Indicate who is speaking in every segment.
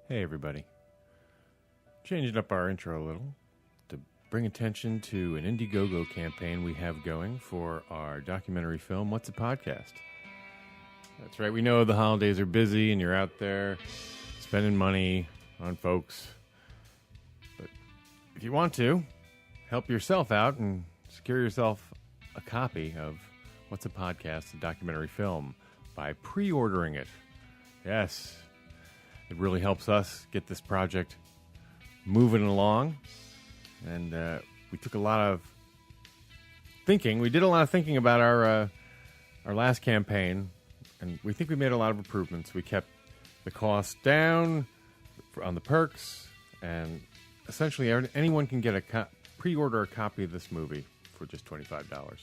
Speaker 1: Hey everybody. Changing up our intro a little to bring attention to an Indiegogo campaign we have going for our documentary film, What's a Podcast? That's right, we know the holidays are busy and you're out there spending money on folks. But if you want to, help yourself out and secure yourself a copy of What's a Podcast, the documentary film, by pre-ordering it. Yes, it really helps us get this project moving along. And we took a lot of thinking. We did a lot of thinking about our last campaign, and we think we made a lot of improvements. We kept the cost down on the perks, and essentially anyone can get pre-order a copy of this movie for just $25.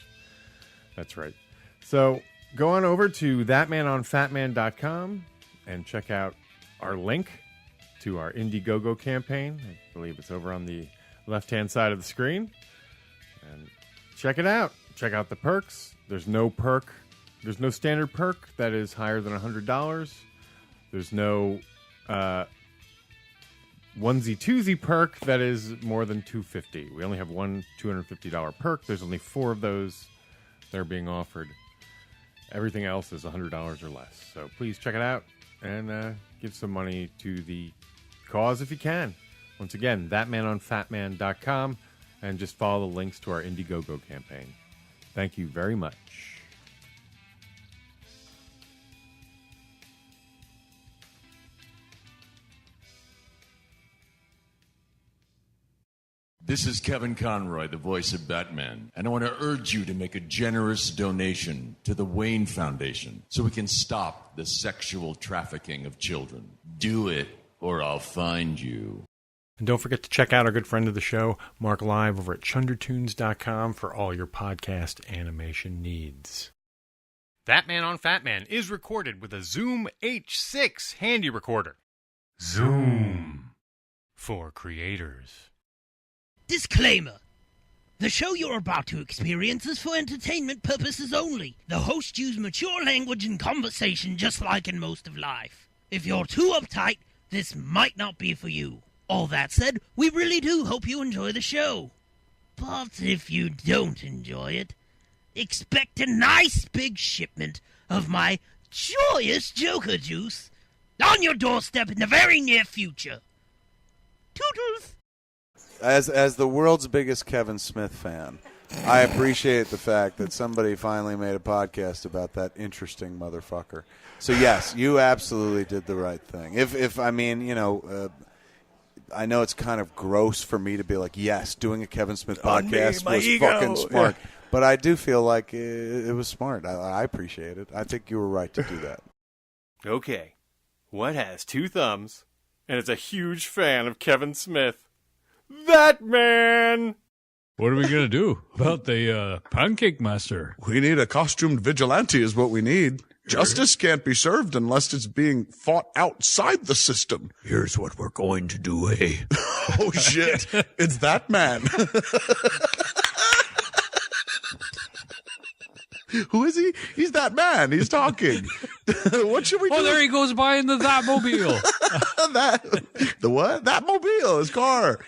Speaker 1: That's right. So go on over to ThatManOnFatman.com and check out our link to our Indiegogo campaign. I believe it's over on the left-hand side of the screen. And check it out. Check out the perks. There's no standard perk that is higher than $100. There's no onesie-twosie perk that is more than $250. We only have one $250 perk. There's only 4 of those that are being offered. Everything else is $100 or less. So please check it out and give some money to the cause if you can. Once again, ThatManOnFatman.com, and just follow the links to our Indiegogo campaign. Thank you very much.
Speaker 2: This is Kevin Conroy, the voice of Batman, and I want to urge you to make a generous donation to the Wayne Foundation so we can stop the sexual trafficking of children. Do it, or I'll find you.
Speaker 1: And don't forget to check out our good friend of the show, Mark Live, over at chundertunes.com for all your podcast animation needs. That Man on Fatman is recorded with a Zoom H6 handy recorder. Zoom for creators.
Speaker 3: Disclaimer. The show you're about to experience is for entertainment purposes only. The host used mature language and conversation just like in most of life. If you're too uptight, this might not be for you. All that said, we really do hope you enjoy the show. But if you don't enjoy it, expect a nice big shipment of my joyous Joker juice on your doorstep in the very near future. Toodles!
Speaker 4: As the world's biggest Kevin Smith fan, I appreciate the fact that somebody finally made a podcast about that interesting motherfucker. So yes, you absolutely did the right thing. If I mean, you know, I know it's kind of gross for me to be like, yes, doing a Kevin Smith podcast was fucking smart, but I do feel like it was smart. I appreciate it. I think you were right to do that.
Speaker 1: Okay, what has 2 thumbs and is a huge fan of Kevin Smith? That man!
Speaker 5: What are we going to do about the pancake master?
Speaker 6: We need a costumed vigilante is what we need. Justice can't be served unless it's being fought outside the system.
Speaker 5: Here's what we're going to do, eh?
Speaker 6: Oh, shit. It's that man. Who is he? He's that man. He's talking. What should we do?
Speaker 5: Oh, there he goes by in the Thatmobile.
Speaker 6: The what? That mobile, his car.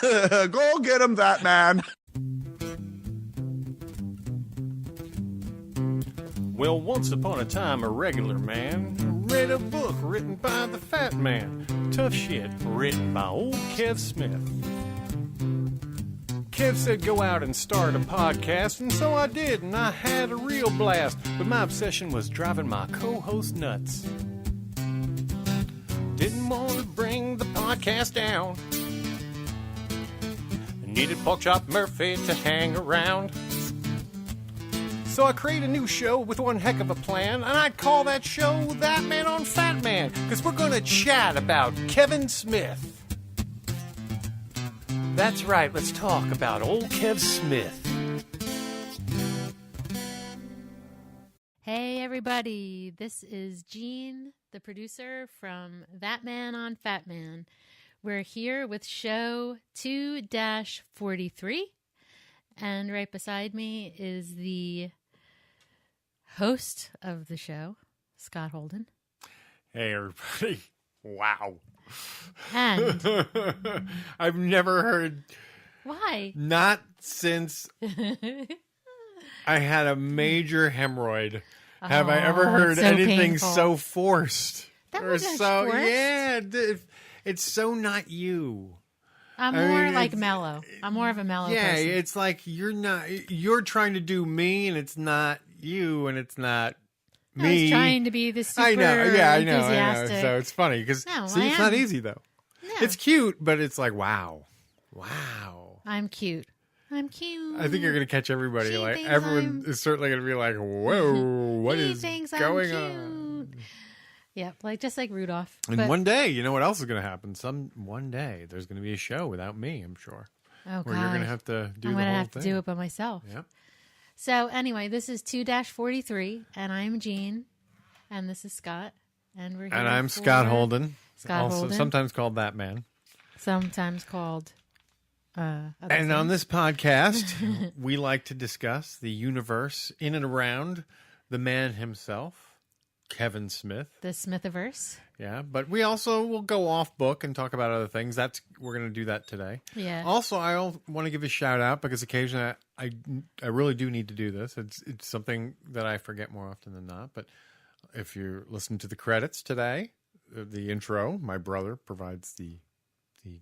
Speaker 6: Go get him, that man.
Speaker 1: Well, once upon a time, a regular man read a book written by the Fat Man. Tough shit written by old Kev Smith. Kev said go out and start a podcast, and so I did, and I had a real blast. But my obsession was driving my co-host nuts. Didn't want to bring the podcast down. Needed Porkchop Murphy to hang around. So I created a new show with one heck of a plan, and I'd call that show That Man on Fat Man, because we're going to chat about Kevin Smith. That's right, let's talk about old Kev Smith.
Speaker 7: Hey everybody, this is Jeanne, the producer from That Man on Fat Man. We're here with show 2-43, and right beside me is the host of the show, Scott Holden.
Speaker 1: Hey, everybody. Wow.
Speaker 7: And
Speaker 1: I've never heard.
Speaker 7: why?
Speaker 1: Not since I had a major hemorrhoid have I ever heard
Speaker 7: so
Speaker 1: anything
Speaker 7: painful.
Speaker 1: so forced.
Speaker 7: That
Speaker 1: Or
Speaker 7: wasn't
Speaker 1: so
Speaker 7: forced.
Speaker 1: yeah, it's so not you.
Speaker 7: I'm
Speaker 1: I
Speaker 7: more
Speaker 1: mean,
Speaker 7: like
Speaker 1: it's-
Speaker 7: mellow. I'm more of a mellow
Speaker 1: Yeah,
Speaker 7: person.
Speaker 1: it's like you're trying to do me, and it's not you, and it's not
Speaker 7: I
Speaker 1: me.
Speaker 7: was trying to be the super
Speaker 1: I know. Yeah, I know.
Speaker 7: enthusiastic.
Speaker 1: So it's funny because
Speaker 7: No,
Speaker 1: see,
Speaker 7: I
Speaker 1: it's not
Speaker 7: am.
Speaker 1: easy though.
Speaker 7: No.
Speaker 1: It's cute, but it's like wow.
Speaker 7: I'm cute. I'm cute.
Speaker 1: I think you're going to catch everybody.
Speaker 7: She
Speaker 1: like
Speaker 7: thinks
Speaker 1: everyone
Speaker 7: I'm-
Speaker 1: is certainly going to be like, "Whoa, what
Speaker 7: He
Speaker 1: is
Speaker 7: thinks
Speaker 1: going
Speaker 7: I'm
Speaker 1: on?"
Speaker 7: cute. Yep, just like Rudolph.
Speaker 1: And
Speaker 7: But-
Speaker 1: one day, you know what else is going to happen? One day, there's going to be a show without me. I'm sure,
Speaker 7: oh,
Speaker 1: where you're going to
Speaker 7: God.
Speaker 1: have to do
Speaker 7: I'm
Speaker 1: the
Speaker 7: gonna
Speaker 1: whole
Speaker 7: have
Speaker 1: thing.
Speaker 7: to do it by myself.
Speaker 1: Yep.
Speaker 7: So anyway, this is 2-43, and I'm Jeanne, and this is Scott, and we're here.
Speaker 1: And I'm
Speaker 7: for-
Speaker 1: Scott Holden,
Speaker 7: Scott
Speaker 1: also
Speaker 7: Holden.
Speaker 1: sometimes called ThatMan.
Speaker 7: sometimes called. Other
Speaker 1: And on
Speaker 7: things.
Speaker 1: this podcast, we like to discuss the universe in and around the man himself, Kevin Smith.
Speaker 7: the Smithiverse.
Speaker 1: Yeah, but we also will go off book and talk about other things. We're going to do that today.
Speaker 7: Yeah.
Speaker 1: Also, I want to give a shout out because occasionally I really do need to do this. It's something that I forget more often than not. But if you're listening to the credits today, the intro, my brother provides the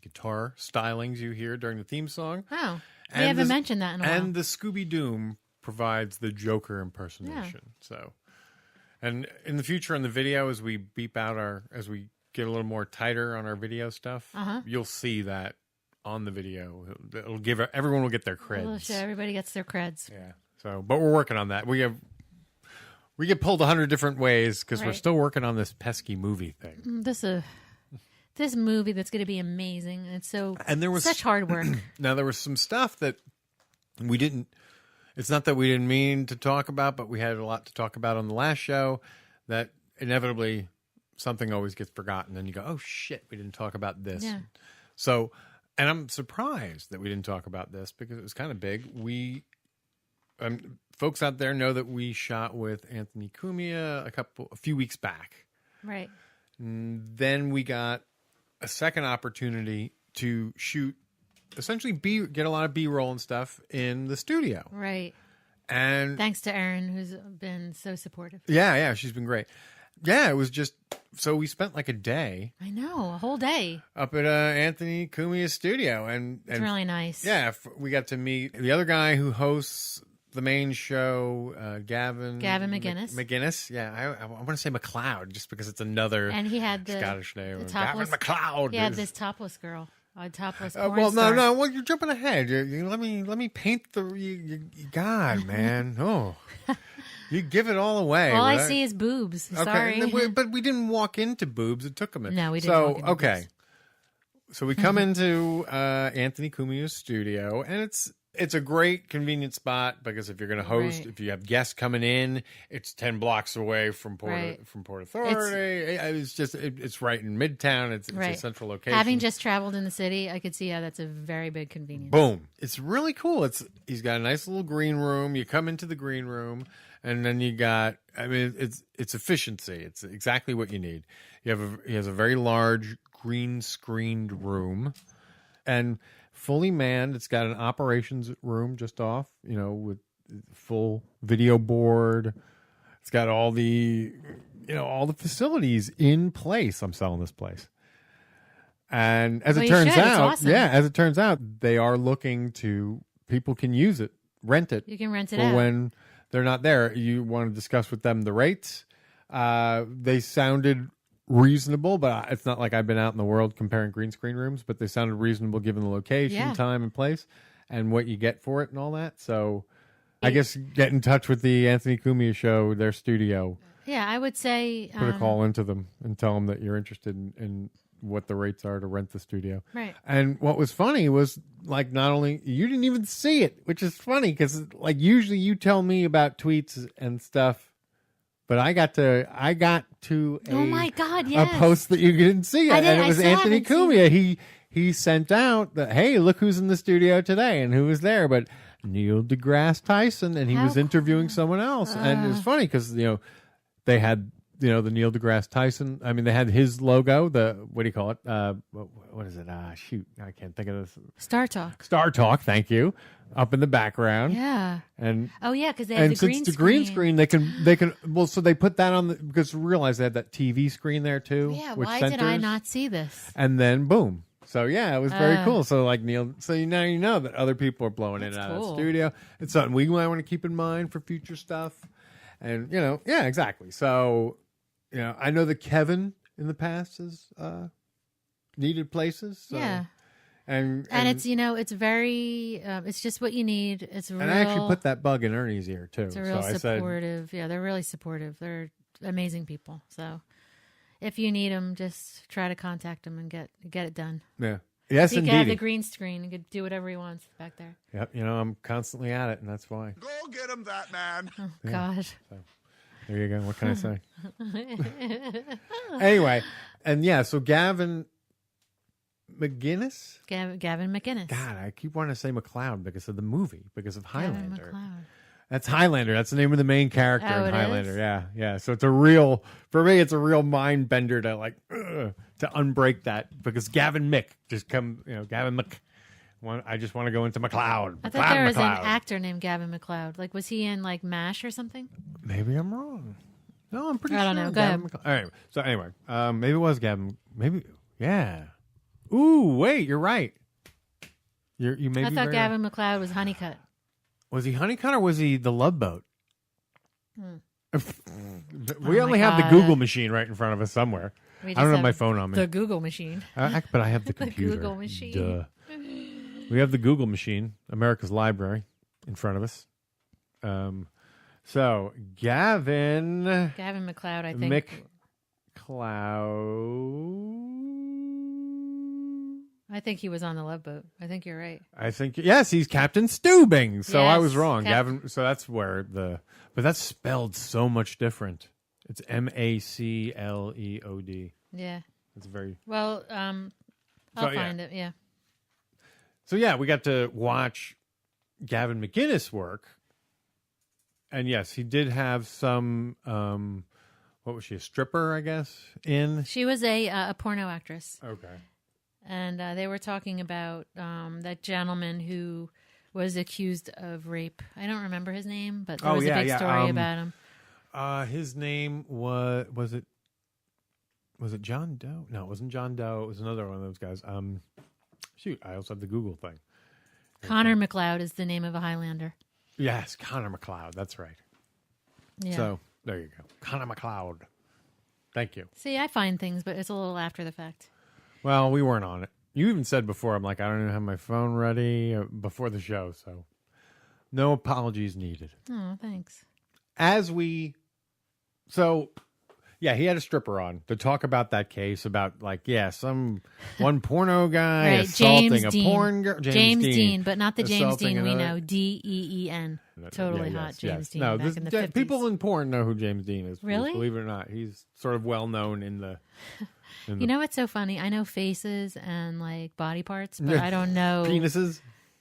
Speaker 1: guitar stylings you hear during the theme song.
Speaker 7: Oh, we
Speaker 1: And
Speaker 7: haven't
Speaker 1: the-
Speaker 7: mentioned that in a while.
Speaker 1: And the Scooby Doom provides the Joker impersonation. So, and in the future on the video, as we beep out as we get a little more tighter on our video stuff, you'll see that on the video. It'll give everyone will get their creds.
Speaker 7: So everybody gets their creds.
Speaker 1: Yeah. So, but we're working on that. We get pulled 100 different ways because we're
Speaker 7: Right.
Speaker 1: still working on this pesky movie thing.
Speaker 7: This movie that's going to be amazing. And it's
Speaker 1: And there was
Speaker 7: such hard work.
Speaker 1: Now, there was some stuff that we didn't. It's not that we didn't mean to talk about, but we had a lot to talk about on the last show. That inevitably something always gets forgotten, and you go, "Oh shit, we didn't talk about this."
Speaker 7: Yeah.
Speaker 1: So, and I'm surprised that we didn't talk about this because it was kind of big. Folks out there know that we shot with Anthony Cumia a few weeks back.
Speaker 7: Right.
Speaker 1: Then we got a second opportunity to shoot, essentially get a lot of B-roll and stuff in the studio.
Speaker 7: Right.
Speaker 1: And
Speaker 7: Thanks to Erin, who's been so supportive.
Speaker 1: yeah, she's been great. Yeah, it was just, so we spent like a day
Speaker 7: I know, a whole day.
Speaker 1: up at Anthony Cumia's studio. And
Speaker 7: It's really nice.
Speaker 1: yeah, we got to meet the other guy who hosts the main show, Gavin
Speaker 7: McGinnis.
Speaker 1: McGinnis. Yeah, I want to say McLeod just because it's another
Speaker 7: And he had the
Speaker 1: Scottish name.
Speaker 7: the
Speaker 1: Gavin
Speaker 7: topless.
Speaker 1: McLeod.
Speaker 7: He had this topless girl, a topless porn
Speaker 1: Well,
Speaker 7: star.
Speaker 1: no. Well, you're jumping ahead. Let me paint God, man. Oh, you give it all away.
Speaker 7: All I
Speaker 1: right?
Speaker 7: see is boobs.
Speaker 1: Okay,
Speaker 7: Sorry.
Speaker 1: but we didn't walk into boobs. It took a minute.
Speaker 7: No, we didn't
Speaker 1: So
Speaker 7: walk into
Speaker 1: okay,
Speaker 7: boobs.
Speaker 1: so we come into Anthony Cumia's studio, and it's a great convenient spot because if you're going to host,
Speaker 7: Right.
Speaker 1: if you have guests coming in, it's 10 blocks away from Port
Speaker 7: Right.
Speaker 1: Authority. It's right in Midtown. It's
Speaker 7: Right.
Speaker 1: a central location.
Speaker 7: Having just traveled in the city, I could see how that's a very big convenience.
Speaker 1: Boom. It's really cool. He's got a nice little green room. You come into the green room and then you got, it's efficiency. It's exactly what you need. He has a very large green screened room and fully manned. It's got an operations room just off, with full video board. It's got all the facilities in place. I'm selling this place. And as
Speaker 7: Well,
Speaker 1: it
Speaker 7: you
Speaker 1: turns
Speaker 7: should. It's
Speaker 1: out,
Speaker 7: awesome.
Speaker 1: they are looking people can use it, rent it.
Speaker 7: You can rent it
Speaker 1: for
Speaker 7: out.
Speaker 1: when they're not there. You want to discuss with them the rates. They sounded reasonable, but it's not like I've been out in the world comparing green screen rooms, but they sounded reasonable given the location,
Speaker 7: Yeah.
Speaker 1: time, and place, and what you get for it and all that. So I guess get in touch with the Anthony Cumia show, their studio.
Speaker 7: Yeah, I would say.
Speaker 1: Put a call into them and tell them that you're interested in what the rates are to rent the studio.
Speaker 7: Right.
Speaker 1: And what was funny was, like, not only you didn't even see it, which is funny because, like, usually you tell me about tweets and stuff, but I got to
Speaker 7: Oh my God! Yes.
Speaker 1: a post that you didn't see,
Speaker 7: I did.
Speaker 1: and it
Speaker 7: I
Speaker 1: was
Speaker 7: still
Speaker 1: Anthony
Speaker 7: haven't seen
Speaker 1: Cumia. He sent out that, hey, look who's in the studio today, and who was there, but Neil deGrasse Tyson, and he
Speaker 7: How
Speaker 1: was interviewing someone else, and it was funny because they had the Neil deGrasse Tyson. I mean, they had his logo. What do you call it? What is it? Shoot, I can't think of this.
Speaker 7: Star Talk.
Speaker 1: Star Talk. Thank you. Up in the background.
Speaker 7: Yeah.
Speaker 1: And
Speaker 7: because they have the green
Speaker 1: since the
Speaker 7: screen.
Speaker 1: green screen, they can. Well, so they put that on because realize they had that TV screen there too.
Speaker 7: Yeah.
Speaker 1: which
Speaker 7: Why
Speaker 1: centers,
Speaker 7: did I not see this?
Speaker 1: And then boom. So yeah, it was very cool. So like Neil, so now you know that other people are blowing in and out of the studio. It's something we might want to keep in mind for future stuff. And yeah, exactly. So I know that Kevin in the past has needed places. So.
Speaker 7: Yeah.
Speaker 1: And
Speaker 7: it's it's very it's just what you need. It's real.
Speaker 1: And I actually put that bug in Ernie's ear too.
Speaker 7: It's a real
Speaker 1: so
Speaker 7: supportive. They're really supportive. They're amazing people. So if you need them, just try to contact them and get it done.
Speaker 1: Yeah. Yes,
Speaker 7: he
Speaker 1: indeed.
Speaker 7: can have the green screen and could do whatever he wants back there.
Speaker 1: Yep. I'm constantly at it, and that's why.
Speaker 6: Go get him, that man.
Speaker 7: Oh God.
Speaker 1: So, there you go. What can I say? Anyway, and yeah, so Gavin McGinnis?
Speaker 7: Gavin McGinnis.
Speaker 1: God, I keep wanting to say McLeod because of the movie, because of Highlander.
Speaker 7: Gavin McLeod.
Speaker 1: That's Highlander. That's the name of the main character in Highlander.
Speaker 7: Is?
Speaker 1: Yeah. So it's for me, it's a real mind bender to to unbreak that because Gavin Mick Gavin Mc. I just want to go into McLeod.
Speaker 7: I thought there was an actor named Gavin McLeod. Like, was he in like MASH or something?
Speaker 1: Maybe I'm wrong. No, I'm pretty sure.
Speaker 7: I don't know. Go ahead.
Speaker 1: All right. So anyway, maybe it was Gavin. Maybe, yeah. Ooh, wait, you're right. You maybe.
Speaker 7: I thought Gavin McLeod was Honeycutt.
Speaker 1: Was he Honeycutt or was he the Love Boat? We
Speaker 7: Oh
Speaker 1: only have the Google machine right in front of us somewhere. I don't have my phone on me.
Speaker 7: The Google machine.
Speaker 1: But I have the computer.
Speaker 7: The Google machine.
Speaker 1: Duh. We have the Google machine, America's library, in front of us. So Gavin
Speaker 7: McLeod, I think.
Speaker 1: McLeod.
Speaker 7: I think he was on the Love Boat. I think you're right.
Speaker 1: I think yes, he's Captain Steubing. So I was
Speaker 7: Yes,
Speaker 1: wrong, Gavin. So that's where but that's spelled so much different. It's MacLeod.
Speaker 7: Yeah.
Speaker 1: It's very
Speaker 7: well. I'll find it. Yeah.
Speaker 1: So yeah, we got to watch Gavin McGinnis work, and yes, he did have some. What was she? A stripper, I guess.
Speaker 7: She was a porno actress.
Speaker 1: Okay.
Speaker 7: And they were talking about that gentleman who was accused of rape. I don't remember his name, but there was a big story about him.
Speaker 1: His name was it John Doe? No, it wasn't John Doe. It was another one of those guys. Shoot, I also have the Google thing.
Speaker 7: Connor McLeod is the name of a Highlander.
Speaker 1: Yes, Connor McLeod. That's right.
Speaker 7: Yeah.
Speaker 1: So there you go, Connor McLeod. Thank you.
Speaker 7: See, I find things, but it's a little after the fact.
Speaker 1: Well, we weren't on it. You even said before, I'm like, I don't even have my phone ready before the show, so no apologies needed.
Speaker 7: Oh, thanks.
Speaker 1: Yeah, he had a stripper on to talk about that case about some one porno guy
Speaker 7: right,
Speaker 1: assaulting
Speaker 7: James
Speaker 1: a
Speaker 7: Dean.
Speaker 1: porn girl.
Speaker 7: James Dean, but not the James Dean we
Speaker 1: another...
Speaker 7: know. Deen. Totally hot James Dean.
Speaker 1: No,
Speaker 7: back in the 50s.
Speaker 1: People in porn know who James Dean is.
Speaker 7: Really?
Speaker 1: Believe it or not, he's sort of well known in the.
Speaker 7: You know what's so funny? I know faces and like body parts, but I don't know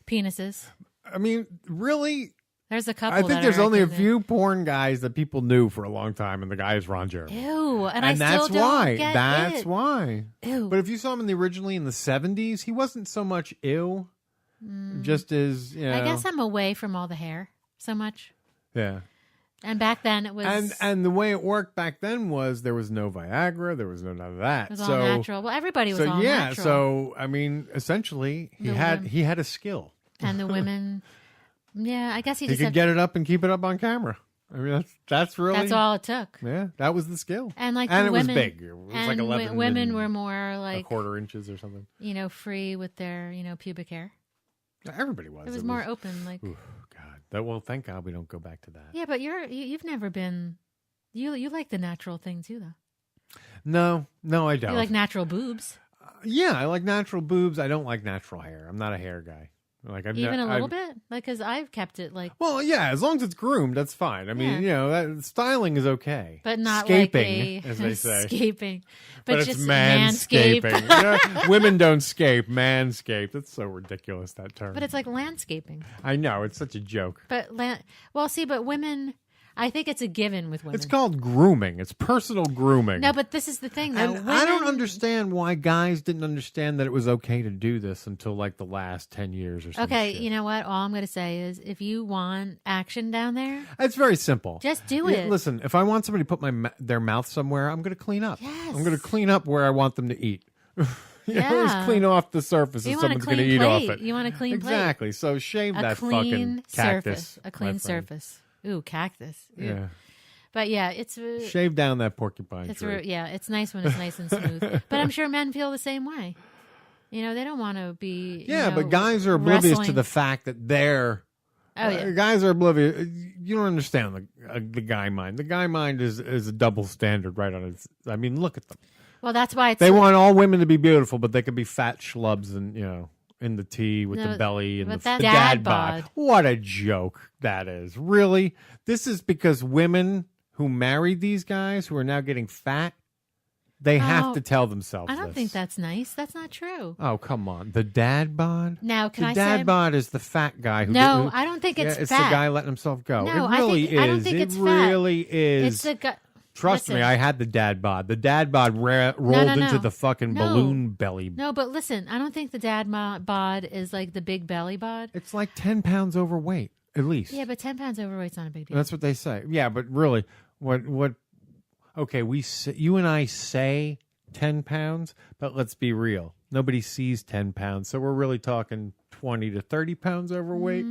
Speaker 1: penises. I mean, really?
Speaker 7: There's a couple.
Speaker 1: I think there's only a few porn guys that people knew for a long time, and the guy is Ron Jeremy.
Speaker 7: Ew, and I
Speaker 1: that's
Speaker 7: still don't get
Speaker 1: That's
Speaker 7: it.
Speaker 1: why.
Speaker 7: Ew.
Speaker 1: But if you saw him originally in the 70s, he wasn't so much ew. Just as
Speaker 7: I guess I'm away from all the hair so much.
Speaker 1: Yeah.
Speaker 7: And back then it was
Speaker 1: and the way it worked back then was there was no Viagra, there was none of that.
Speaker 7: It was all natural. Well, everybody was all natural.
Speaker 1: So I mean, essentially, he had a skill.
Speaker 7: And the women, yeah, I guess he
Speaker 1: could get it up and keep it up on camera. I mean, that's really
Speaker 7: that's all it took.
Speaker 1: Yeah, that was the skill.
Speaker 7: And like
Speaker 1: it
Speaker 7: women,
Speaker 1: was big. It was like 11.
Speaker 7: Women were more like
Speaker 1: a quarter inches or something.
Speaker 7: Free with their pubic hair.
Speaker 1: Everybody was.
Speaker 7: It was more open. Like,
Speaker 1: ooh, God, well, thank God we don't go back to that.
Speaker 7: Yeah, but you've never been. You like the natural thing too, though.
Speaker 1: No, I don't.
Speaker 7: You like natural boobs.
Speaker 1: Yeah, I like natural boobs. I don't like natural hair. I'm not a hair guy. Like a
Speaker 7: little bit, like because I've kept it like.
Speaker 1: Well, yeah, as long as it's groomed, that's fine. I mean, that styling is okay,
Speaker 7: but not
Speaker 1: scaping,
Speaker 7: like
Speaker 1: as they say,
Speaker 7: scaping.
Speaker 1: But
Speaker 7: just
Speaker 1: it's manscaping. Women don't scape, manscape. That's so ridiculous, that term.
Speaker 7: But it's like landscaping.
Speaker 1: I know, it's such a joke.
Speaker 7: But but women. I think it's a given with women.
Speaker 1: It's called grooming. It's personal grooming.
Speaker 7: No, but this is the thing, though.
Speaker 1: And I don't understand why guys didn't understand that it was okay to do this until like the last 10 years or something.
Speaker 7: Okay, you know what? All I'm going to say is if you want action down there,
Speaker 1: it's very simple.
Speaker 7: Just do it.
Speaker 1: Listen, if I want somebody to put their mouth somewhere, I'm going to clean up.
Speaker 7: Yes.
Speaker 1: I'm going to clean up where I want them to eat.
Speaker 7: Yeah.
Speaker 1: Just clean off the surface
Speaker 7: You
Speaker 1: and
Speaker 7: want a
Speaker 1: someone's going to
Speaker 7: clean
Speaker 1: eat off
Speaker 7: plate.
Speaker 1: it.
Speaker 7: You want a clean plate.
Speaker 1: Exactly. So shave
Speaker 7: a
Speaker 1: that
Speaker 7: clean
Speaker 1: fucking cactus.
Speaker 7: surface. A clean
Speaker 1: my friend.
Speaker 7: surface. Ooh, cactus. Ooh.
Speaker 1: Yeah.
Speaker 7: But yeah, it's
Speaker 1: Shave down that porcupine
Speaker 7: it's
Speaker 1: tree.
Speaker 7: yeah, it's nice when it's nice and smooth. But I'm sure men feel the same way. You know, they don't want to be.
Speaker 1: Yeah,
Speaker 7: you know,
Speaker 1: but guys are oblivious
Speaker 7: wrestling.
Speaker 1: to the fact that they're.
Speaker 7: Oh yeah.
Speaker 1: Guys are oblivious. You don't understand the guy mind. The guy mind is a double standard right on its. I mean, look at them.
Speaker 7: Well, that's why it's.
Speaker 1: They want all women to be beautiful, but they could be fat schlubs and in the tea with
Speaker 7: No,
Speaker 1: the belly and
Speaker 7: but
Speaker 1: the
Speaker 7: that's
Speaker 1: dad
Speaker 7: dad
Speaker 1: bod.
Speaker 7: bod.
Speaker 1: What a joke that is! Really, this is because women who married these guys who are now getting fat, they have
Speaker 7: Oh,
Speaker 1: to tell themselves.
Speaker 7: I don't
Speaker 1: this.
Speaker 7: think that's nice. That's not true.
Speaker 1: Oh come on, the dad bod.
Speaker 7: Now, can
Speaker 1: the
Speaker 7: I
Speaker 1: dad
Speaker 7: say?
Speaker 1: bod is the fat guy who.
Speaker 7: No,
Speaker 1: who-
Speaker 7: I don't think it's
Speaker 1: yeah, it's
Speaker 7: fat.
Speaker 1: the guy letting himself go.
Speaker 7: No,
Speaker 1: it really is.
Speaker 7: I don't think
Speaker 1: it
Speaker 7: it's fat.
Speaker 1: really is.
Speaker 7: It's the guy.
Speaker 1: Trust me,
Speaker 7: Listen.
Speaker 1: I had the dad bod. The dad bod rolled
Speaker 7: no.
Speaker 1: into the fucking
Speaker 7: No.
Speaker 1: balloon belly.
Speaker 7: No, but listen, I don't think the dad bod is like the big belly bod.
Speaker 1: It's like 10 pounds overweight, at least.
Speaker 7: Yeah, but 10 pounds overweight's not a big deal.
Speaker 1: That's what they say. Yeah, but really, what? Okay, you and I say 10 pounds, but let's be real. Nobody sees 10 pounds, so we're really talking 20 to 30 pounds overweight.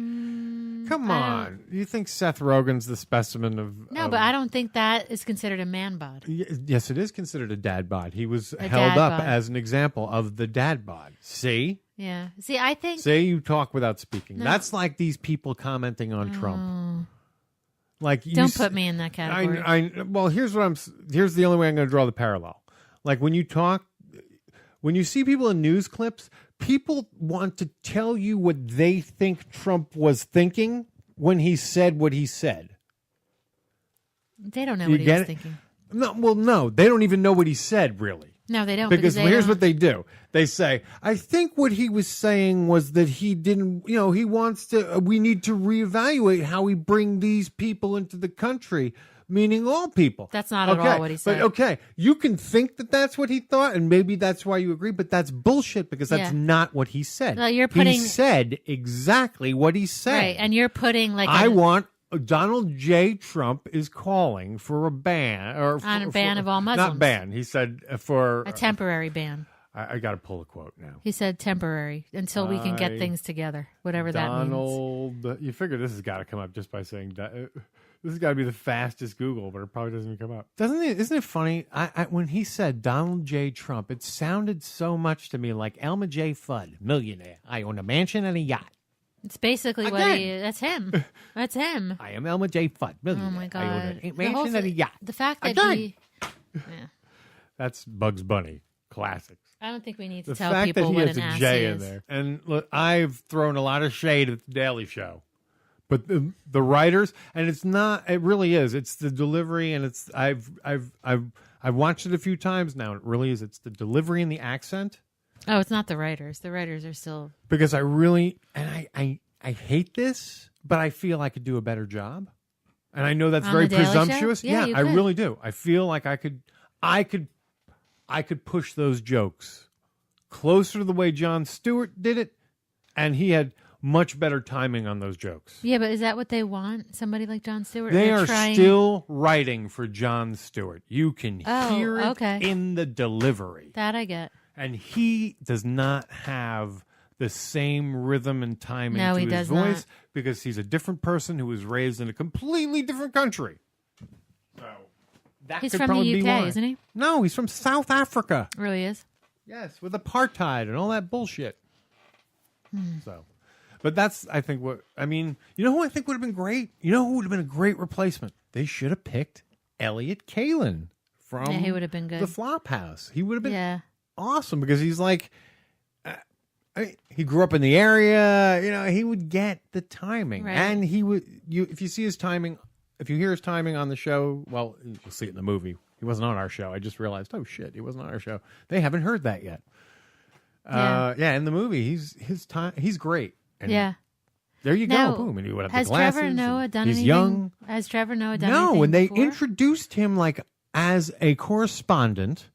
Speaker 1: Come on. You think Seth Rogen's the specimen of...
Speaker 7: No, but I don't think that is considered a man bod.
Speaker 1: Yes, it is considered a dad bod. He was
Speaker 7: A
Speaker 1: held
Speaker 7: dad
Speaker 1: up
Speaker 7: bod.
Speaker 1: as an example of the dad bod. See?
Speaker 7: Yeah. See, I think...
Speaker 1: Say you talk without speaking.
Speaker 7: No.
Speaker 1: That's like these people commenting on Trump. Like
Speaker 7: Don't put me in that category.
Speaker 1: Well, here's the only way I'm going to draw the parallel. Like when you see people in news clips, people want to tell you what they think Trump was thinking when he said what he said.
Speaker 7: They don't know
Speaker 1: You
Speaker 7: what he
Speaker 1: get
Speaker 7: was
Speaker 1: it?
Speaker 7: thinking.
Speaker 1: No, they don't even know what he said, really.
Speaker 7: No, they don't.
Speaker 1: Because
Speaker 7: they
Speaker 1: here's
Speaker 7: don't.
Speaker 1: what they do. They say, I think what he was saying was that he didn't, he wants to, we need to reevaluate how we bring these people into the country, meaning all people.
Speaker 7: That's not at all what he said.
Speaker 1: But okay, you can think that that's what he thought, and maybe that's why you agree, but that's bullshit because that's
Speaker 7: Yeah.
Speaker 1: not what he said.
Speaker 7: No, you're
Speaker 1: he
Speaker 7: putting-
Speaker 1: said exactly what he said.
Speaker 7: Right, and you're putting like
Speaker 1: I want Donald J. Trump is calling for a ban or
Speaker 7: On a
Speaker 1: for-
Speaker 7: ban
Speaker 1: for-
Speaker 7: of all Muslims.
Speaker 1: Not ban. He said for
Speaker 7: a temporary ban.
Speaker 1: I got to pull a quote now.
Speaker 7: He said temporary until we can get things together, whatever that means.
Speaker 1: Donald, you figure this has got to come up just by saying this has got to be the fastest Google, but it probably doesn't even come up. Doesn't it? Isn't it funny? When he said Donald J. Trump, it sounded so much to me like Elmer J. Fudd, millionaire. I own a mansion and a yacht.
Speaker 7: It's basically what
Speaker 1: Again.
Speaker 7: that's him. That's him.
Speaker 1: I am Elmer J. Fudd, millionaire.
Speaker 7: Oh my
Speaker 1: I
Speaker 7: god!
Speaker 1: own a
Speaker 7: The whole
Speaker 1: mansion and a yacht.
Speaker 7: The fact that
Speaker 1: Again.
Speaker 7: he, yeah,
Speaker 1: That's Bugs Bunny classics.
Speaker 7: I don't think we need to
Speaker 1: The
Speaker 7: tell
Speaker 1: fact that
Speaker 7: people
Speaker 1: he
Speaker 7: what
Speaker 1: has
Speaker 7: an
Speaker 1: a
Speaker 7: ass
Speaker 1: J
Speaker 7: he
Speaker 1: in
Speaker 7: is.
Speaker 1: there, and look, I've thrown a lot of shade at the Daily Show, but the writers, and it's not. It really is. It's the delivery, and it's. I've watched it a few times now. And it really is. It's the delivery and the accent.
Speaker 7: Oh, it's not the writers. The writers are still.
Speaker 1: Because I really, and I hate this, but I feel I could do a better job, and I know that's
Speaker 7: On
Speaker 1: very
Speaker 7: the Daily Show?
Speaker 1: presumptuous.
Speaker 7: Yeah, you
Speaker 1: I
Speaker 7: could.
Speaker 1: really do. I feel like I could push those jokes closer to the way Jon Stewart did it, and he had much better timing on those jokes.
Speaker 7: Yeah, but is that what they want? Somebody like Jon Stewart?
Speaker 1: They
Speaker 7: They're
Speaker 1: are
Speaker 7: trying...
Speaker 1: still writing for Jon Stewart. You can hear it
Speaker 7: okay.
Speaker 1: in the delivery.
Speaker 7: That I get.
Speaker 1: And he does not have the same rhythm and timing
Speaker 7: No,
Speaker 1: to
Speaker 7: he
Speaker 1: his
Speaker 7: does
Speaker 1: voice
Speaker 7: not.
Speaker 1: because he's a different person who was raised in a completely different country. So that
Speaker 7: He's
Speaker 1: could
Speaker 7: from
Speaker 1: probably
Speaker 7: the
Speaker 1: be
Speaker 7: UK,
Speaker 1: why.
Speaker 7: isn't he?
Speaker 1: No, he's from South Africa.
Speaker 7: Really is.
Speaker 1: Yes, with apartheid and all that bullshit. So, but that's, I think, what, I mean, you know who I think would have been great? You know who would have been a great replacement? They should have picked Elliot Kalin from
Speaker 7: Yeah, he would have been good.
Speaker 1: the Flophouse. He would have been
Speaker 7: Yeah.
Speaker 1: awesome because he's like, he grew up in the area. You know, he would get the timing,
Speaker 7: Right.
Speaker 1: and he would. If you see his timing, if you hear his timing on the show, well, you'll see it in the movie. He wasn't on our show. I just realized, oh shit, he wasn't on our show. They haven't heard that yet.
Speaker 7: Yeah.
Speaker 1: In the movie, he's great. And
Speaker 7: Yeah.
Speaker 1: There you
Speaker 7: Now,
Speaker 1: go. Boom. And he would have
Speaker 7: has
Speaker 1: the glasses.
Speaker 7: Trevor Noah done
Speaker 1: He's
Speaker 7: anything?
Speaker 1: young.
Speaker 7: Has Trevor Noah done
Speaker 1: No,
Speaker 7: anything
Speaker 1: when they
Speaker 7: before?
Speaker 1: introduced him like as a correspondent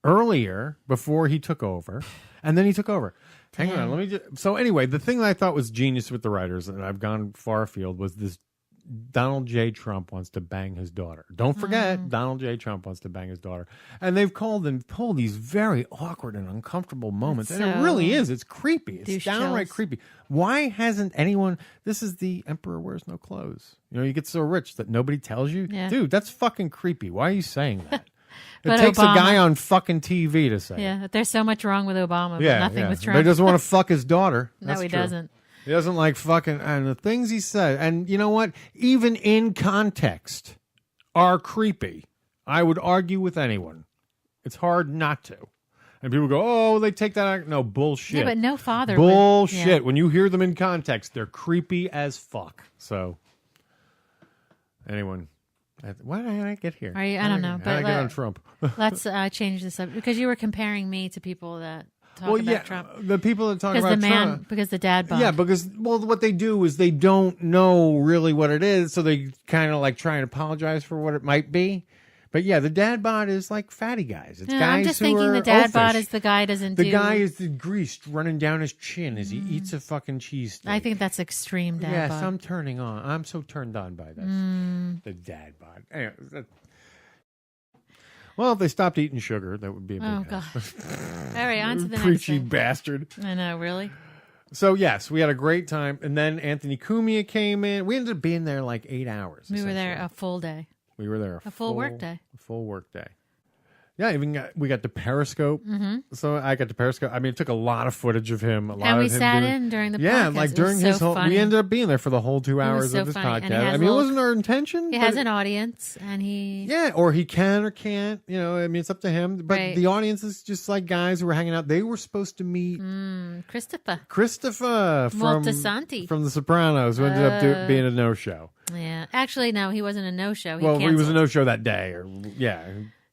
Speaker 1: earlier before he took over, and then he took over. Hang on, let me just. So anyway, the thing that I thought was genius with the writers, and I've gone far afield, was this: Donald J. Trump wants to bang his daughter. Don't forget, Donald J. Trump wants to bang his daughter, and they've pulled these very awkward and uncomfortable moments, and it really is. It's creepy. It's downright creepy. Why hasn't anyone? This is the Emperor Wears No Clothes. You know, you get so rich that nobody tells you, dude. That's fucking creepy. Why are you saying that? It takes
Speaker 7: Obama,
Speaker 1: a guy on fucking TV to say.
Speaker 7: Yeah, there's so much wrong with Obama, but nothing with Trump.
Speaker 1: But he doesn't want to fuck his daughter.
Speaker 7: No, he doesn't.
Speaker 1: He doesn't like fucking, and the things he said, and you know what? Even in context, are creepy. I would argue with anyone. It's hard not to. And people go, "Oh, they take that out." No, bullshit.
Speaker 7: Yeah, but no father.
Speaker 1: Bullshit.
Speaker 7: Would,
Speaker 1: When you hear them in context, they're creepy as fuck. So, anyone. Why did I get here?
Speaker 7: I don't know.
Speaker 1: But I get on Trump.
Speaker 7: Let's change this up because you were comparing me to people that talk about Trump.
Speaker 1: The people that talk about Trump.
Speaker 7: Because the dad bod.
Speaker 1: Yeah, because, what they do is they don't know really what it is, so they kind of like try and apologize for what it might be. But yeah, the dad bod is like fatty guys. It's guys
Speaker 7: I'm just
Speaker 1: who
Speaker 7: thinking
Speaker 1: are
Speaker 7: the dad bod
Speaker 1: oafish.
Speaker 7: is the guy doesn't
Speaker 1: The
Speaker 7: do.
Speaker 1: guy is the greased running down his chin as he eats a fucking cheese steak.
Speaker 7: I think that's extreme dad
Speaker 1: Yes,
Speaker 7: bod.
Speaker 1: I'm so turned on by this. The dad bod. Anyway, well, if they stopped eating sugar, that would be a big help.
Speaker 7: God. All right, on to the next
Speaker 1: Preachy
Speaker 7: thing.
Speaker 1: bastard.
Speaker 7: I know, really?
Speaker 1: So, yes, we had a great time. And then Anthony Cumia came in. We ended up being there like 8 hours.
Speaker 7: We were there a full day.
Speaker 1: We were there
Speaker 7: a full work day.
Speaker 1: A full work day. Yeah, we got the Periscope. So I got the Periscope. I mean, it took a lot of footage of him.
Speaker 7: And we sat in during the podcast.
Speaker 1: Yeah, like during his whole.
Speaker 7: Funny.
Speaker 1: We ended up being there for the whole 2 hours of this podcast. I mean, it wasn't our intention.
Speaker 7: He has an audience, and he.
Speaker 1: Yeah, or he can or can't. You know, I mean, it's up to him. But the audience is just like guys who were hanging out. They were supposed to meet Christopher
Speaker 7: Moltisanti
Speaker 1: from The Sopranos, who ended up being a no-show.
Speaker 7: Yeah, actually, no, he wasn't a no-show.
Speaker 1: He was a no-show that day,
Speaker 7: Yeah,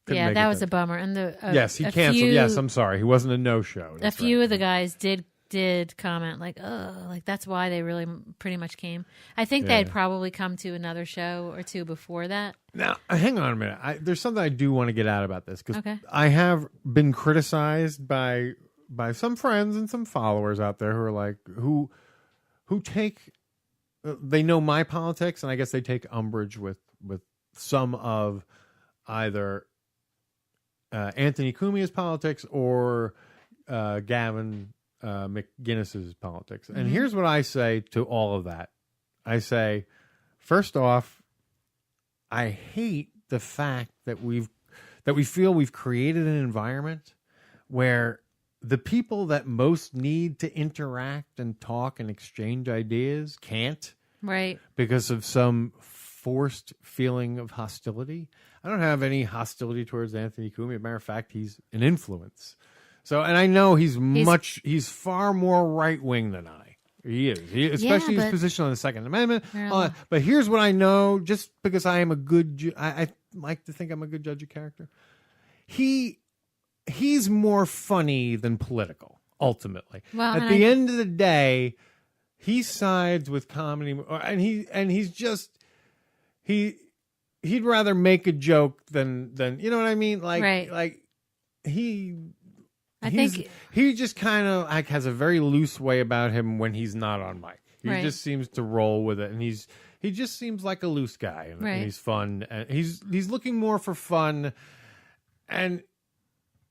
Speaker 7: that was a bummer. And
Speaker 1: yes, he canceled. Yes, I'm sorry, he wasn't a no-show.
Speaker 7: A few of the guys did comment like, "Oh, like that's why they really pretty much came." I think they had probably come to another show or two before that.
Speaker 1: Now, hang on a minute. There's something I do want to get out about this because
Speaker 7: I
Speaker 1: have been criticized by some friends and some followers out there who are like who take. They know my politics, and I guess they take umbrage with some of either Anthony Cumia's politics or Gavin McGinnis's politics. And here's what I say to all of that. I say, first off, I hate the fact that we feel we've created an environment where the people that most need to interact and talk and exchange ideas can't.
Speaker 7: Right.
Speaker 1: Because of some forced feeling of hostility. I don't have any hostility towards Anthony Cumia. As a matter of fact, he's an influence. So, and I know he's far more right-wing than I. He is. Especially his position on the Second Amendment. But here's what I know, just because I am I like to think I'm a good judge of character. He's more funny than political, ultimately.
Speaker 7: Well,
Speaker 1: at the end of the day, he sides with comedy, and he'd rather make a joke than you know what I mean? He just kind of like has a very loose way about him when he's not on mic. He just seems to roll with it, and he just seems like a loose guy, and he's fun, and he's looking more for fun, and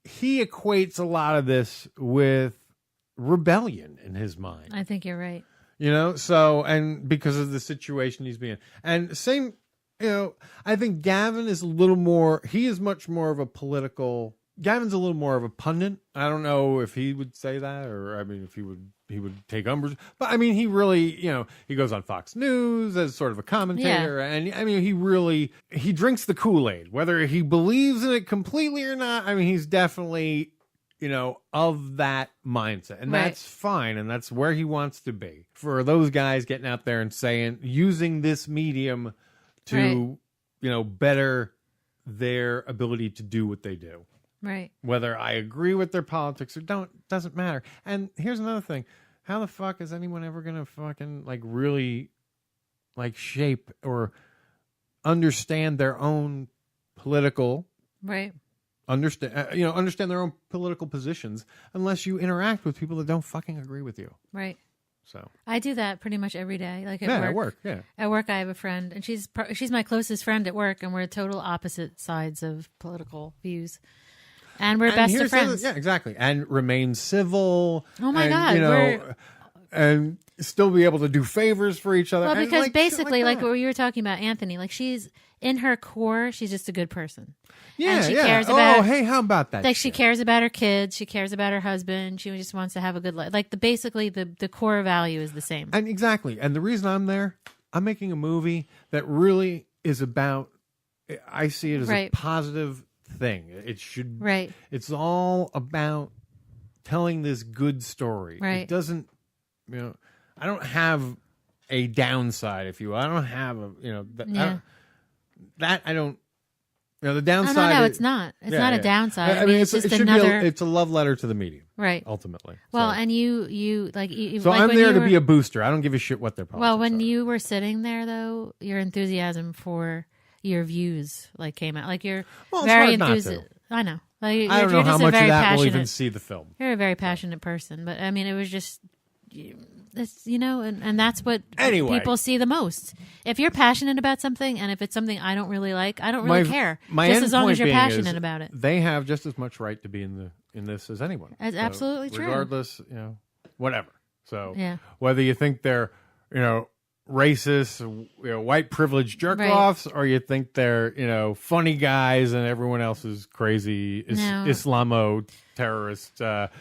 Speaker 1: he equates a lot of this with rebellion in his mind.
Speaker 7: I think you're right.
Speaker 1: You know, so, and because of the situation he's being in. And same, you know, I think Gavin is much more of a Gavin's a little more of a pundit. I don't know if he would say that, or, I mean, if he would take umbrage. But, I mean, he really, you know, he goes on Fox News as sort of a commentator. Yeah. And, I mean, he drinks the Kool-Aid. Whether he believes in it completely or not, I mean, he's definitely, you know, of that mindset. And that's fine. And that's where he wants to be. For those guys getting out there and using this medium to, you know, better their ability to do what they do.
Speaker 7: Right.
Speaker 1: Whether I agree with their politics or don't, doesn't matter. And here's another thing. how the fuck is anyone ever gonna fucking like really like shape or understand their own political
Speaker 7: Right.
Speaker 1: understand their own political positions unless you interact with people that don't fucking agree with you.
Speaker 7: Right.
Speaker 1: So
Speaker 7: I do that pretty much every day. Like at
Speaker 1: at
Speaker 7: work.
Speaker 1: work, yeah.
Speaker 7: At work, I have a friend, and she's my closest friend at work, and we're total opposite sides of political views, and we're best of
Speaker 1: here's
Speaker 7: friends.
Speaker 1: yeah, exactly, and remain civil.
Speaker 7: Oh my
Speaker 1: and,
Speaker 7: God,
Speaker 1: you know,
Speaker 7: we're-
Speaker 1: and still be able to do favors for each other.
Speaker 7: Well,
Speaker 1: and,
Speaker 7: because
Speaker 1: like,
Speaker 7: basically,
Speaker 1: shit
Speaker 7: like
Speaker 1: that.
Speaker 7: what you were talking about, Anthony, like she's in her core, she's just a good person.
Speaker 1: Yeah,
Speaker 7: and she
Speaker 1: yeah.
Speaker 7: cares about.
Speaker 1: Oh, hey, how about that?
Speaker 7: Like she
Speaker 1: shit?
Speaker 7: cares about her kids, she cares about her husband. She just wants to have a good life. Like the core value is the same.
Speaker 1: And exactly. And the reason I'm there, I'm making a movie that really is about. I see it as
Speaker 7: Right.
Speaker 1: a positive thing. It should.
Speaker 7: Right.
Speaker 1: It's all about telling this good story.
Speaker 7: Right.
Speaker 1: It doesn't. I don't have a downside, if you will. I don't have a.
Speaker 7: Yeah.
Speaker 1: I don't. The
Speaker 7: Oh,
Speaker 1: downside.
Speaker 7: no,
Speaker 1: is-
Speaker 7: it's not. It's
Speaker 1: Yeah,
Speaker 7: not
Speaker 1: yeah.
Speaker 7: a downside.
Speaker 1: I mean,
Speaker 7: it's just
Speaker 1: it should
Speaker 7: another.
Speaker 1: it's a love letter to the medium,
Speaker 7: Right.
Speaker 1: ultimately.
Speaker 7: Well,
Speaker 1: so,
Speaker 7: and you like.
Speaker 1: so
Speaker 7: like
Speaker 1: I'm
Speaker 7: when
Speaker 1: there
Speaker 7: you
Speaker 1: to
Speaker 7: were-
Speaker 1: be a booster. I don't give a shit what their politics
Speaker 7: Well, when
Speaker 1: are.
Speaker 7: you were sitting there, though, your enthusiasm for your views like came out. Like you're
Speaker 1: Well, it's
Speaker 7: very
Speaker 1: hard not
Speaker 7: enthusiastic. I know. Like,
Speaker 1: I don't
Speaker 7: you're
Speaker 1: know how
Speaker 7: just a
Speaker 1: much of
Speaker 7: very
Speaker 1: that will
Speaker 7: passionate.
Speaker 1: even see the film.
Speaker 7: You're a very passionate person, but I mean, it was just. It's, and that's what
Speaker 1: Anyway.
Speaker 7: people see the most. If you're passionate about something, and if it's something I don't really like, I don't really care. Just as long as you're passionate about it.
Speaker 1: They have just as much right to be in this as anyone.
Speaker 7: That's absolutely true.
Speaker 1: Regardless, whatever. So
Speaker 7: Yeah.
Speaker 1: whether you think they're, racist, white privileged jerk offs, or you think they're, funny guys and everyone else is crazy
Speaker 7: No.
Speaker 1: Islamo terrorist,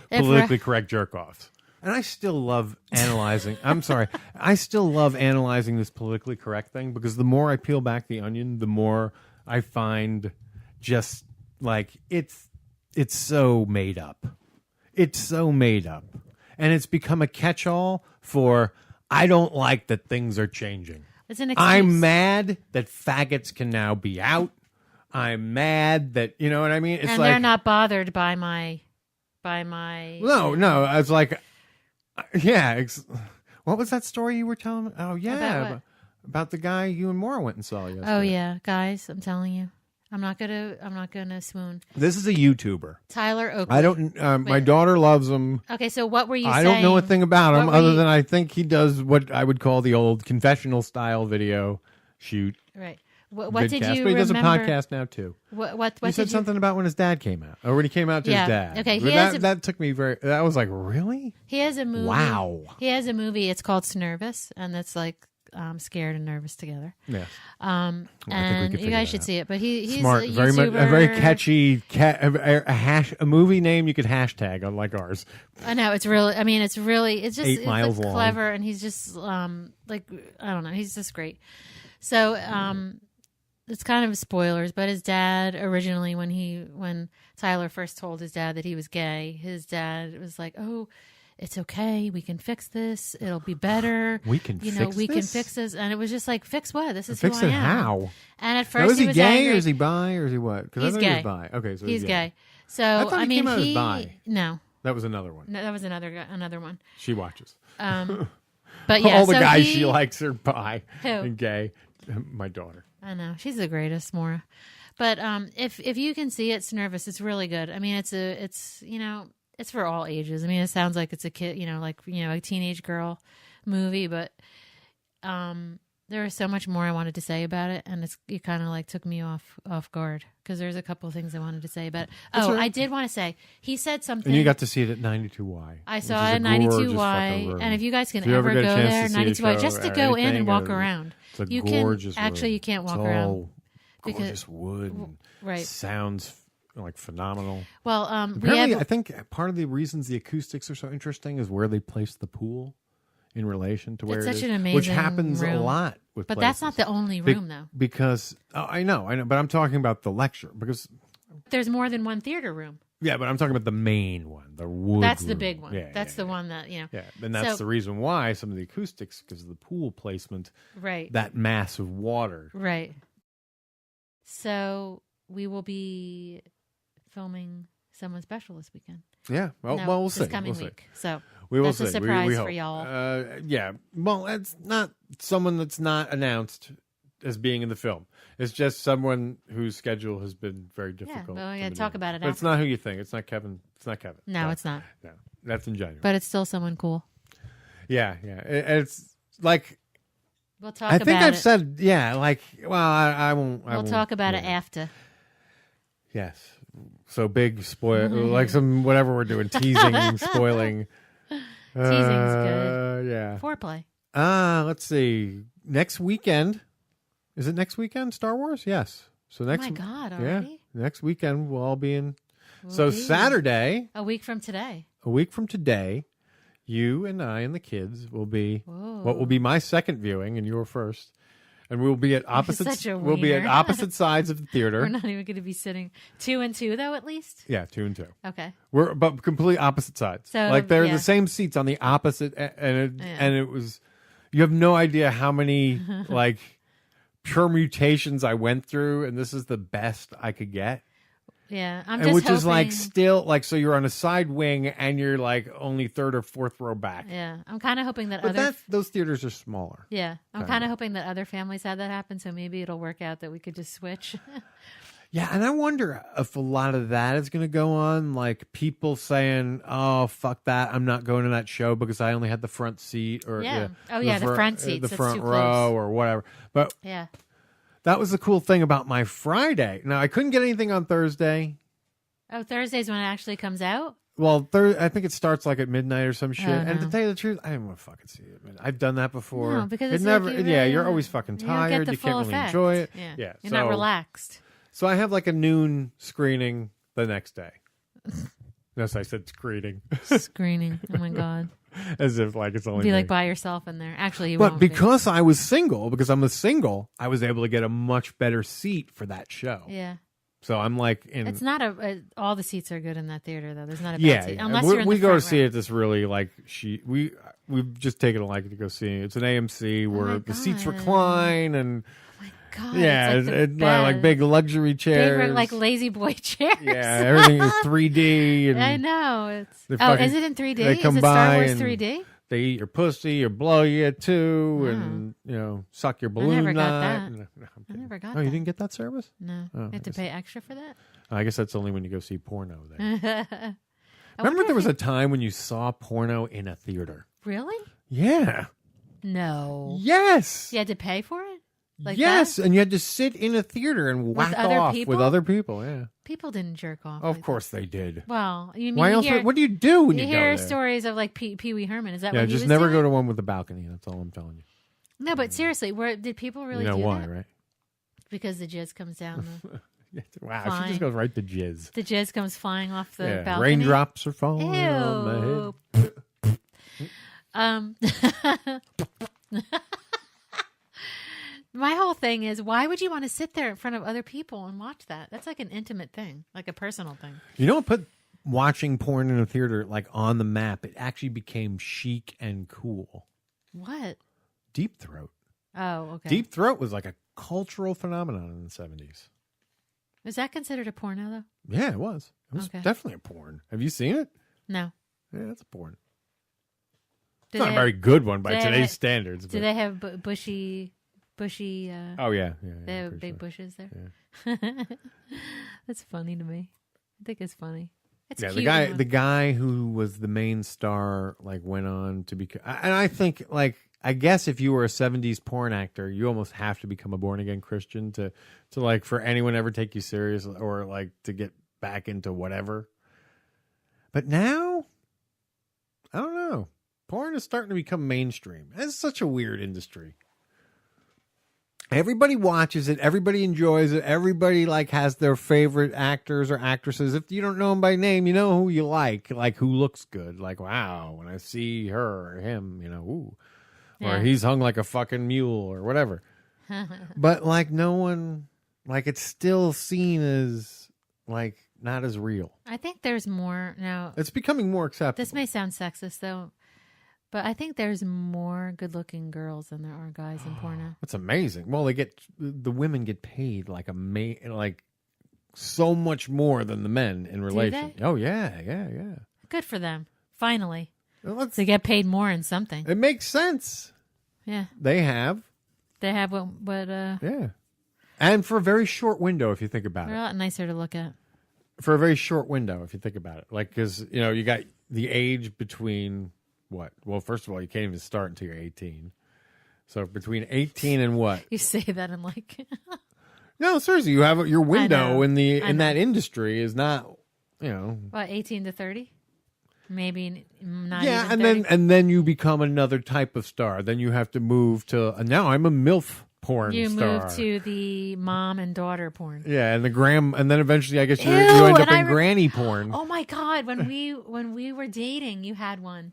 Speaker 1: politically correct jerk offs. And I still love analyzing. I'm sorry. I still love analyzing this politically correct thing because the more I peel back the onion, the more I find just like it's so made up. It's so made up. And it's become a catch-all for I don't like that things are changing.
Speaker 7: It's an excuse.
Speaker 1: I'm mad that faggots can now be out. I'm mad that, you know what I mean? It's
Speaker 7: and
Speaker 1: like
Speaker 7: they're not bothered by my.
Speaker 1: No, I was like, yeah. What was that story you were telling me? Oh, yeah.
Speaker 7: About what?
Speaker 1: About the guy you and Maura went and saw yesterday.
Speaker 7: Oh yeah, guys, I'm telling you, I'm not gonna swoon.
Speaker 1: This is a YouTuber.
Speaker 7: Tyler Oakley.
Speaker 1: I don't, my
Speaker 7: Wait.
Speaker 1: daughter loves him.
Speaker 7: Okay, so what were you
Speaker 1: I
Speaker 7: saying?
Speaker 1: don't know a thing about him
Speaker 7: What were
Speaker 1: other
Speaker 7: you-
Speaker 1: than I think he does what I would call the old confessional style video shoot.
Speaker 7: Right. What did
Speaker 1: vidcast,
Speaker 7: you
Speaker 1: but he does a
Speaker 7: remember?
Speaker 1: podcast now too.
Speaker 7: What
Speaker 1: He said
Speaker 7: did
Speaker 1: something about when his dad came out, or when he came out to
Speaker 7: Yeah,
Speaker 1: his dad.
Speaker 7: okay,
Speaker 1: But
Speaker 7: he has
Speaker 1: that took me that was like, really?
Speaker 7: He has a movie.
Speaker 1: Wow.
Speaker 7: He has a movie. It's called Snervous, and it's like scared and nervous together.
Speaker 1: Yeah.
Speaker 7: And
Speaker 1: could
Speaker 7: you
Speaker 1: figure
Speaker 7: guys
Speaker 1: that
Speaker 7: should
Speaker 1: out.
Speaker 7: see it. But he's
Speaker 1: Smart,
Speaker 7: a
Speaker 1: very much, a
Speaker 7: YouTuber.
Speaker 1: very catchy a movie name you could hashtag unlike ours.
Speaker 7: I know it's really. I mean, it's just
Speaker 1: 8 miles
Speaker 7: like
Speaker 1: long.
Speaker 7: clever, and he's just like I don't know. He's just great. So it's kind of spoilers, but his dad originally, when Tyler first told his dad that he was gay, his dad was like, "Oh, it's okay. We can fix this. It'll be better.
Speaker 1: We can
Speaker 7: you know,
Speaker 1: fix
Speaker 7: we can
Speaker 1: this?
Speaker 7: fix this." And it was just like, "Fix what? This is
Speaker 1: Fix
Speaker 7: who I
Speaker 1: it
Speaker 7: am."
Speaker 1: how?
Speaker 7: And at
Speaker 1: Now,
Speaker 7: first
Speaker 1: is he
Speaker 7: was
Speaker 1: gay
Speaker 7: angry.
Speaker 1: or is he bi or is he what? Because I
Speaker 7: He's
Speaker 1: thought
Speaker 7: gay.
Speaker 1: he was bi. Okay, so
Speaker 7: He's gay. So
Speaker 1: I thought he
Speaker 7: mean,
Speaker 1: came out as bi.
Speaker 7: No,
Speaker 1: That was another one.
Speaker 7: that was another one.
Speaker 1: She watches.
Speaker 7: But yeah,
Speaker 1: All the
Speaker 7: so
Speaker 1: guys
Speaker 7: he-
Speaker 1: she likes are bi
Speaker 7: Who?
Speaker 1: and gay. My daughter.
Speaker 7: I know she's the greatest, Maura. But if you can see it's nervous, it's really good. I mean, it's for all ages. I mean, it sounds like it's a kid, a teenage girl movie, but there was so much more I wanted to say about it, and it kind of like took me off guard because there's a couple of things I wanted to say about it.
Speaker 1: That's
Speaker 7: Oh,
Speaker 1: right.
Speaker 7: I did want to say he said something.
Speaker 1: And you got to see it at 92Y.
Speaker 7: I
Speaker 1: which
Speaker 7: saw
Speaker 1: is
Speaker 7: it
Speaker 1: a
Speaker 7: at
Speaker 1: gorgeous
Speaker 7: 92Y,
Speaker 1: fucking room.
Speaker 7: and if you guys can
Speaker 1: If you ever
Speaker 7: ever
Speaker 1: get a
Speaker 7: go
Speaker 1: chance
Speaker 7: there,
Speaker 1: to see a
Speaker 7: 92Y,
Speaker 1: show
Speaker 7: just to
Speaker 1: or
Speaker 7: go in
Speaker 1: anything,
Speaker 7: and walk around.
Speaker 1: It's a
Speaker 7: You
Speaker 1: gorgeous
Speaker 7: can actually
Speaker 1: room.
Speaker 7: you can't walk
Speaker 1: It's
Speaker 7: around
Speaker 1: all
Speaker 7: because-
Speaker 1: gorgeous wood. And
Speaker 7: right.
Speaker 1: Sounds like phenomenal.
Speaker 7: Well, we
Speaker 1: Apparently,
Speaker 7: have
Speaker 1: I think part of the reasons the acoustics are so interesting is where they place the pool in relation to where
Speaker 7: It's
Speaker 1: it
Speaker 7: such
Speaker 1: is,
Speaker 7: an
Speaker 1: which
Speaker 7: amazing
Speaker 1: happens a
Speaker 7: room.
Speaker 1: lot with
Speaker 7: But
Speaker 1: places.
Speaker 7: that's not the only room, though.
Speaker 1: Because I know, but I'm talking about the lecture because
Speaker 7: There's more than one theater room.
Speaker 1: yeah, but I'm talking about the main one, the wood.
Speaker 7: That's the
Speaker 1: room.
Speaker 7: big one.
Speaker 1: Yeah,
Speaker 7: That's
Speaker 1: yeah,
Speaker 7: the
Speaker 1: yeah.
Speaker 7: one that,
Speaker 1: Yeah, and that's
Speaker 7: So-
Speaker 1: the reason why some of the acoustics, because of the pool placement,
Speaker 7: Right.
Speaker 1: that mass of water.
Speaker 7: Right. So we will be filming someone special this weekend.
Speaker 1: Yeah, well,
Speaker 7: No,
Speaker 1: we'll
Speaker 7: this
Speaker 1: see.
Speaker 7: coming
Speaker 1: We'll see.
Speaker 7: week. So
Speaker 1: We will
Speaker 7: That's
Speaker 1: see.
Speaker 7: a surprise
Speaker 1: we
Speaker 7: for
Speaker 1: hope.
Speaker 7: y'all.
Speaker 1: Yeah. Well, it's not someone that's not announced as being in the film. It's just someone whose schedule has been very difficult.
Speaker 7: well, we
Speaker 1: to
Speaker 7: gotta talk
Speaker 1: maneuver.
Speaker 7: about it
Speaker 1: But it's
Speaker 7: after.
Speaker 1: not who you think. It's not Kevin. It's not Kevin.
Speaker 7: No, it's not.
Speaker 1: No, that's in January.
Speaker 7: But it's still someone cool.
Speaker 1: Yeah. It's like
Speaker 7: We'll talk
Speaker 1: I
Speaker 7: about
Speaker 1: think I've
Speaker 7: it.
Speaker 1: said. Yeah. Like, well, I won't.
Speaker 7: We'll talk about it
Speaker 1: yeah.
Speaker 7: after.
Speaker 1: Yes. So big spoil, like some whatever we're doing, teasing, spoiling.
Speaker 7: Teasing's good.
Speaker 1: Yeah.
Speaker 7: Foreplay.
Speaker 1: Let's see. Next weekend. Is it next weekend? Star Wars? Yes. So next.
Speaker 7: Oh my God,
Speaker 1: Yeah.
Speaker 7: already?
Speaker 1: Next weekend we'll all be in.
Speaker 7: We'll
Speaker 1: So
Speaker 7: be.
Speaker 1: Saturday,
Speaker 7: A week from today.
Speaker 1: a week from today, you and I and the kids will be
Speaker 7: Whoa.
Speaker 1: what will be my second viewing and your first. And we'll be at opposite.
Speaker 7: such a
Speaker 1: We'll be at
Speaker 7: wiener.
Speaker 1: opposite sides of the theater.
Speaker 7: We're not even going to be sitting 2 and 2, though, at least?
Speaker 1: Yeah, 2 and 2.
Speaker 7: Okay.
Speaker 1: We're but complete opposite sides.
Speaker 7: So,
Speaker 1: like they're
Speaker 7: yeah.
Speaker 1: the same seats on the opposite, and
Speaker 7: Yeah.
Speaker 1: it was. You have no idea how many like permutations I went through, and this is the best I could get.
Speaker 7: Yeah. I'm
Speaker 1: And
Speaker 7: just
Speaker 1: which
Speaker 7: hoping,
Speaker 1: is like still like so you're on a side wing and you're like only third or fourth row back.
Speaker 7: Yeah. I'm kind of hoping that
Speaker 1: But
Speaker 7: other...
Speaker 1: those theaters are smaller.
Speaker 7: Yeah. I'm
Speaker 1: Kinda.
Speaker 7: kind of hoping that other families had that happen, so maybe it'll work out that we could just switch.
Speaker 1: Yeah, and I wonder if a lot of that is going to go on, like people saying, "Oh, fuck that! I'm not going to that show because I only had the front seat." Or
Speaker 7: Yeah. Oh, yeah, the front seats.
Speaker 1: the
Speaker 7: That's
Speaker 1: front
Speaker 7: too
Speaker 1: row,
Speaker 7: close.
Speaker 1: or whatever. But
Speaker 7: Yeah.
Speaker 1: that was the cool thing about my Friday. Now I couldn't get anything on Thursday.
Speaker 7: Oh, Thursday's when it actually comes out?
Speaker 1: Well, I think it starts like at midnight or some shit.
Speaker 7: Oh,
Speaker 1: And to
Speaker 7: no.
Speaker 1: tell you the truth, I didn't want to fucking see it. Man. I've done that before.
Speaker 7: No, because
Speaker 1: it
Speaker 7: it's
Speaker 1: never.
Speaker 7: like you
Speaker 1: yeah,
Speaker 7: really
Speaker 1: you're
Speaker 7: don't-
Speaker 1: always fucking
Speaker 7: you don't get
Speaker 1: tired.
Speaker 7: the
Speaker 1: You can't
Speaker 7: full
Speaker 1: really
Speaker 7: effect.
Speaker 1: enjoy it.
Speaker 7: Yeah. You're
Speaker 1: so,
Speaker 7: not relaxed.
Speaker 1: So I have like a noon screening the next day. Yes, I said screening,
Speaker 7: Screening. Oh, my God.
Speaker 1: as if like it's only
Speaker 7: Be
Speaker 1: me.
Speaker 7: like by yourself in there. Actually, you
Speaker 1: But
Speaker 7: won't be.
Speaker 1: because I was single, because I'm a single, I was able to get a much better seat for that show.
Speaker 7: Yeah.
Speaker 1: So I'm like in.
Speaker 7: It's not all the seats are good in that theater, though. There's not a bad
Speaker 1: yeah,
Speaker 7: seat.
Speaker 1: yeah.
Speaker 7: Unless
Speaker 1: we
Speaker 7: you're in
Speaker 1: we
Speaker 7: the
Speaker 1: go to
Speaker 7: front
Speaker 1: see
Speaker 7: row.
Speaker 1: it. This really like we've just taken a liking to go see it. It's an AMC where
Speaker 7: my
Speaker 1: the seats
Speaker 7: God.
Speaker 1: recline and
Speaker 7: God,
Speaker 1: yeah,
Speaker 7: it's like, the
Speaker 1: like
Speaker 7: best.
Speaker 1: big luxury
Speaker 7: Big,
Speaker 1: chairs,
Speaker 7: like lazy boy chairs.
Speaker 1: yeah, everything is 3D and
Speaker 7: I know. It's
Speaker 1: They
Speaker 7: oh,
Speaker 1: fucking-
Speaker 7: is it in 3D?
Speaker 1: they
Speaker 7: Is
Speaker 1: come
Speaker 7: it Star
Speaker 1: by
Speaker 7: Wars
Speaker 1: and
Speaker 7: 3D?
Speaker 1: they eat your pussy or blow you too, and suck your balloon
Speaker 7: never got
Speaker 1: nut.
Speaker 7: that.
Speaker 1: No, I'm
Speaker 7: I
Speaker 1: kidding.
Speaker 7: never got
Speaker 1: Oh,
Speaker 7: that.
Speaker 1: you didn't get that service?
Speaker 7: No,
Speaker 1: Oh,
Speaker 7: you have to pay extra for that.
Speaker 1: I guess that's only when you go see porno. There.
Speaker 7: I
Speaker 1: Remember,
Speaker 7: wonder
Speaker 1: there
Speaker 7: if
Speaker 1: was
Speaker 7: it-
Speaker 1: a time when you saw porno in a theater.
Speaker 7: really?
Speaker 1: Yeah.
Speaker 7: No.
Speaker 1: Yes.
Speaker 7: You had to pay for it. Like
Speaker 1: yes,
Speaker 7: that?
Speaker 1: and you had to sit in a theater and whack
Speaker 7: other
Speaker 1: off
Speaker 7: people?
Speaker 1: with other people. Yeah,
Speaker 7: People didn't jerk off.
Speaker 1: of
Speaker 7: like
Speaker 1: course they did.
Speaker 7: that. Well, you mean
Speaker 1: Why
Speaker 7: you
Speaker 1: else?
Speaker 7: hear,
Speaker 1: What do you do when
Speaker 7: you
Speaker 1: you
Speaker 7: hear
Speaker 1: go there?
Speaker 7: stories of like Pee Wee Herman? Is that
Speaker 1: Yeah,
Speaker 7: what he
Speaker 1: just
Speaker 7: was
Speaker 1: never
Speaker 7: doing?
Speaker 1: go to one with a balcony. That's all I'm telling you.
Speaker 7: No, but seriously, did people really
Speaker 1: you know
Speaker 7: do
Speaker 1: why,
Speaker 7: that?
Speaker 1: right?
Speaker 7: Because the jizz comes down.
Speaker 1: Wow, she
Speaker 7: Fine.
Speaker 1: just goes right to jizz.
Speaker 7: The jizz comes flying off the
Speaker 1: Yeah,
Speaker 7: balcony.
Speaker 1: raindrops are falling on my head.
Speaker 7: Ew. My whole thing is, why would you want to sit there in front of other people and watch that? That's like an intimate thing, like a personal thing.
Speaker 1: You know what put watching porn in a theater like on the map? It actually became chic and cool.
Speaker 7: What?
Speaker 1: Deep Throat.
Speaker 7: Oh, okay.
Speaker 1: Deep Throat was like a cultural phenomenon in the 70s.
Speaker 7: Is that considered a porno, though?
Speaker 1: Yeah, it was. It was
Speaker 7: Okay.
Speaker 1: definitely a porn. Have you seen it?
Speaker 7: No.
Speaker 1: Yeah, it's a porn.
Speaker 7: Do
Speaker 1: It's not
Speaker 7: they
Speaker 1: a very good one by
Speaker 7: do they
Speaker 1: today's
Speaker 7: have-
Speaker 1: standards.
Speaker 7: Do
Speaker 1: but-
Speaker 7: they have bushy?
Speaker 1: Oh yeah,
Speaker 7: They have
Speaker 1: pretty
Speaker 7: big
Speaker 1: sure.
Speaker 7: bushes there. That's funny to me. I think it's funny. It's
Speaker 1: Yeah,
Speaker 7: cute.
Speaker 1: the guy who was the main star like went on to become, and I think like I guess if you were a 70s porn actor, you almost have to become a born again Christian to like for anyone to ever take you serious or like to get back into whatever. But now, I don't know. Porn is starting to become mainstream. It's such a weird industry. Everybody watches it. Everybody enjoys it. Everybody like has their favorite actors or actresses. If you don't know them by name, you know who you like who looks good. Like, wow, when I see her or him, ooh.
Speaker 7: Yeah.
Speaker 1: Or he's hung like a fucking mule or whatever. But like no one, like it's still seen as like not as real.
Speaker 7: I think there's more now.
Speaker 1: It's becoming more acceptable.
Speaker 7: This may sound sexist though, but I think there's more good-looking girls than there are guys in porno.
Speaker 1: That's amazing. Well, the women get paid like like so much more than the men in relation.
Speaker 7: they?
Speaker 1: Oh yeah.
Speaker 7: Good for them. Finally. They get paid more in something.
Speaker 1: It makes sense.
Speaker 7: Yeah.
Speaker 1: They have.
Speaker 7: what
Speaker 1: Yeah. And for a very short window, if you think about
Speaker 7: they're
Speaker 1: it.
Speaker 7: a lot nicer to look at.
Speaker 1: For a very short window, if you think about it. Like, because, you got the age between what? Well, first of all, you can't even start until you're 18. So between 18 and what?
Speaker 7: You say that and like...
Speaker 1: No, seriously, you have your window in
Speaker 7: know.
Speaker 1: that industry is not,
Speaker 7: What, 18 to 30? Maybe not
Speaker 1: yeah,
Speaker 7: even
Speaker 1: and
Speaker 7: 30?
Speaker 1: then you become another type of star. Then you have to move to now I'm a MILF porn
Speaker 7: you
Speaker 1: star.
Speaker 7: move to the mom and daughter porn.
Speaker 1: Yeah, and and then eventually I guess you
Speaker 7: Ew,
Speaker 1: end up
Speaker 7: and
Speaker 1: in granny porn.
Speaker 7: Oh my God, when we were dating, you had one.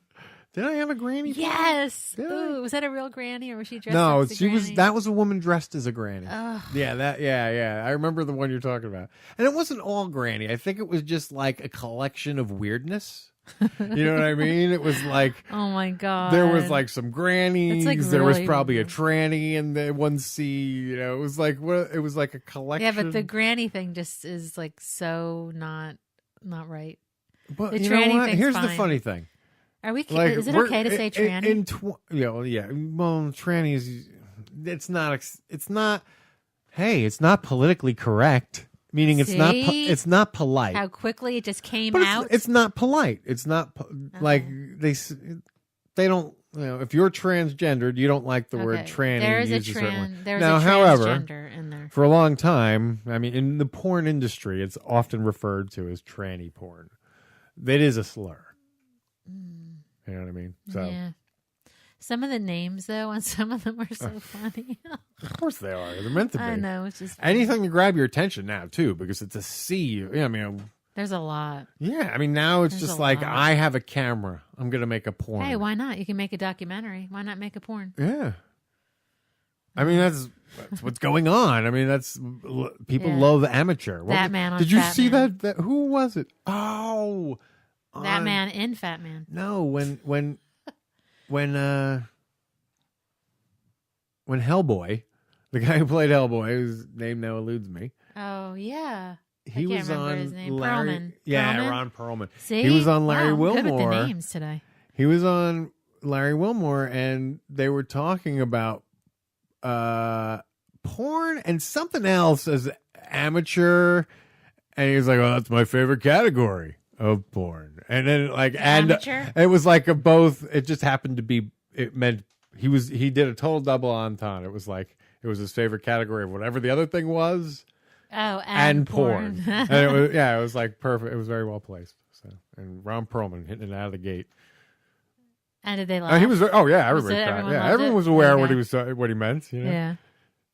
Speaker 1: Did I have a granny?
Speaker 7: Yes.
Speaker 1: Porn?
Speaker 7: Ooh, was that a real granny or was she dressed
Speaker 1: No,
Speaker 7: up as a granny?
Speaker 1: that was a woman dressed as a granny.
Speaker 7: Ugh.
Speaker 1: Yeah. I remember the one you're talking about. And it wasn't all granny. I think it was just like a collection of weirdness. You know what I mean? It was like,
Speaker 7: oh my God,
Speaker 1: there was like some grannies.
Speaker 7: Like
Speaker 1: there was
Speaker 7: really...
Speaker 1: probably a tranny in the one scene. It was like it was like a collection.
Speaker 7: Yeah, but the granny thing just is like so not right.
Speaker 1: But
Speaker 7: the
Speaker 1: you know
Speaker 7: tranny
Speaker 1: what?
Speaker 7: thing's
Speaker 1: Here's
Speaker 7: fine.
Speaker 1: the funny thing.
Speaker 7: Are we? Is it okay to say tranny?
Speaker 1: Well, tranny is. It's not. Hey, it's not politically correct. Meaning it's not. It's not polite.
Speaker 7: How quickly it just came
Speaker 1: But
Speaker 7: out.
Speaker 1: It's not polite. It's not like they don't. If you're transgendered, you don't like the word tranny.
Speaker 7: There is
Speaker 1: used
Speaker 7: there's
Speaker 1: now,
Speaker 7: a
Speaker 1: however,
Speaker 7: transgender in there.
Speaker 1: For a long time, I mean, in the porn industry, it's often referred to as tranny porn. That is a slur. You know what I mean? So
Speaker 7: yeah. Some of the names, though, on some of them are so funny.
Speaker 1: Of course they are. They're meant to be.
Speaker 7: I know. It's just funny.
Speaker 1: Anything to grab your attention now, too, because it's a sea. I mean,
Speaker 7: there's a lot.
Speaker 1: Yeah, I mean, now it's just like, I have a camera. I'm going to make a porn.
Speaker 7: Hey, why not? You can make a documentary. Why not make a porn?
Speaker 1: Yeah. I mean, that's what's going on. I mean, people love amateur.
Speaker 7: ThatMan on
Speaker 1: Did you
Speaker 7: Fatman.
Speaker 1: see that? Who was it? Oh.
Speaker 7: ThatMan in Fatman.
Speaker 1: No, when Hellboy, the guy who played Hellboy, whose name now eludes me.
Speaker 7: Oh, yeah.
Speaker 1: He was on
Speaker 7: his name.
Speaker 1: Larry,
Speaker 7: Perlman.
Speaker 1: Yeah,
Speaker 7: Perlman?
Speaker 1: Ron Perlman.
Speaker 7: See?
Speaker 1: He was on Larry
Speaker 7: wow,
Speaker 1: Wilmore.
Speaker 7: Good with the names today.
Speaker 1: He was on Larry Wilmore, and they were talking about porn and something else as amateur, and he was like, "Oh, that's my favorite category of porn." And then
Speaker 7: amateur?
Speaker 1: it was like a both. It just happened to be. It meant he did a total double entendre. It was like it was his favorite category of whatever the other thing was.
Speaker 7: Oh, and
Speaker 1: porn. And it was like perfect. It was very well placed. So, and Ron Perlman hitting it out of the gate.
Speaker 7: And did they laugh?
Speaker 1: He was. Oh yeah, everybody. Everyone was aware what he meant.
Speaker 7: Yeah.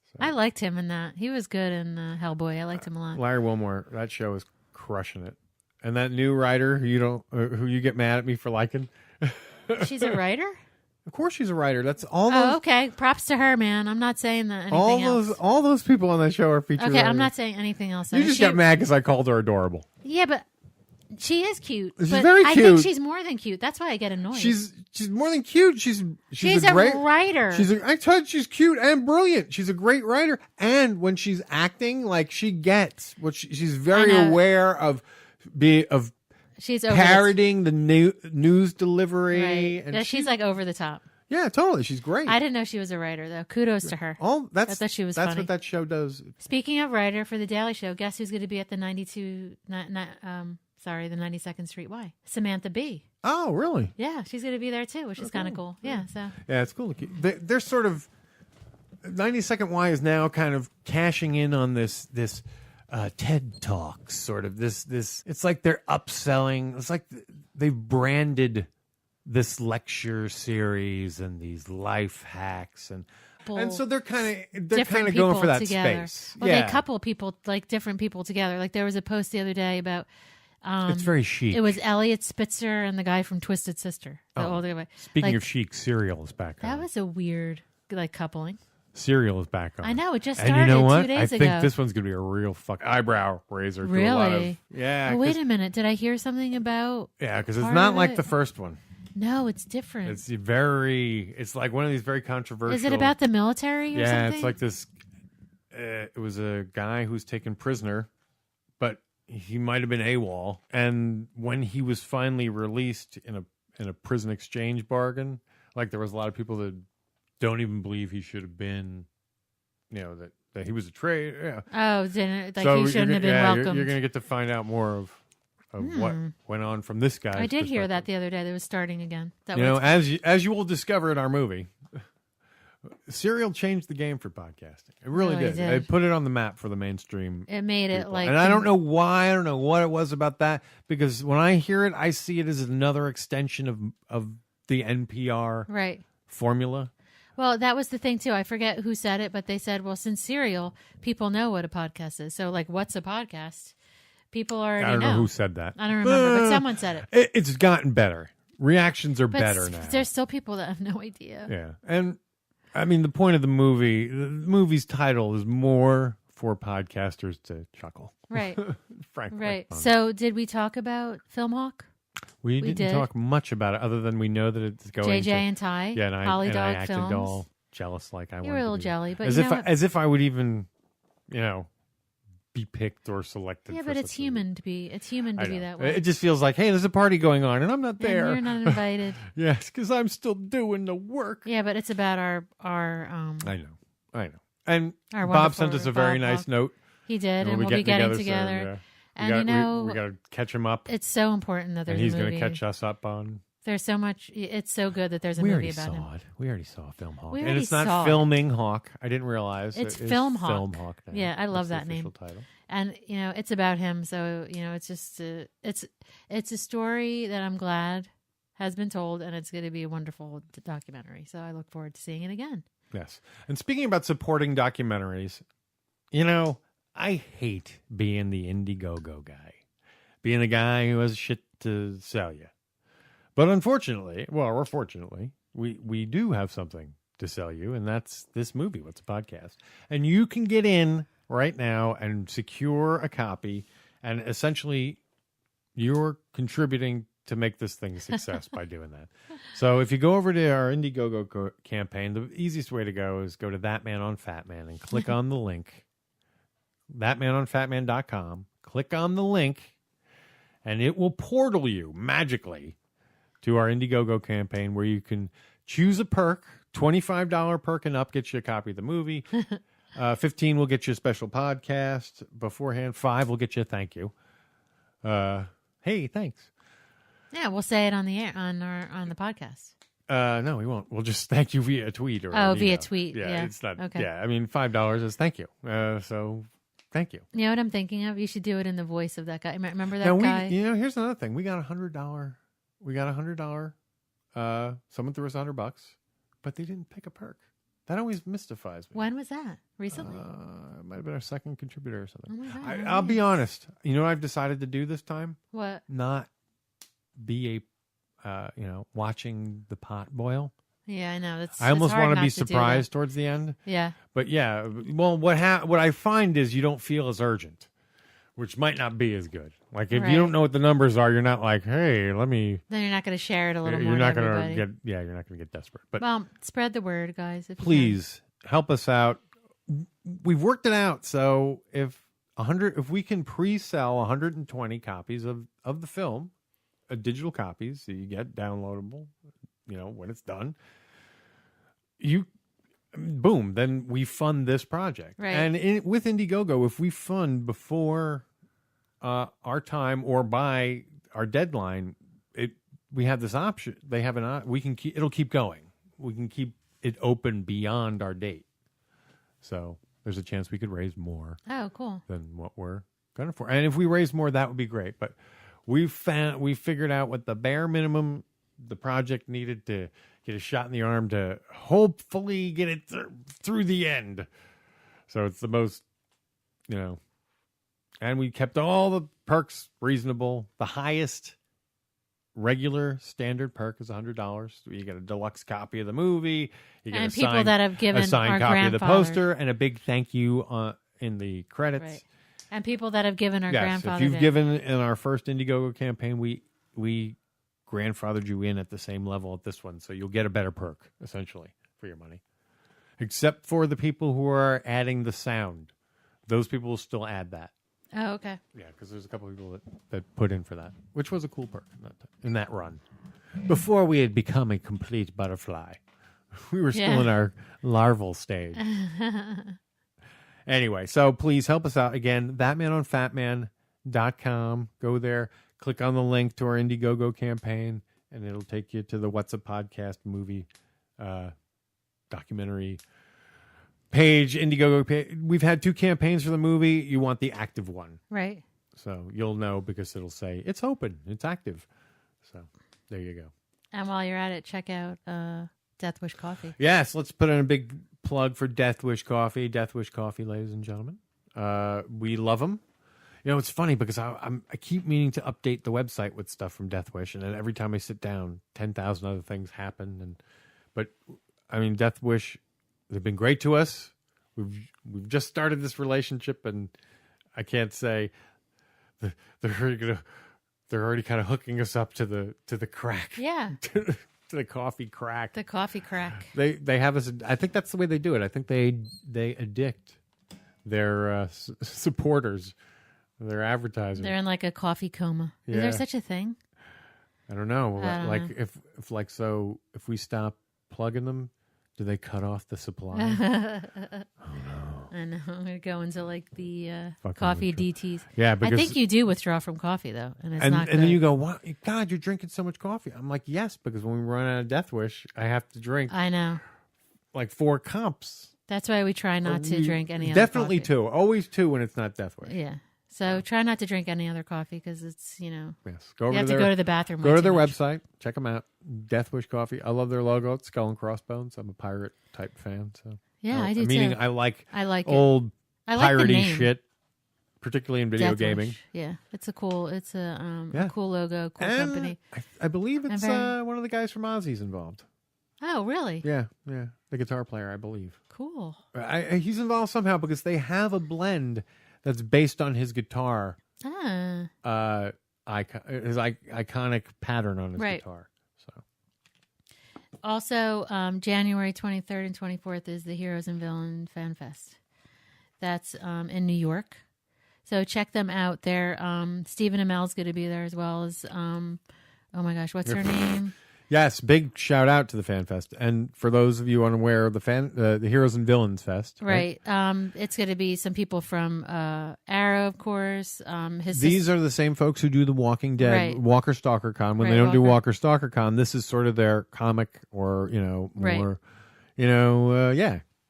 Speaker 7: So. I liked him in that. He was good in Hellboy. I liked him a lot.
Speaker 1: Larry Wilmore. That show is crushing it. And that new writer who you get mad at me for liking.
Speaker 7: She's a writer?
Speaker 1: Of course she's a writer. That's all those.
Speaker 7: Oh, okay. Props to her, man. I'm not saying that anything else.
Speaker 1: All those people on that show are featured.
Speaker 7: Okay, I'm not saying anything else.
Speaker 1: You just got mad because I called her adorable.
Speaker 7: Yeah, but she is cute.
Speaker 1: She's very cute.
Speaker 7: I think she's more than cute. That's why I get annoyed.
Speaker 1: She's more than cute. She's
Speaker 7: a
Speaker 1: great
Speaker 7: writer.
Speaker 1: I told you she's cute and brilliant. She's a great writer. And when she's acting, like she gets what she's very aware of
Speaker 7: she's
Speaker 1: parodying the news delivery.
Speaker 7: Right.
Speaker 1: And
Speaker 7: she's like over the top.
Speaker 1: Yeah, totally. She's great.
Speaker 7: I didn't know she was a writer, though. Kudos to her.
Speaker 1: I
Speaker 7: thought she was funny.
Speaker 1: That's what that show does.
Speaker 7: Speaking of writer for The Daily Show, guess who's going to be at the 92nd Street Y? Samantha Bee.
Speaker 1: Oh, really?
Speaker 7: Yeah, she's going to be there, too, which is kind of cool. Yeah, so.
Speaker 1: Yeah, it's cool. They're sort of... 92nd Y is now kind of cashing in on this TED Talks, sort of. This. It's like they're upselling. It's like they've branded this lecture series and these life hacks and so they're kind of going for that
Speaker 7: together.
Speaker 1: Space.
Speaker 7: Well, they couple people, like different people together. Like there was a post the other day about
Speaker 1: it's very chic.
Speaker 7: It was Elliot Spitzer and the guy from Twisted Sister.
Speaker 1: Speaking of chic, Serial is back on.
Speaker 7: That was a weird coupling.
Speaker 1: Serial is back on.
Speaker 7: I know, it just started
Speaker 1: and you know what?
Speaker 7: 2 days
Speaker 1: ago. I think
Speaker 7: ago.
Speaker 1: this one's going to be a real eyebrow raiser.
Speaker 7: Really?
Speaker 1: Yeah.
Speaker 7: Oh, wait a minute. Did I hear something about...
Speaker 1: Yeah, because it's not like the first one.
Speaker 7: No, it's different.
Speaker 1: It's like one of these very controversial...
Speaker 7: Is it about the military or something?
Speaker 1: Yeah, it's like this... it was a guy who's taken prisoner, but he might have been AWOL. And when he was finally released in a prison exchange bargain. Like there was a lot of people that don't even believe he should have been, that he was a traitor. Yeah.
Speaker 7: Oh, he shouldn't have been welcomed.
Speaker 1: You're going to get to find out more of what went on from this guy's
Speaker 7: I did hear that
Speaker 1: perspective.
Speaker 7: the other day. That was starting again.
Speaker 1: As you will discover in our movie, Serial changed the game for podcasting. It really did. It put it on the map for the mainstream.
Speaker 7: It made it
Speaker 1: people.
Speaker 7: like,
Speaker 1: and I don't know why. I don't know what it was about that. Because when I hear it, I see it as another extension of the NPR formula.
Speaker 7: Well, that was the thing too. I forget who said it, but they said, "Well, since Serial, people know what a podcast is. So, like, what's a podcast? People already know."
Speaker 1: I don't know who said that.
Speaker 7: I don't remember, but someone said it.
Speaker 1: It's gotten better. Reactions are better now.
Speaker 7: There's still people that have no idea.
Speaker 1: Yeah, and I mean the point of the movie's title is more for podcasters to chuckle.
Speaker 7: Right.
Speaker 1: Frankly.
Speaker 7: Right. So, did we talk about Filmhawk?
Speaker 1: We didn't talk much about it, other than we know that it's going
Speaker 7: JJ
Speaker 1: to,
Speaker 7: and Ty.
Speaker 1: Yeah, and I acted
Speaker 7: Films.
Speaker 1: all jealous, like I
Speaker 7: You
Speaker 1: wanted
Speaker 7: were a little
Speaker 1: to be.
Speaker 7: jelly, but
Speaker 1: as if I would even, be picked or selected.
Speaker 7: Yeah,
Speaker 1: for
Speaker 7: but it's
Speaker 1: such a-
Speaker 7: human to be. It's human to be that way.
Speaker 1: It just feels like, hey, there's a party going on, and I'm not there.
Speaker 7: And you're not invited.
Speaker 1: Yes, because I'm still doing the work.
Speaker 7: Yeah, but it's about our.
Speaker 1: I know. And
Speaker 7: Our
Speaker 1: Bob sent
Speaker 7: wonderful
Speaker 1: us a very
Speaker 7: Bob
Speaker 1: nice
Speaker 7: Hawk.
Speaker 1: note.
Speaker 7: He did,
Speaker 1: We'll
Speaker 7: and
Speaker 1: be
Speaker 7: we'll be getting
Speaker 1: soon,
Speaker 7: together.
Speaker 1: yeah.
Speaker 7: And
Speaker 1: we got to catch him up.
Speaker 7: It's so important that there's
Speaker 1: and he's
Speaker 7: a movie.
Speaker 1: going to catch us up on.
Speaker 7: There's so much. It's so good that there's a
Speaker 1: We
Speaker 7: movie
Speaker 1: already
Speaker 7: about him.
Speaker 1: saw it. We already saw Film Hawk.
Speaker 7: We
Speaker 1: And
Speaker 7: already
Speaker 1: it's not
Speaker 7: saw it.
Speaker 1: Filming Hawk. I didn't realize.
Speaker 7: It's
Speaker 1: it is
Speaker 7: Film Hawk.
Speaker 1: Film Hawk now.
Speaker 7: Yeah, I love
Speaker 1: That's
Speaker 7: that
Speaker 1: the
Speaker 7: name.
Speaker 1: official title.
Speaker 7: And it's about him. So it's just it's a story that I'm glad has been told, and it's going to be a wonderful documentary. So I look forward to seeing it again.
Speaker 1: Yes. And speaking about supporting documentaries, I hate being the Indiegogo guy, being the guy who has shit to sell you. But unfortunately, or fortunately, we do have something to sell you, and that's this movie, What's a Podcast? And you can get in right now and secure a copy, and essentially you're contributing to make this thing a success by doing that. So if you go over to our Indiegogo campaign, the easiest way to go is go to ThatMan on Fatman and click on the link, ThatManOnFatman.com. Click on the link, and it will portal you magically to our Indiegogo campaign, where you can choose a perk. $25 perk and up gets you a copy of the movie. 15 will get you a special podcast beforehand. 5 will get you a thank you. Hey, thanks.
Speaker 7: Yeah, we'll say it on the air on the podcast.
Speaker 1: No, we won't. We'll just thank you via tweet or
Speaker 7: via
Speaker 1: email.
Speaker 7: tweet. Yeah,
Speaker 1: it's not.
Speaker 7: Okay.
Speaker 1: Yeah, I mean $5 is thank you. So thank you.
Speaker 7: You know what I'm thinking of? You should do it in the voice of that guy. Remember that
Speaker 1: Now
Speaker 7: guy?
Speaker 1: here's another thing. We got $100. We got $100. Someone threw us $100, but they didn't pick a perk. That always mystifies me.
Speaker 7: When was that? Recently?
Speaker 1: It might have been our second contributor or something.
Speaker 7: Oh my God,
Speaker 1: I'll be honest. You know what I've decided to do this time?
Speaker 7: What?
Speaker 1: Not be watching the pot boil.
Speaker 7: Yeah, I know.
Speaker 1: I almost want to be
Speaker 7: do
Speaker 1: surprised towards the end.
Speaker 7: Yeah.
Speaker 1: But yeah, well, what I find is you don't feel as urgent, which might not be as good. Like if you don't know what the numbers are, you're not like, hey, let me.
Speaker 7: Then you're not going to share it a little more.
Speaker 1: You're not
Speaker 7: going
Speaker 1: to get. Yeah, you're not going to get desperate. But
Speaker 7: well, spread the word, guys. If
Speaker 1: please help us out. We've worked it out. So if we can pre-sell 120 copies of the film, digital copies, so you get downloadable, when it's done. Boom, then we fund this project.
Speaker 7: Right.
Speaker 1: And with Indiegogo, if we fund before our time or by our deadline, we have this option. They have it'll keep going. We can keep it open beyond our date. So there's a chance we could raise more.
Speaker 7: Oh, cool.
Speaker 1: Than what we're going for. And if we raise more, that would be great. But we figured out what the bare minimum the project needed to get a shot in the arm to hopefully get it through the end. So it's the most, and we kept all the perks reasonable. The highest regular standard perk is $100. You get a deluxe copy of the movie. You get
Speaker 7: and people that have given
Speaker 1: a signed
Speaker 7: our
Speaker 1: copy of the
Speaker 7: grandfather.
Speaker 1: poster and a big thank you in the credits.
Speaker 7: Right. And people that have given our grandfather.
Speaker 1: If you've given in our first Indiegogo campaign, we grandfathered you in at the same level at this one, so you'll get a better perk essentially for your money. Except for the people who are adding the sound, those people will still add that.
Speaker 7: Oh, okay.
Speaker 1: Yeah, because there's a couple of people that put in for that, which was a cool perk in that run. before we had become a complete butterfly. We were still in our larval stage. Anyway, so please help us out. Again, ThatManOnFatman.com. Go there, click on the link to our Indiegogo campaign, and it'll take you to the What's a Podcast movie documentary page, Indiegogo page. We've had 2 campaigns for the movie. You want the active one.
Speaker 7: Right.
Speaker 1: So you'll know because it'll say it's open, it's active. So there you go.
Speaker 7: And while you're at it, check out Death Wish Coffee.
Speaker 1: Yes, let's put in a big plug for Death Wish Coffee. Death Wish Coffee, ladies and gentlemen. We love them. You know, it's funny because I keep meaning to update the website with stuff from Death Wish, and then every time I sit down, 10,000 other things happen. But I mean, Death Wish, they've been great to us. We've just started this relationship, and I can't say they're already kind of hooking us up to the crack.
Speaker 7: Yeah.
Speaker 1: to the coffee crack.
Speaker 7: The coffee crack.
Speaker 1: They have us. I think that's the way they do it. I think they addict their supporters, their advertisers.
Speaker 7: They're in like a coffee coma.
Speaker 1: Yeah.
Speaker 7: Is there such a thing?
Speaker 1: I don't know.
Speaker 7: I don't
Speaker 1: like
Speaker 7: know.
Speaker 1: if we stop plugging them, do they cut off the supply?
Speaker 7: I know. I'm going to go into like the
Speaker 1: Fucking
Speaker 7: coffee
Speaker 1: withdraw.
Speaker 7: DTs.
Speaker 1: Yeah,
Speaker 7: I
Speaker 1: because
Speaker 7: think you do withdraw from coffee though, and it's
Speaker 1: and
Speaker 7: not good.
Speaker 1: then you go, "What? God, you're drinking so much coffee." I'm like, "Yes," because when we run out of Death Wish, I have to drink
Speaker 7: I know.
Speaker 1: like 4 cups.
Speaker 7: That's why we try not to drink any other
Speaker 1: Definitely
Speaker 7: coffee.
Speaker 1: 2. Always 2 when it's not Death Wish.
Speaker 7: Yeah. So try not to drink any other coffee because it's,
Speaker 1: Yes.
Speaker 7: you have to go to the bathroom.
Speaker 1: Go
Speaker 7: way
Speaker 1: to
Speaker 7: too
Speaker 1: their
Speaker 7: much.
Speaker 1: website. Check them out. Death Wish Coffee. I love their logo. It's skull and crossbones. I'm a pirate type fan. So
Speaker 7: Yeah, I do
Speaker 1: meaning
Speaker 7: too.
Speaker 1: I like
Speaker 7: it.
Speaker 1: old
Speaker 7: I like the
Speaker 1: piratey
Speaker 7: name.
Speaker 1: shit, particularly in video
Speaker 7: Death
Speaker 1: gaming.
Speaker 7: Wish. Yeah, it's a cool a
Speaker 1: Yeah.
Speaker 7: cool logo, cool
Speaker 1: And
Speaker 7: company.
Speaker 1: I believe it's
Speaker 7: very-
Speaker 1: one of the guys from Ozzy's involved.
Speaker 7: Oh, really?
Speaker 1: Yeah, the guitar player, I believe.
Speaker 7: Cool.
Speaker 1: He's involved somehow because they have a blend that's based on his guitar,
Speaker 7: Ah,
Speaker 1: his iconic pattern on his
Speaker 7: Right.
Speaker 1: guitar. So
Speaker 7: also, January 23rd and 24th is the Heroes and Villain Fan Fest. That's in New York. So check them out. There, Stephen Amell's going to be there as well as, oh my gosh, what's her name?
Speaker 1: yes, big shout out to the Fan Fest, and for those of you unaware, the Heroes and Villains Fest.
Speaker 7: Right. It's going to be some people from Arrow, of course.
Speaker 1: These are the same folks who do the Walking Dead
Speaker 7: Right.
Speaker 1: Walker Stalker Con. When
Speaker 7: Right,
Speaker 1: they don't do
Speaker 7: Walker.
Speaker 1: Walker Stalker Con, this is sort of their comic or more,
Speaker 7: Right.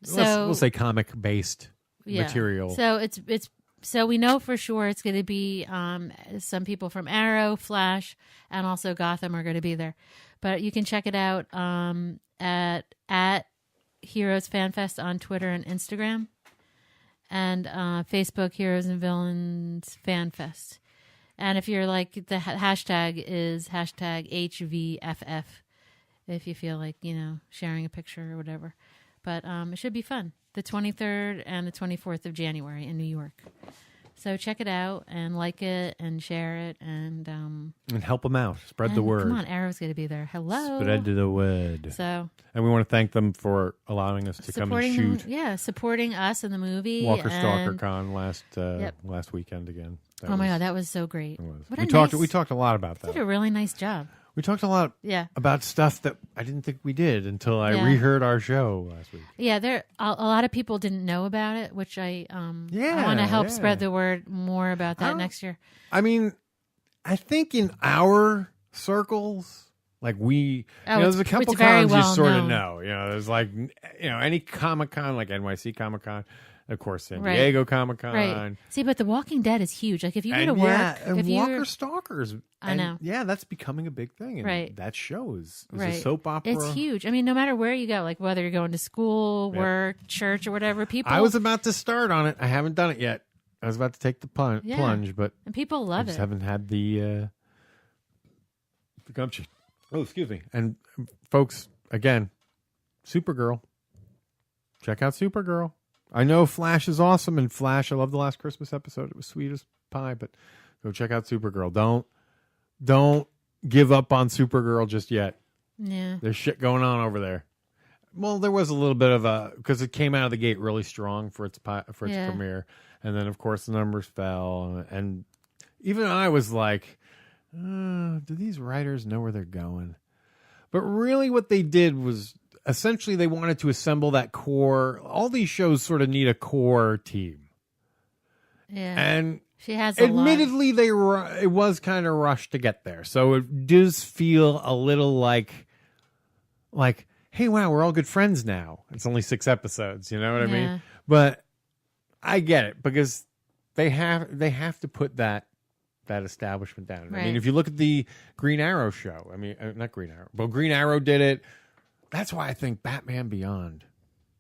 Speaker 1: So, we'll say comic based
Speaker 7: Yeah.
Speaker 1: material.
Speaker 7: So so we know for sure it's going to be some people from Arrow, Flash, and also Gotham are going to be there. But you can check it out at Heroes Fan Fest on Twitter and Instagram, and Facebook Heroes and Villains Fan Fest. And if you're like, the hashtag is hashtag HVFF, if you feel like sharing a picture or whatever. But it should be fun. The 23rd and the 24th of January in New York. So check it out and like it and share it and
Speaker 1: help them out. Spread the word.
Speaker 7: Come on, Arrow's going to be there. Hello.
Speaker 1: Spread the word.
Speaker 7: So
Speaker 1: and we want to thank them for allowing us to come and shoot
Speaker 7: supporting us in the movie.
Speaker 1: Walker Stalker
Speaker 7: and-
Speaker 1: Con last weekend again.
Speaker 7: Oh my God, that was so great.
Speaker 1: It was.
Speaker 7: What
Speaker 1: We talked a lot about that.
Speaker 7: Did a really nice job.
Speaker 1: We talked a lot
Speaker 7: Yeah.
Speaker 1: about stuff that I didn't think we did until I
Speaker 7: Yeah.
Speaker 1: reheard our show last week.
Speaker 7: Yeah, there a lot of people didn't know about it, which I want to help
Speaker 1: yeah.
Speaker 7: spread the word more about that next year.
Speaker 1: I mean, I think in our circles, like there's a couple
Speaker 7: it's very
Speaker 1: cons you
Speaker 7: well
Speaker 1: sort of
Speaker 7: known.
Speaker 1: know. There's like, any Comic Con, like NYC Comic Con, of course, San
Speaker 7: Right.
Speaker 1: Diego Comic Con.
Speaker 7: Right. See, but The Walking Dead is huge. Like if you go
Speaker 1: And
Speaker 7: to work,
Speaker 1: and
Speaker 7: if
Speaker 1: Walker
Speaker 7: you
Speaker 1: Stalkers.
Speaker 7: I know.
Speaker 1: Yeah, that's becoming a big thing. And
Speaker 7: Right.
Speaker 1: that show is
Speaker 7: right.
Speaker 1: a soap opera.
Speaker 7: It's huge. I mean, no matter where you go, like whether you're going to school,
Speaker 1: Yep.
Speaker 7: work, church, or whatever, people
Speaker 1: I was about to start on it. I haven't done it yet. I was about to take the
Speaker 7: Yeah.
Speaker 1: plunge, but
Speaker 7: and people
Speaker 1: I
Speaker 7: love
Speaker 1: just
Speaker 7: it.
Speaker 1: haven't had the gumption. Oh, excuse me. And folks, again, Supergirl. Check out Supergirl. I know Flash is awesome, and Flash, I love the last Christmas episode. It was sweet as pie, but go check out Supergirl. Don't give up on Supergirl just yet.
Speaker 7: Yeah.
Speaker 1: There's shit going on over there. Well, there was a little bit of because it came out of the gate really strong for its premiere, and then of course the numbers fell, and even I was like, do these writers know where they're going? But really what they did was essentially they wanted to assemble that core. All these shows sort of need a core team.
Speaker 7: Yeah.
Speaker 1: And
Speaker 7: she has a
Speaker 1: admittedly, it was kind of rushed to get there. So it does feel a little like, hey, wow, we're all good friends now. It's only 6 episodes. You know what I mean? But I get it because they have to put that establishment down.
Speaker 7: Right.
Speaker 1: I mean, if you look at the Green Arrow show, I mean, not Green Arrow, but Green Arrow did it. That's why I think Batman Beyond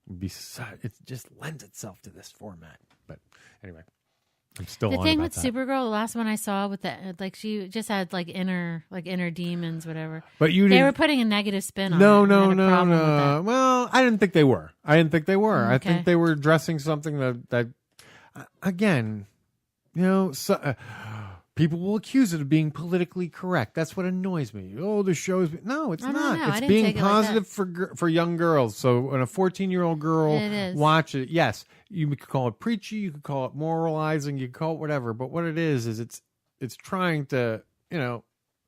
Speaker 1: would be it just lends itself to this format. But anyway, I'm still
Speaker 7: the
Speaker 1: on
Speaker 7: thing
Speaker 1: about
Speaker 7: with
Speaker 1: that.
Speaker 7: Supergirl. The last one I saw with that, like she just had like inner demons, whatever.
Speaker 1: But
Speaker 7: they were putting a negative spin on
Speaker 1: no,
Speaker 7: it.
Speaker 1: No,
Speaker 7: I had a problem with that.
Speaker 1: Well, I didn't think they were. I
Speaker 7: Okay.
Speaker 1: think they were addressing something that again, people will accuse it of being politically correct. That's what annoys me. Oh, the show's no, it's not.
Speaker 7: No, I
Speaker 1: it's
Speaker 7: didn't
Speaker 1: being
Speaker 7: take it like
Speaker 1: positive for young girls. So when a 14-year-old girl
Speaker 7: It is.
Speaker 1: watch it, yes, you could call it preachy, you could call it moralizing, you could call it whatever. But what it is it's trying to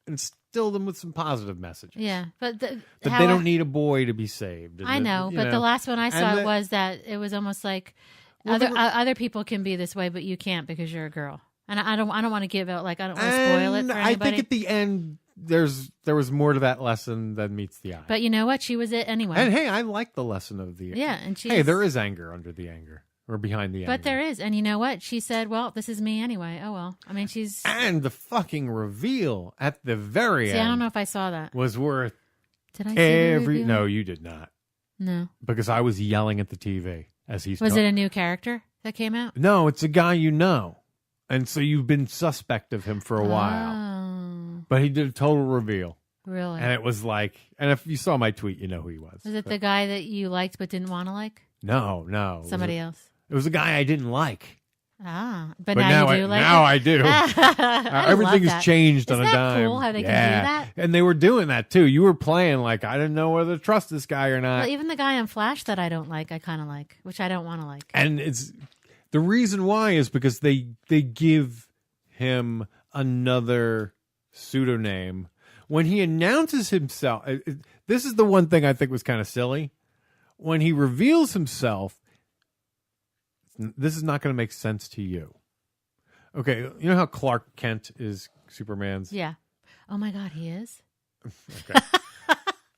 Speaker 1: instill them with some positive messages.
Speaker 7: Yeah, but
Speaker 1: that they don't need a boy to be saved.
Speaker 7: I know, but the last one I saw was that it was almost like other people can be this way, but you can't because you're a girl. And I don't want to give out I don't want to spoil it for anybody.
Speaker 1: I think at the end there was more to that lesson than meets the eye.
Speaker 7: But you know what? She was it anyway.
Speaker 1: And hey, I like the lesson of the
Speaker 7: and
Speaker 1: hey, there is anger under the anger or behind the anger.
Speaker 7: But there is, and you know what? She said, "Well, this is me anyway." Oh well. I mean,
Speaker 1: and the fucking reveal at the very end.
Speaker 7: I don't know if I saw that.
Speaker 1: Was worth.
Speaker 7: Did I see the reveal?
Speaker 1: No, you did not.
Speaker 7: No,
Speaker 1: because I was yelling at the TV as he's.
Speaker 7: Was it a new character that came out?
Speaker 1: No, it's a guy you know. And so you've been suspect of him for a while. But he did a total reveal.
Speaker 7: Really?
Speaker 1: And it was like, and if you saw my tweet, you know who he was.
Speaker 7: Was it the guy that you liked but didn't want to like?
Speaker 1: No.
Speaker 7: Somebody else.
Speaker 1: It was a guy I didn't like.
Speaker 7: But now you do like
Speaker 1: now
Speaker 7: it?
Speaker 1: I do. Everything has changed on a dime.
Speaker 7: Isn't that cool how they can do that?
Speaker 1: And they were doing that too. You were playing like, I didn't know whether to trust this guy or not.
Speaker 7: Well, even the guy on Flash that I don't like, I kind of like, which I don't want to like.
Speaker 1: And the reason why is because they give him another pseudonym. When he announces himself, this is the one thing I think was kind of silly. When he reveals himself, this is not going to make sense to you. Okay, you know how Clark Kent is Superman's?
Speaker 7: Yeah. Oh my God, he is?
Speaker 1: Okay.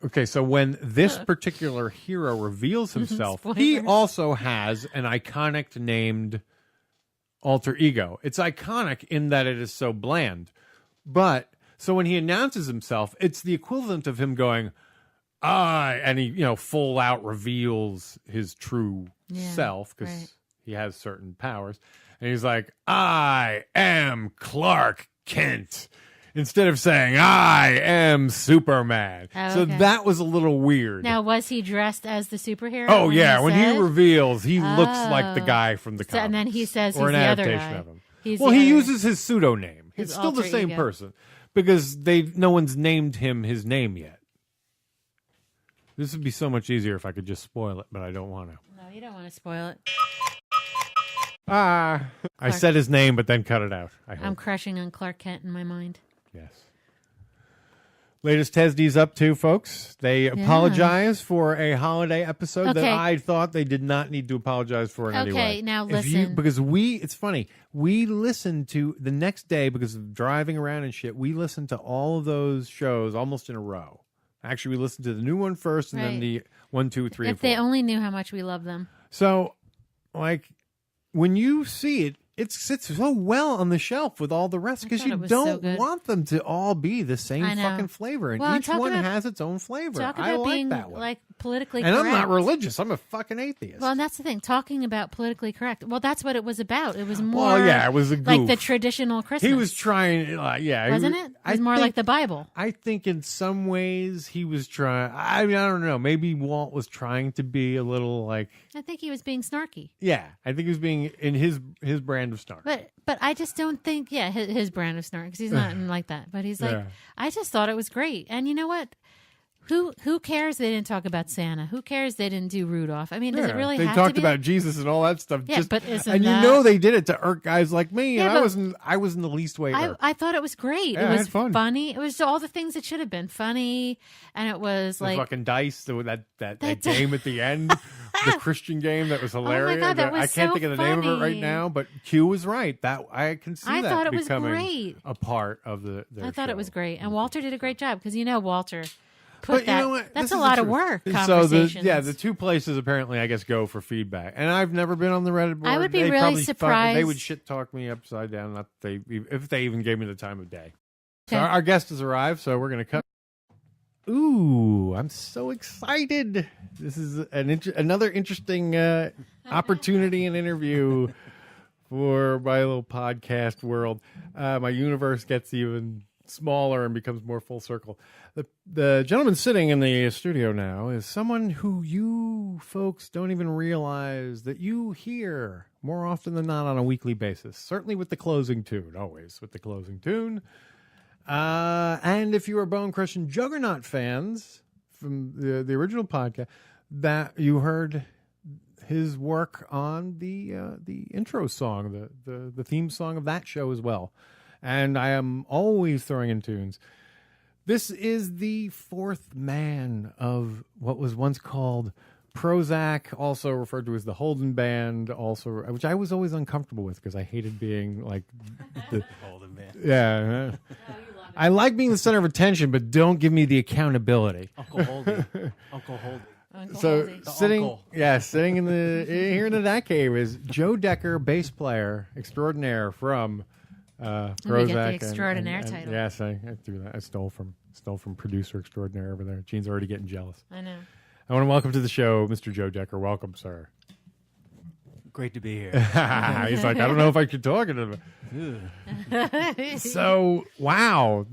Speaker 1: Okay, so when this particular hero reveals himself, he also has an iconic named alter ego. It's iconic in that it is so bland. But, so when he announces himself, it's the equivalent of him going, and he, full out reveals his true self, because he has certain powers. And he's like, I am Clark Kent. Instead of saying, I am Superman.
Speaker 7: Oh,
Speaker 1: so that was a little weird.
Speaker 7: Now, was he dressed as the superhero?
Speaker 1: Oh, yeah. When he reveals, he looks like the guy from the comics.
Speaker 7: And then he says
Speaker 1: or
Speaker 7: he's
Speaker 1: an
Speaker 7: the other
Speaker 1: adaptation
Speaker 7: guy.
Speaker 1: of him.
Speaker 7: He's
Speaker 1: he uses his pseudonym.
Speaker 7: His
Speaker 1: It's still the
Speaker 7: alter
Speaker 1: same
Speaker 7: ego.
Speaker 1: person because no one's named him his name yet. This would be so much easier if I could just spoil it, but I don't want to.
Speaker 7: No, you don't want to spoil it.
Speaker 1: I said his name, but then cut it out.
Speaker 7: I'm crushing on Clark Kent in my mind.
Speaker 1: Yes. Latest TESD's up to, folks. They apologize for a holiday episode that I thought they did not need to apologize for in any way.
Speaker 7: Okay, now listen.
Speaker 1: Because it's funny, we listened to the next day because of driving around and shit, we listened to all of those shows almost in a row. Actually, we listened to the new one first and then the 1, 2, 3, and 4.
Speaker 7: If they only knew how much we love them.
Speaker 1: So, when you see it, it sits so well on the shelf with all the rest because you don't want them to all be the same fucking flavor, and each one has its own flavor. I like
Speaker 7: being,
Speaker 1: that one.
Speaker 7: Politically
Speaker 1: and
Speaker 7: correct.
Speaker 1: I'm not religious. I'm a fucking atheist.
Speaker 7: Well, and that's the thing. Talking about politically correct. Well, that's what it was about. It was more.
Speaker 1: Well, yeah, it was a goof.
Speaker 7: Like the traditional Christmas.
Speaker 1: He was trying,
Speaker 7: wasn't it? It was more like the Bible.
Speaker 1: I think in some ways he was trying. I mean, I don't know. Maybe Walt was trying to be a little like.
Speaker 7: I think he was being snarky.
Speaker 1: Yeah, I think he was being in his brand of snark.
Speaker 7: But I just don't think, his brand of snark, because he's not like that. But he's like, I just thought it was great. And you know what? Who cares they didn't talk about Santa? Who cares they didn't do Rudolph? I mean, does it really
Speaker 1: they
Speaker 7: have
Speaker 1: talked
Speaker 7: to be
Speaker 1: about Jesus and all that stuff.
Speaker 7: Yeah, but isn't
Speaker 1: and
Speaker 7: that...
Speaker 1: you know they did it to irk guys like me,
Speaker 7: Yeah,
Speaker 1: and I wasn't the least way irked.
Speaker 7: I thought it was great.
Speaker 1: Yeah,
Speaker 7: it was
Speaker 1: I had fun.
Speaker 7: funny. It was all the things it should have been funny, and it was
Speaker 1: the
Speaker 7: like
Speaker 1: fucking dice, that game at the end, the Christian game that was hilarious.
Speaker 7: God, that was
Speaker 1: I can't
Speaker 7: so
Speaker 1: think of the name of it right
Speaker 7: funny.
Speaker 1: now, but Q was right. That I can see
Speaker 7: I
Speaker 1: that
Speaker 7: thought it was
Speaker 1: becoming
Speaker 7: great.
Speaker 1: a part of their
Speaker 7: I thought
Speaker 1: show.
Speaker 7: it was great, and Walter did a great job because Walter put
Speaker 1: But you
Speaker 7: that.
Speaker 1: know what?
Speaker 7: That's
Speaker 1: This
Speaker 7: a
Speaker 1: is
Speaker 7: lot
Speaker 1: the
Speaker 7: of
Speaker 1: truth.
Speaker 7: work.
Speaker 1: So
Speaker 7: Conversations.
Speaker 1: the two places apparently I guess go for feedback, and I've never been on the Reddit board.
Speaker 7: I would be
Speaker 1: They
Speaker 7: really
Speaker 1: probably
Speaker 7: surprised.
Speaker 1: They would shit talk me upside down if they even gave me the time of day. So
Speaker 7: Okay.
Speaker 1: our guest has arrived, so we're gonna cut. Ooh, I'm so excited! This is another interesting opportunity and interview for my little podcast world. My universe gets even smaller and becomes more full circle. The gentleman sitting in the studio now is someone who you folks don't even realize that you hear more often than not on a weekly basis. Certainly with the closing tune, always with the closing tune. And if you are Bone Crushing Juggernaut fans from the original podcast, that you heard his work on the intro song, the theme song of that show as well. And I am always throwing in tunes. This is the fourth man of what was once called Prozac, also referred to as the Holden Band, which I was always uncomfortable with because I hated being like the
Speaker 8: Holden Band.
Speaker 1: Yeah. I like being the center of attention, but don't give me the accountability.
Speaker 8: Uncle Holden. Uncle Holden.
Speaker 1: So
Speaker 8: uncle.
Speaker 1: sitting in here in the That Cave is Joe Decker, bass player extraordinaire from Prozac.
Speaker 7: me get the extraordinaire title.
Speaker 1: Yes, I threw that. I stole from producer extraordinaire over there. Jean's already getting jealous.
Speaker 7: I know.
Speaker 1: I want to welcome to the show, Mr. Joe Decker. Welcome, sir.
Speaker 8: Great to be here.
Speaker 1: He's like, I don't know if I should talk to him. So, wow.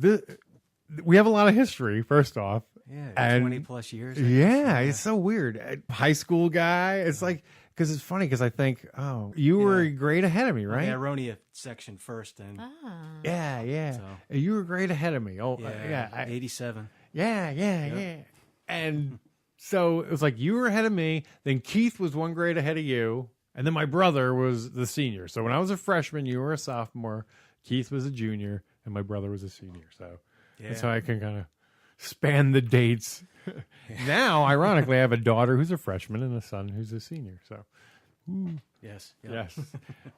Speaker 1: We have a lot of history, first off.
Speaker 8: Yeah,
Speaker 1: And
Speaker 8: 20 plus years.
Speaker 1: Yeah, it's so weird. High school guy. It's like, because it's funny because I think, you were a grade ahead of me, right?
Speaker 8: Yeah, Aronia section first. And
Speaker 1: Yeah.
Speaker 8: So-
Speaker 1: You were a grade ahead of me. Oh,
Speaker 8: yeah, 87.
Speaker 1: Yeah. And so it was like you were ahead of me. Then Keith was one grade ahead of you. And then my brother was the senior. So when I was a freshman, you were a sophomore. Keith was a junior. And my brother was a senior. So that's how I can kind of span the dates. Now, ironically, I have a daughter who's a freshman and a son who's a senior. So,
Speaker 8: Yes.
Speaker 1: yes.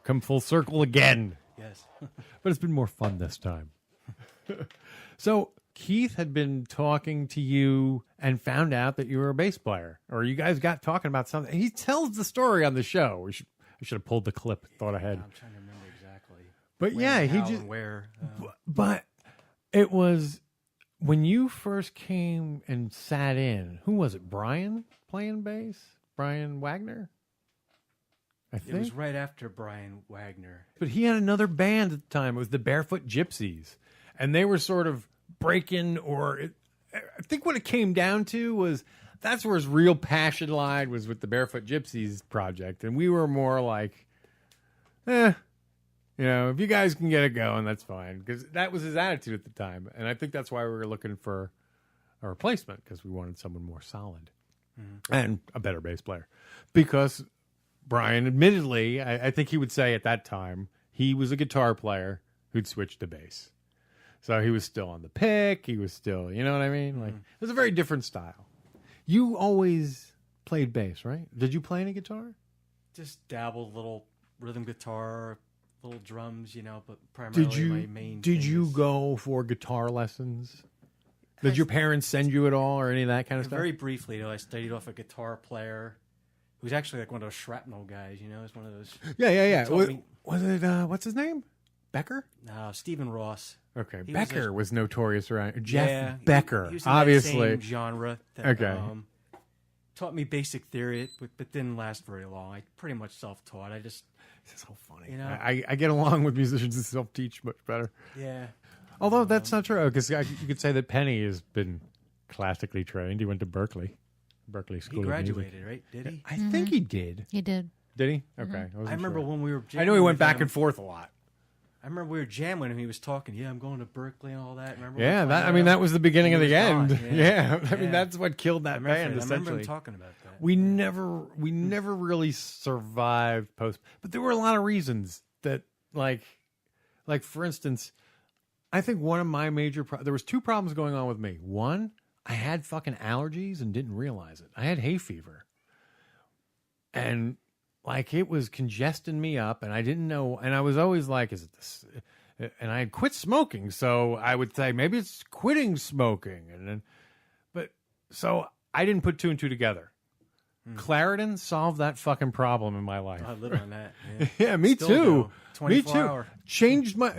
Speaker 1: Come full circle again.
Speaker 8: Yes.
Speaker 1: But it's been more fun this time. So Keith had been talking to you and found out that you were a bass player, or you guys got talking about something. He tells the story on the show. I should have pulled the clip, thought ahead.
Speaker 8: I'm trying to remember exactly.
Speaker 1: But
Speaker 8: when,
Speaker 1: yeah, he
Speaker 8: how,
Speaker 1: just.
Speaker 8: and where.
Speaker 1: But it was when you first came and sat in. Who was it? Brian playing bass? Brian Wagner? I think.
Speaker 8: It was right after Brian Wagner.
Speaker 1: But he had another band at the time. It was the Barefoot Gypsies. And they were sort of breaking, I think what it came down to was that's where his real passion lied, was with the Barefoot Gypsies project. And we were more like, if you guys can get it going, that's fine. Because that was his attitude at the time. And I think that's why we were looking for a replacement, because we wanted someone more solid and a better bass player. Because Brian, admittedly, I think he would say at that time, he was a guitar player who'd switched to bass. So he was still on the pick. He was still, you know what I mean? Like, it was a very different style. You always played bass, right? Did you play any guitar?
Speaker 8: Just dabbled a little rhythm guitar, little drums, but primarily my main
Speaker 1: Did
Speaker 8: thing
Speaker 1: you
Speaker 8: is-
Speaker 1: go for guitar lessons? Did your parents send you at all or any of that kind of stuff?
Speaker 8: Very briefly, though, I studied off a guitar player who's actually like one of those shrapnel guys, It's one of those.
Speaker 1: Yeah.
Speaker 8: taught me-
Speaker 1: Was it, what's his name? Becker?
Speaker 8: Stephen Ross.
Speaker 1: Okay,
Speaker 8: He
Speaker 1: Becker
Speaker 8: was
Speaker 1: was notorious around. Jeff
Speaker 8: Yeah,
Speaker 1: Becker,
Speaker 8: he was in
Speaker 1: obviously.
Speaker 8: that same genre. That,
Speaker 1: Okay.
Speaker 8: Taught me basic theory, but didn't last very long. I pretty much self-taught. I just,
Speaker 1: This is so funny.
Speaker 8: I
Speaker 1: I get along with musicians that self-teach much better.
Speaker 8: yeah.
Speaker 1: Although that's not true, because you could say that Penny has been classically trained. He went to Berkeley School
Speaker 8: He
Speaker 1: of Music.
Speaker 8: graduated, right? Did he?
Speaker 1: I think he did.
Speaker 7: He did.
Speaker 1: Did he? Okay.
Speaker 8: I remember when we were.
Speaker 1: I know he went
Speaker 8: with
Speaker 1: back
Speaker 8: him-
Speaker 1: and forth a lot.
Speaker 8: I remember we were jamming when he was talking. Yeah, I'm going to Berkeley and all that. Remember?
Speaker 1: Yeah, that was the beginning of the end.
Speaker 8: Yeah.
Speaker 1: I mean, that's what killed that band.
Speaker 8: I remember him
Speaker 1: Essentially,
Speaker 8: talking about that.
Speaker 1: we never really survived post, but there were a lot of reasons that, like for instance, I think one of my major there was two problems going on with me. One, I had fucking allergies and didn't realize it. I had hay fever, and like it was congesting me up, and I didn't know. And I was always like, "Is it this?" And I had quit smoking, so I would say maybe it's quitting smoking, and then, so I didn't put two and two together. Claritin solved that fucking problem in my life.
Speaker 8: I live on that. Yeah,
Speaker 1: yeah, me
Speaker 8: Still
Speaker 1: too.
Speaker 8: do.
Speaker 1: Me
Speaker 8: 24
Speaker 1: too.
Speaker 8: hour.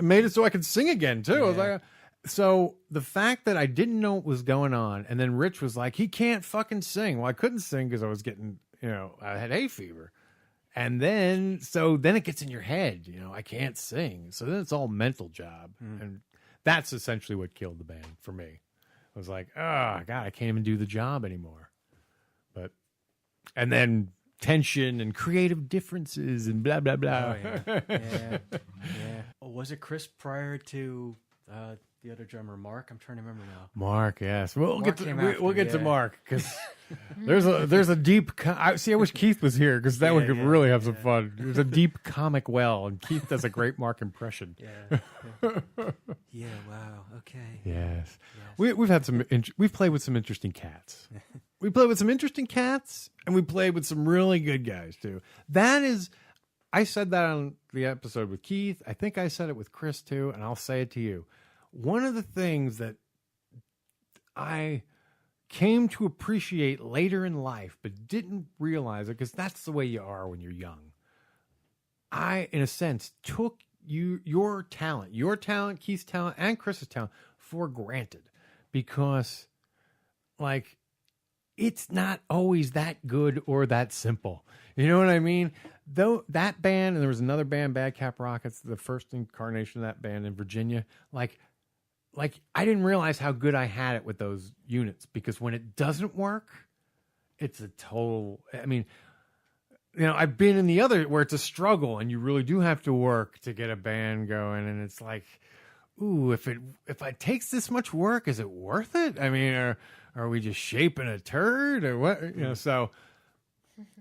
Speaker 1: Made it so I could sing again too. I was
Speaker 8: Yeah.
Speaker 1: like, so the fact that I didn't know what was going on, and then Rich was like, he can't fucking sing. Well, I couldn't sing because I was getting, I had hay fever. And then it gets in your head, I can't sing. So then it's all mental job. And that's essentially what killed the band for me. I was like, oh, God, I can't even do the job anymore. And then tension and creative differences and blah, blah, blah.
Speaker 8: Oh, yeah. Was it Chris prior to the other drummer, Mark? I'm trying to remember now.
Speaker 1: Mark, yes. We'll
Speaker 8: Mark
Speaker 1: get
Speaker 8: came
Speaker 1: to
Speaker 8: after,
Speaker 1: Mark because there's a deep. I wish Keith was here because that we could really have some fun. There's a deep comic well, and Keith does a great Mark impression.
Speaker 8: Yeah. Yeah. Wow. Okay.
Speaker 1: Yes. We've had we've played with some interesting cats. We played with some interesting cats, and we played with some really good guys too. I said that on the episode with Keith. I think I said it with Chris too, and I'll say it to you. One of the things that I came to appreciate later in life, but didn't realize it because that's the way you are when you're young. I, in a sense, took your talent, Keith's talent, and Chris's talent for granted because, like, it's not always that good or that simple. You know what I mean? Though that band, and there was another band, Bad Cap Rockets, the first incarnation of that band in Virginia, like I didn't realize how good I had it with those units because when it doesn't work, it's a total, I mean, I've been in the other where it's a struggle and you really do have to work to get a band going. And it's like, ooh, if it takes this much work, is it worth it? I mean, are we just shaping a turd or what? So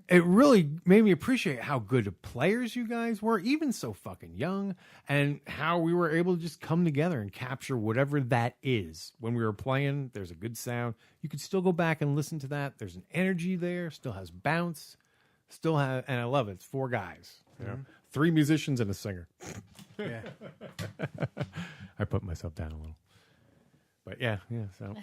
Speaker 1: it really made me appreciate how good of players you guys were, even so fucking young, and how we were able to just come together and capture whatever that is. When we were playing, there's a good sound. You could still go back and listen to that. There's an energy there, still has bounce, and I love it. It's four guys, 3 musicians and a singer.
Speaker 8: Yeah.
Speaker 1: I put myself down a little. But yeah, so...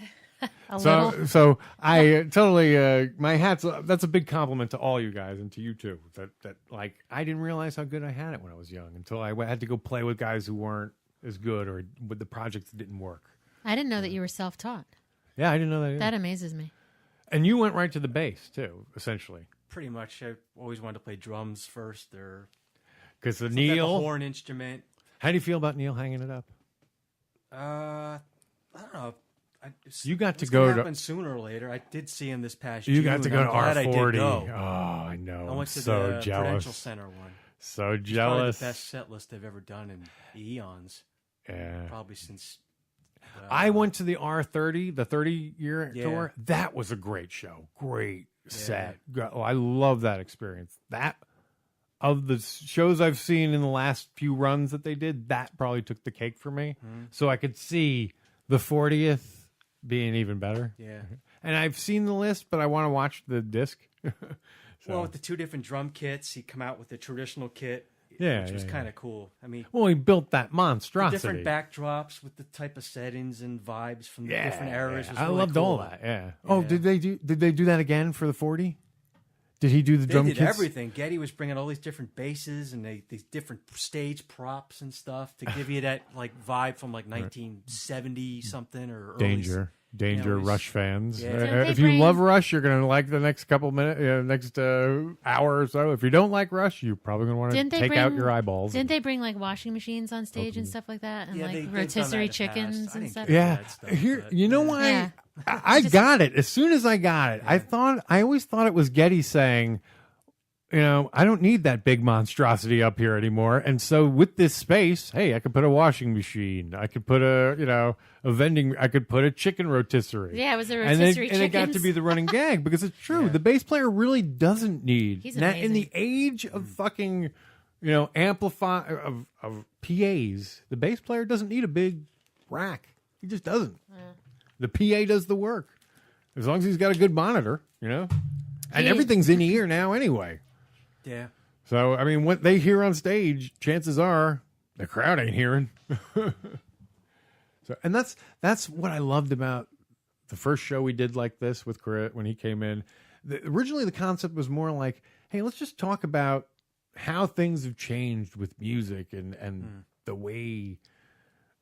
Speaker 7: little.
Speaker 1: I totally my hats. That's a big compliment to all you guys and to you too. That like I didn't realize how good I had it when I was young until I had to go play with guys who weren't as good or with the projects that didn't work.
Speaker 7: I didn't know that you were self-taught.
Speaker 1: Yeah, I didn't know that either.
Speaker 7: That amazes me.
Speaker 1: And you went right to the bass too, essentially.
Speaker 8: Pretty much. I always wanted to play drums first.
Speaker 1: Because the
Speaker 8: a
Speaker 1: Neil
Speaker 8: horn instrument.
Speaker 1: How do you feel about Neil hanging it up?
Speaker 8: I don't know.
Speaker 1: You got to
Speaker 8: It's
Speaker 1: go
Speaker 8: gonna
Speaker 1: to
Speaker 8: happen sooner or later. I did see him this past
Speaker 1: You
Speaker 8: June.
Speaker 1: got to go
Speaker 8: I'm
Speaker 1: to
Speaker 8: glad I did
Speaker 1: R40.
Speaker 8: go.
Speaker 1: Oh, I know.
Speaker 8: I went to
Speaker 1: so
Speaker 8: the
Speaker 1: jealous.
Speaker 8: Prudential Center one.
Speaker 1: So
Speaker 8: It's
Speaker 1: jealous.
Speaker 8: probably the best set list they've ever done in eons.
Speaker 1: Yeah.
Speaker 8: Probably since.
Speaker 1: I went to the R30, the 30-year
Speaker 8: Yeah.
Speaker 1: tour. That was a great show. Great set. Oh, I love that experience. That of the shows I've seen in the last few runs that they did, that probably took the cake for me. So I could see the 40th being even better.
Speaker 8: Yeah.
Speaker 1: And I've seen the list, but I want to watch the disc.
Speaker 8: Well, with the 2 different drum kits, he come out with the traditional kit,
Speaker 1: Yeah,
Speaker 8: which was
Speaker 1: yeah,
Speaker 8: kind of cool. I mean,
Speaker 1: Well, he built that
Speaker 8: the
Speaker 1: monstrosity.
Speaker 8: different backdrops with the type of settings and vibes from the different eras.
Speaker 1: yeah.
Speaker 8: Was
Speaker 1: I
Speaker 8: really
Speaker 1: loved
Speaker 8: cool.
Speaker 1: all that. Yeah. Oh,
Speaker 8: Yeah.
Speaker 1: did they do that again for the 40? Did he do the
Speaker 8: They
Speaker 1: drum
Speaker 8: did
Speaker 1: kits?
Speaker 8: everything. Getty was bringing all these different basses and these different stage props and stuff to give you that like vibe from like 1970 something or early.
Speaker 1: Danger,
Speaker 8: it was-
Speaker 1: Rush fans.
Speaker 8: Yeah.
Speaker 7: Didn't they
Speaker 1: If you
Speaker 7: bring-
Speaker 1: love Rush, you're gonna like the next couple minutes, next hour or so. If you don't like Rush, you're probably gonna want to
Speaker 7: Didn't they
Speaker 1: take out
Speaker 7: bring-
Speaker 1: your eyeballs.
Speaker 7: Didn't they bring like washing machines on stage and stuff like that, and
Speaker 8: Yeah,
Speaker 7: like
Speaker 8: they've done that in
Speaker 7: rotisserie
Speaker 8: the
Speaker 7: chickens
Speaker 8: past. I
Speaker 7: and
Speaker 8: didn't
Speaker 7: stuff?
Speaker 8: get
Speaker 1: Yeah,
Speaker 8: that stuff,
Speaker 1: here.
Speaker 8: but-
Speaker 1: You know why?
Speaker 7: Yeah.
Speaker 1: I got it as soon as I got it. I always thought it was Getty saying, I don't need that big monstrosity up here anymore. And so with this space, hey, I could put a washing machine. I could put a vending. I could put a chicken rotisserie.
Speaker 7: Yeah, it was a
Speaker 1: and
Speaker 7: rotisserie
Speaker 1: it got to be the running gag because it's true. The bass player really doesn't need.
Speaker 7: He's
Speaker 1: now,
Speaker 7: amazing.
Speaker 1: in the age of fucking, amplify of PAs, the bass player doesn't need a big rack. He just doesn't. The PA does the work as long as he's got a good monitor, and everything's in ear now anyway.
Speaker 8: Yeah.
Speaker 1: So, I mean, what they hear on stage, chances are the crowd ain't hearing. And that's what I loved about the first show we did like this with Crit when he came in. Originally, the concept was more like, hey, let's just talk about how things have changed with music and the way,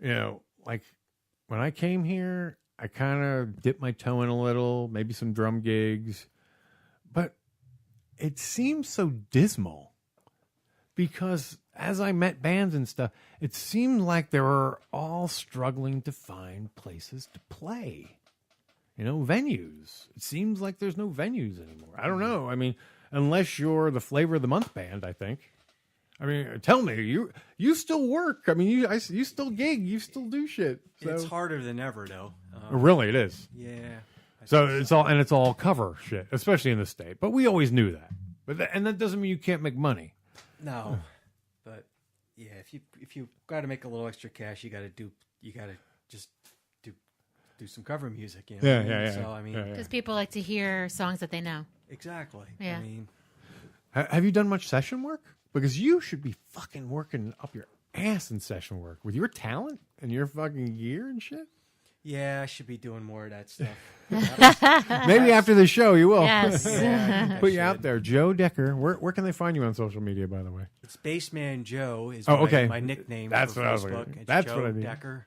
Speaker 1: like when I came here, I kind of dipped my toe in a little, maybe some drum gigs, but it seems so dismal because as I met bands and stuff, it seemed like they were all struggling to find places to play, venues. It seems like there's no venues anymore. I don't know. I mean, unless you're the Flavor of the Month band, I think. I mean, tell me, you still work. I mean, you still gig. You still do shit. So.
Speaker 8: It's harder than ever, though.
Speaker 1: Really, it is.
Speaker 8: Yeah.
Speaker 1: So it's all cover shit, especially in the state. But we always knew that. And that doesn't mean you can't make money.
Speaker 8: No, but yeah, if you got to make a little extra cash, you got to just do some cover music.
Speaker 1: Yeah.
Speaker 8: So I mean,
Speaker 7: because people like to hear songs that they know.
Speaker 8: Exactly.
Speaker 7: Yeah.
Speaker 8: I mean,
Speaker 1: have you done much session work? Because you should be fucking working up your ass in session work with your talent and your fucking gear and shit.
Speaker 8: Yeah, I should be doing more of that stuff.
Speaker 1: Maybe after the show you will.
Speaker 7: Yes.
Speaker 1: Put you out there. Joe Decker. Where can they find you on social media, by the way?
Speaker 8: It's Bassman Joe is my nickname
Speaker 1: That's
Speaker 8: for
Speaker 1: what I was
Speaker 8: Facebook.
Speaker 1: looking.
Speaker 8: It's
Speaker 1: That's
Speaker 8: Joe
Speaker 1: what I mean.
Speaker 8: Decker.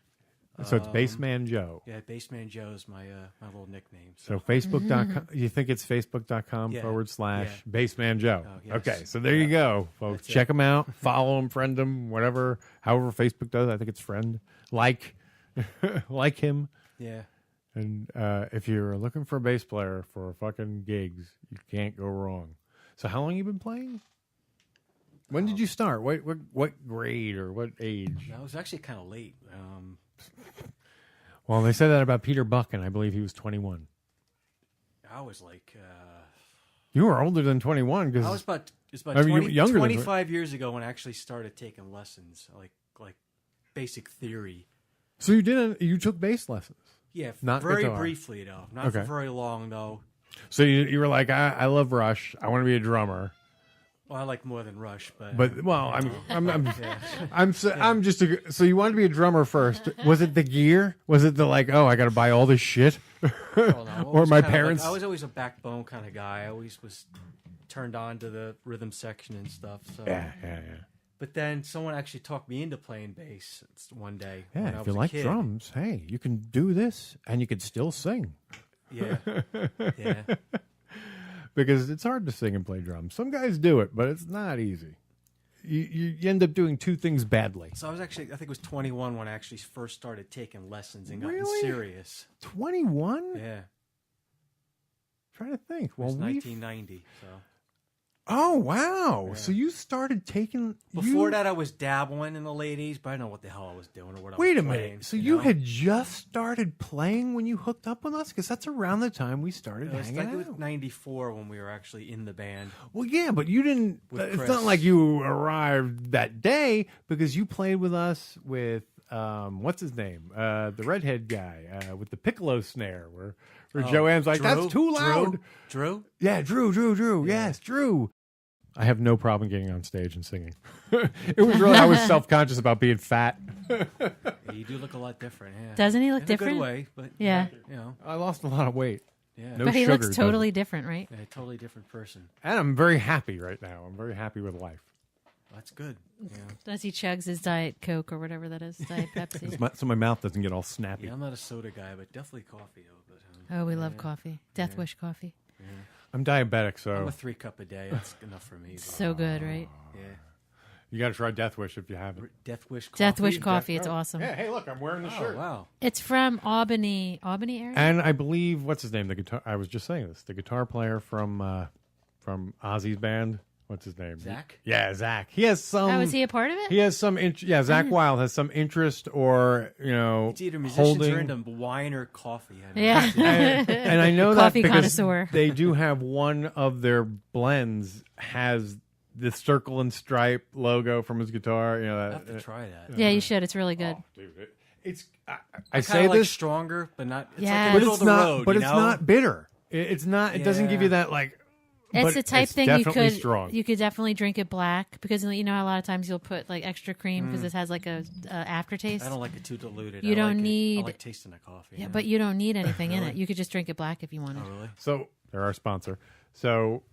Speaker 1: So it's Bassman Joe.
Speaker 8: Yeah, Bassman Joe is my little nickname.
Speaker 1: So Facebook.com, you think it's Facebook.com
Speaker 8: Yeah.
Speaker 1: / Bassman Joe.
Speaker 8: Oh, yes.
Speaker 1: Okay, so there you go, folks. Check him out, follow him, friend him, whatever, however Facebook does. I think it's friend. Like him.
Speaker 8: Yeah.
Speaker 1: And if you're looking for a bass player for fucking gigs, you can't go wrong. So how long you been playing? When did you start? What grade or what age?
Speaker 8: I was actually kind of late.
Speaker 1: Well, they said that about Peter Buck, and I believe he was 21.
Speaker 8: I was like...
Speaker 1: you were older than 21.
Speaker 8: I was about, it was about
Speaker 1: I mean,
Speaker 8: 20,
Speaker 1: younger
Speaker 8: 25 years ago when I actually started taking lessons, like basic theory.
Speaker 1: So you took bass lessons?
Speaker 8: Yeah,
Speaker 1: Not
Speaker 8: very
Speaker 1: guitar.
Speaker 8: briefly, though. Not for very long, though.
Speaker 1: So you were like, I love Rush. I want to be a drummer.
Speaker 8: Well, I like more than Rush, but
Speaker 1: well, I'm just so you wanted to be a drummer first. Was it the gear? Was it the I got to buy all this shit? Or my parents?
Speaker 8: I was always a backbone kind of guy. I always was turned on to the rhythm section and stuff. So
Speaker 1: Yeah.
Speaker 8: But then someone actually talked me into playing bass one day.
Speaker 1: Yeah,
Speaker 8: when I
Speaker 1: if
Speaker 8: was
Speaker 1: you
Speaker 8: a
Speaker 1: like
Speaker 8: kid.
Speaker 1: drums, hey, you can do this and you can still sing.
Speaker 8: Yeah.
Speaker 1: Because it's hard to sing and play drums. Some guys do it, but it's not easy. You end up doing two things badly.
Speaker 8: So I think it was 21 when I actually first started taking lessons and got
Speaker 1: Really?
Speaker 8: serious.
Speaker 1: 21?
Speaker 8: Yeah.
Speaker 1: Trying to think.
Speaker 8: It was 1990. So
Speaker 1: Oh, wow.
Speaker 8: Yeah.
Speaker 1: So you started taking...
Speaker 8: before that, I was dabbling in the late 80s, but I didn't know what the hell I was doing or what I was
Speaker 1: Wait a
Speaker 8: playing,
Speaker 1: minute. So you had just started playing when you hooked up with us? Because that's around the time we started
Speaker 8: It was
Speaker 1: hanging
Speaker 8: like
Speaker 1: out.
Speaker 8: it was 94 when we were actually in the band.
Speaker 1: Well, yeah, but you didn't...
Speaker 8: With
Speaker 1: It's
Speaker 8: Chris.
Speaker 1: not like you arrived that day because you played with us with... what's his name? The redhead guy with the piccolo snare where Joanne's like,
Speaker 8: Drew?
Speaker 1: that's too loud.
Speaker 8: Drew?
Speaker 1: Yeah, Drew.
Speaker 8: Yeah.
Speaker 1: Yes, Drew. I have no problem getting on stage and singing. It was really, I was self-conscious about being fat.
Speaker 8: You do look a lot different, yeah.
Speaker 7: Doesn't he look
Speaker 8: in
Speaker 7: different?
Speaker 8: a good way, but
Speaker 7: Yeah.
Speaker 8: you know,
Speaker 1: I lost a lot of weight.
Speaker 8: yeah.
Speaker 1: No
Speaker 7: But he
Speaker 1: sugar,
Speaker 7: looks totally
Speaker 1: doesn't-
Speaker 7: different, right?
Speaker 8: Yeah, totally different person.
Speaker 1: And I'm very happy right now. I'm very happy with life.
Speaker 8: That's good. Yeah.
Speaker 7: As he chugs his Diet Coke or whatever that is, Diet Pepsi.
Speaker 1: So my mouth doesn't get all snappy.
Speaker 8: Yeah, I'm not a soda guy, but definitely coffee. Though,
Speaker 7: Oh, we love coffee. Death Wish coffee.
Speaker 1: I'm diabetic, so
Speaker 8: I'm a 3 cup a day. That's enough for me. But,
Speaker 7: So good, right?
Speaker 8: yeah.
Speaker 1: you got to try Death Wish if you haven't.
Speaker 8: Death Wish coffee.
Speaker 7: Death Wish coffee. It's
Speaker 1: Oh,
Speaker 7: awesome.
Speaker 1: Yeah, hey, look, I'm wearing the
Speaker 8: Oh,
Speaker 1: shirt.
Speaker 8: wow.
Speaker 7: It's from Albany area.
Speaker 1: And I believe, what's his name? The guitar. I was just saying this. The guitar player from Ozzy's band. what's his name?
Speaker 8: Zach?
Speaker 1: Yeah, Zach. He has some.
Speaker 7: Oh, is he a part of it?
Speaker 1: He has some. Zach Wild has some interest, or
Speaker 8: it's either musicians or into wine or coffee. I don't know.
Speaker 7: Yeah.
Speaker 1: and I know
Speaker 7: Coffee
Speaker 1: that because
Speaker 7: connoisseur.
Speaker 1: they do have one of their blends has the circle and stripe logo from his guitar. You know,
Speaker 8: I have to try that.
Speaker 7: Yeah, you should. It's really good.
Speaker 1: Oh, dude, it's. I
Speaker 8: I
Speaker 1: say
Speaker 8: like
Speaker 1: this
Speaker 8: stronger, but not. It's
Speaker 7: Yeah.
Speaker 8: like
Speaker 1: but
Speaker 8: middle
Speaker 1: it's
Speaker 8: of the
Speaker 1: not.
Speaker 8: road.
Speaker 1: But
Speaker 8: you
Speaker 1: it's
Speaker 8: know?
Speaker 1: not bitter. It's not. It doesn't give you that like.
Speaker 7: It's
Speaker 1: but
Speaker 7: the type
Speaker 1: it's
Speaker 7: thing you
Speaker 1: definitely
Speaker 7: could
Speaker 1: strong.
Speaker 7: you could definitely drink it black because you know how a lot of times you'll put like extra cream because this has like a aftertaste.
Speaker 8: I don't like it too diluted.
Speaker 7: You
Speaker 8: I
Speaker 7: don't
Speaker 8: like
Speaker 7: need.
Speaker 8: I like tasting the coffee.
Speaker 7: Yeah, but you don't need anything in it. You could just drink it black if you wanted.
Speaker 8: Oh, really?
Speaker 1: So they're our sponsor. So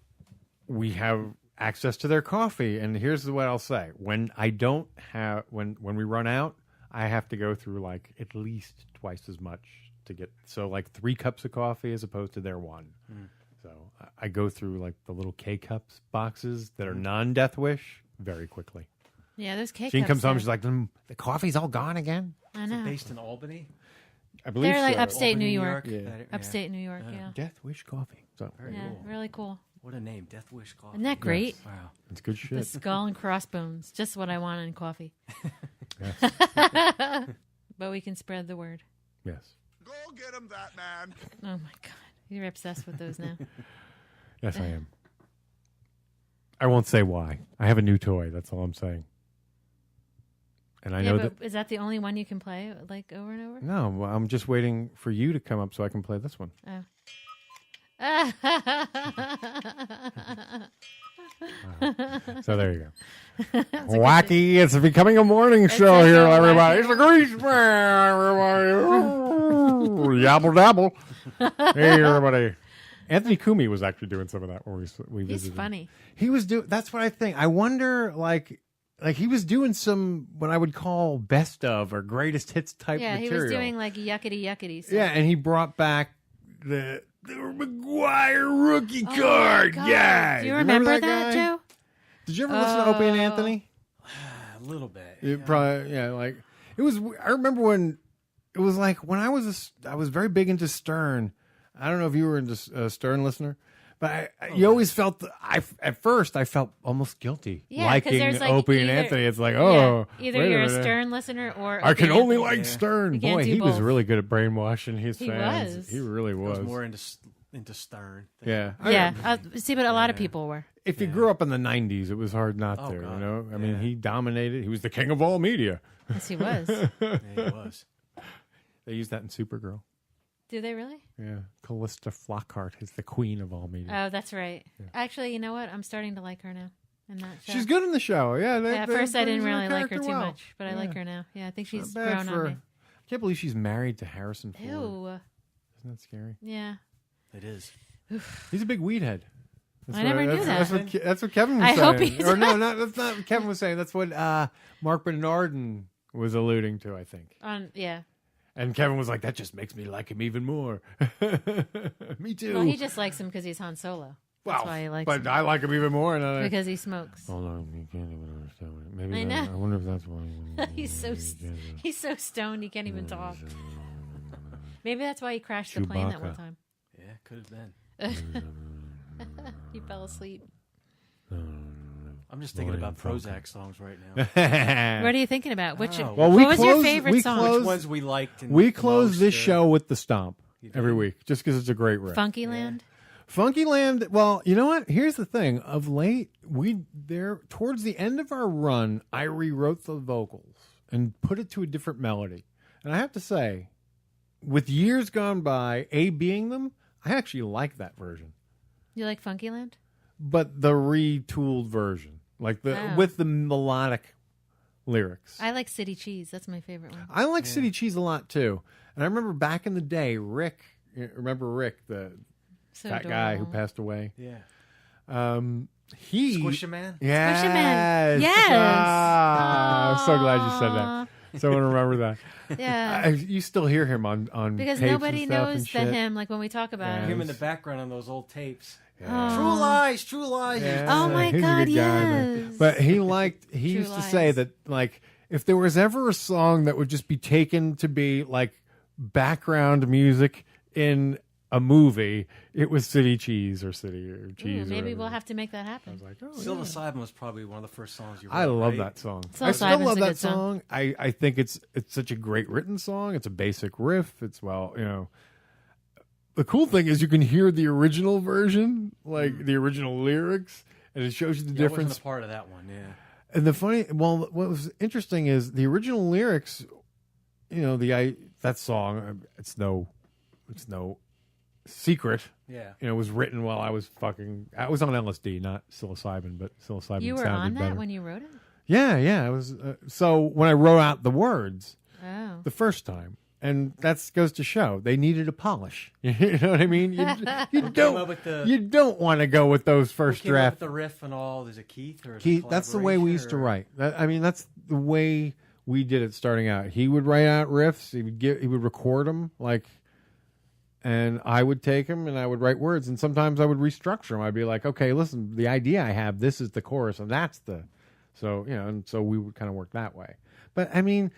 Speaker 1: we have access to their coffee, and here's what I'll say: when I don't have, when we run out, I have to go through like at least twice as much to get. So like 3 cups of coffee as opposed to their 1. So I go through like the little K cups boxes that are non-Death Wish very quickly.
Speaker 7: Yeah, those cake.
Speaker 1: Jeanne comes home,
Speaker 7: there.
Speaker 1: she's like, the coffee's all gone again.
Speaker 7: I
Speaker 8: Is it
Speaker 7: know.
Speaker 8: based in Albany?
Speaker 1: I believe
Speaker 7: They're like
Speaker 1: so.
Speaker 7: upstate
Speaker 8: Albany,
Speaker 7: New York.
Speaker 1: Yeah.
Speaker 7: Upstate New York. Yeah.
Speaker 1: Death Wish coffee. So
Speaker 8: Very
Speaker 7: Yeah,
Speaker 8: cool.
Speaker 7: really cool.
Speaker 8: What a name, Death Wish Coffee.
Speaker 7: Isn't that great?
Speaker 8: Wow.
Speaker 1: it's good
Speaker 7: The
Speaker 1: shit.
Speaker 7: skull and crossbones, just what I want in coffee.
Speaker 1: Yes.
Speaker 7: But we can spread the word.
Speaker 1: Yes.
Speaker 6: Go get him, that man.
Speaker 7: Oh my god, you're obsessed with those now.
Speaker 1: Yes, I am. I won't say why. I have a new toy. That's all I'm saying. And I
Speaker 7: Yeah,
Speaker 1: know
Speaker 7: but
Speaker 1: that.
Speaker 7: is that the only one you can play like over and over?
Speaker 1: No, well, I'm just waiting for you to come up so I can play this one.
Speaker 7: Oh.
Speaker 1: So there you go. Wacky. It's becoming a morning show here,
Speaker 7: so
Speaker 1: everybody.
Speaker 7: wacky.
Speaker 1: It's the Grease Man, everybody. Yabble dabble. Hey, everybody. Anthony Cumia was actually doing some of that when we
Speaker 7: He's
Speaker 1: visited.
Speaker 7: funny.
Speaker 1: He was doing. That's what I think. I wonder, like he was doing some what I would call best of or greatest hits type
Speaker 7: Yeah,
Speaker 1: material.
Speaker 7: he was doing like yuckity stuff.
Speaker 1: Yeah, and he brought back the McGuire rookie
Speaker 7: Oh,
Speaker 1: card.
Speaker 7: God.
Speaker 1: Yeah,
Speaker 7: Do you remember that,
Speaker 1: guy?
Speaker 7: Joe?
Speaker 1: Did you ever listen to Opie and Anthony?
Speaker 8: A little bit.
Speaker 1: It probably, yeah. Like it was. I remember when it was like when I was very big into Stern. I don't know if you were into a Stern listener, but you always felt at first I felt almost guilty
Speaker 7: Yeah, 'cause
Speaker 1: liking
Speaker 7: there's, like,
Speaker 1: Opie and
Speaker 7: either-
Speaker 1: Anthony. It's like,
Speaker 7: Yeah,
Speaker 1: oh,
Speaker 7: either
Speaker 1: wait
Speaker 7: you're a
Speaker 1: minute.
Speaker 7: Stern listener or
Speaker 1: I can
Speaker 7: Opie
Speaker 1: only
Speaker 7: Anthony.
Speaker 1: like Stern.
Speaker 7: You can't
Speaker 1: Boy,
Speaker 7: do
Speaker 1: he was
Speaker 7: both.
Speaker 1: really good at brainwashing his
Speaker 7: He
Speaker 1: fans.
Speaker 7: was.
Speaker 1: He really
Speaker 8: I
Speaker 1: was.
Speaker 8: was more into Stern.
Speaker 1: Yeah.
Speaker 7: Yeah, see, but a lot of people were.
Speaker 1: If you grew up in the 90s, it was hard not
Speaker 8: Oh,
Speaker 1: to,
Speaker 8: God.
Speaker 1: you know? I mean,
Speaker 8: Yeah.
Speaker 1: he dominated. He was the king of all media.
Speaker 7: Yes, he was.
Speaker 8: Yeah, he was.
Speaker 1: They used that in Supergirl.
Speaker 7: Do they really?
Speaker 1: Yeah. Callista Flockhart is the queen of all media.
Speaker 7: Oh, that's right. Actually, you know what? I'm starting to like her now. In that show.
Speaker 1: She's good in the show. Yeah.
Speaker 7: At first, I didn't
Speaker 1: they use
Speaker 7: really like her
Speaker 1: character
Speaker 7: too
Speaker 1: well.
Speaker 7: much, but I like her now. Yeah, I think she's
Speaker 1: Not bad
Speaker 7: grown
Speaker 1: for-
Speaker 7: on me.
Speaker 1: I can't believe she's married to Harrison Ford.
Speaker 7: Ew.
Speaker 1: Isn't that scary?
Speaker 7: Yeah.
Speaker 8: It is.
Speaker 1: He's a big weed head.
Speaker 7: I never knew that.
Speaker 1: That's what Kevin was
Speaker 7: I
Speaker 1: saying.
Speaker 7: hope he's
Speaker 1: Or no, that's not what Kevin was saying. That's what Mark Bernardin was alluding to, I think.
Speaker 7: Yeah.
Speaker 1: And Kevin was like, that just makes me like him even more. Me too.
Speaker 7: Well, he just likes him because he's Han Solo. That's why he likes
Speaker 1: but
Speaker 7: him.
Speaker 1: I like him even more. And
Speaker 7: Because he smokes.
Speaker 1: hold on, you can't even understand it. Maybe
Speaker 7: I know.
Speaker 1: I wonder if that's why.
Speaker 7: He's so stoned he can't even talk. Maybe that's why he crashed the plane that one
Speaker 1: Chewbacca.
Speaker 7: time.
Speaker 8: Yeah, could have been.
Speaker 7: He fell asleep.
Speaker 8: I'm just thinking about Prozac songs right now.
Speaker 7: What are you thinking about?
Speaker 1: Well,
Speaker 7: what
Speaker 1: we
Speaker 7: was your
Speaker 1: closed-
Speaker 7: favorite
Speaker 1: we
Speaker 7: song?
Speaker 1: closed-
Speaker 8: Which ones we liked? And
Speaker 1: We
Speaker 8: the
Speaker 1: close
Speaker 8: most,
Speaker 1: this
Speaker 8: or-
Speaker 1: show with the stomp every week, just because it's a great riff.
Speaker 7: Funkyland?
Speaker 1: Funkyland. Well, you know what? Here's the thing. Of late, towards the end of our run, I rewrote the vocals and put it to a different melody. And I have to say, with years gone by, A being them, I actually like that version.
Speaker 7: You like Funkyland?
Speaker 1: But the retooled version, like with the melodic lyrics.
Speaker 7: I like City Cheese. That's my favorite one.
Speaker 1: I like City Cheese a lot too. And I remember back in the day, Rick, the
Speaker 7: So
Speaker 1: fat guy who
Speaker 7: adorable.
Speaker 1: passed away.
Speaker 8: Yeah.
Speaker 1: He
Speaker 8: Squishaman?
Speaker 1: Yes.
Speaker 7: Squishaman. Yes.
Speaker 1: I'm so glad you said that. So I want to remember that.
Speaker 7: Yeah.
Speaker 1: You still hear him on
Speaker 7: Because
Speaker 1: tapes
Speaker 7: nobody
Speaker 1: and stuff
Speaker 7: knows
Speaker 1: and
Speaker 7: the
Speaker 1: shit.
Speaker 7: him, like when we talk about
Speaker 8: Him
Speaker 7: him.
Speaker 8: in the background on those old tapes.
Speaker 7: Oh.
Speaker 8: True lies, true lies.
Speaker 1: Yeah,
Speaker 7: Oh my
Speaker 1: he's a
Speaker 7: God,
Speaker 1: good guy, man.
Speaker 7: yes.
Speaker 1: But he
Speaker 7: True
Speaker 1: used to say
Speaker 7: Lies.
Speaker 1: that, like, if there was ever a song that would just be taken to be like background music in a movie, it was City Cheese or City or Cheese.
Speaker 7: Ooh, maybe
Speaker 1: whatever.
Speaker 7: we'll have to make that happen.
Speaker 1: I was like, oh,
Speaker 8: Psilocybin was probably one of the first songs you wrote.
Speaker 1: I love
Speaker 8: right?
Speaker 1: that song.
Speaker 7: Psilocybin's
Speaker 1: I still love
Speaker 7: a
Speaker 1: that
Speaker 7: good song.
Speaker 1: I think it's such a great written song. It's a basic riff. It's the cool thing is you can hear the original version, like the original lyrics, and it shows you the difference.
Speaker 8: I wasn't a part of that one, yeah.
Speaker 1: And what was interesting is the original lyrics, that song, it's no secret.
Speaker 8: Yeah.
Speaker 1: Was written while I was on LSD, not psilocybin, but psilocybin
Speaker 7: You were
Speaker 1: sounded
Speaker 7: on that
Speaker 1: better.
Speaker 7: when you wrote it?
Speaker 1: Yeah, I was. So when I wrote out the words the first time, and that goes to show they needed a polish. You know what I mean? You don't want to go with those first
Speaker 8: Who came up
Speaker 1: draft.
Speaker 8: with the riff and all? Is it Keith or is it
Speaker 1: Keith, that's the way we used to write. That's the way we did it starting out. He would write out riffs. He would record them and I would take them and I would write words. And sometimes I would restructure them. I'd be like, okay, listen, the idea I have, this is the chorus, and that's the. So and so we would kind of work that way. But I mean,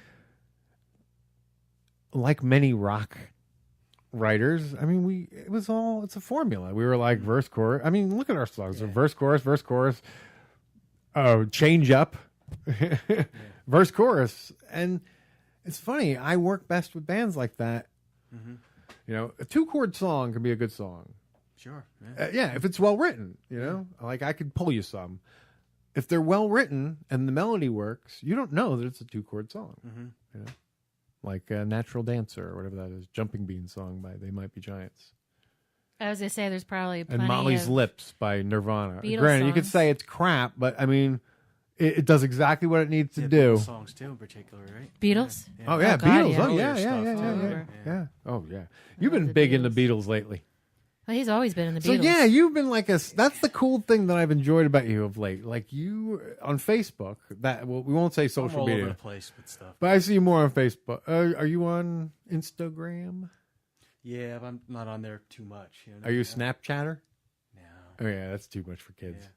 Speaker 1: like many rock writers, it's a formula. We were like verse chorus. I mean, look at our songs: verse chorus, change up, verse chorus. And it's funny. I work best with bands like that. Mm-hmm. A 2-chord song can be a good song.
Speaker 8: Sure.
Speaker 1: Yeah, if it's well written. Like I could pull you some. If they're well written and the melody works, you don't know that it's a 2-chord song.
Speaker 8: Mm-hmm.
Speaker 1: Like Natural Dancer or whatever that is, Jumping Bean song by They Might Be Giants.
Speaker 7: I was going to say there's probably plenty
Speaker 1: And Molly's
Speaker 7: of
Speaker 1: Lips by Nirvana.
Speaker 7: Beatles
Speaker 1: Granted, you could
Speaker 7: songs.
Speaker 1: say it's crap, but I mean, it does exactly what it needs to
Speaker 8: Yeah,
Speaker 1: do.
Speaker 8: Beatles songs too, in particular, right?
Speaker 7: Beatles?
Speaker 8: Yeah.
Speaker 1: Oh, yeah,
Speaker 7: God,
Speaker 1: Beatles.
Speaker 7: yeah.
Speaker 1: Oh, yeah,
Speaker 8: Earlier stuff,
Speaker 1: yeah. Oh, yeah. You've
Speaker 7: love
Speaker 1: been
Speaker 7: the
Speaker 1: big in the
Speaker 7: Beatles.
Speaker 1: Beatles lately.
Speaker 7: Well, he's always been in the
Speaker 1: So
Speaker 7: Beatles.
Speaker 1: yeah, you've been like that's the cool thing that I've enjoyed about you of late. Like you on Facebook, we won't say
Speaker 8: I'm
Speaker 1: social
Speaker 8: all
Speaker 1: media,
Speaker 8: over the place with stuff.
Speaker 1: but I see you more on Facebook. Are you on Instagram?
Speaker 8: Yeah, but I'm not on there too much.
Speaker 1: Are you a Snapchatter?
Speaker 8: No.
Speaker 1: Oh yeah, that's too much for kids.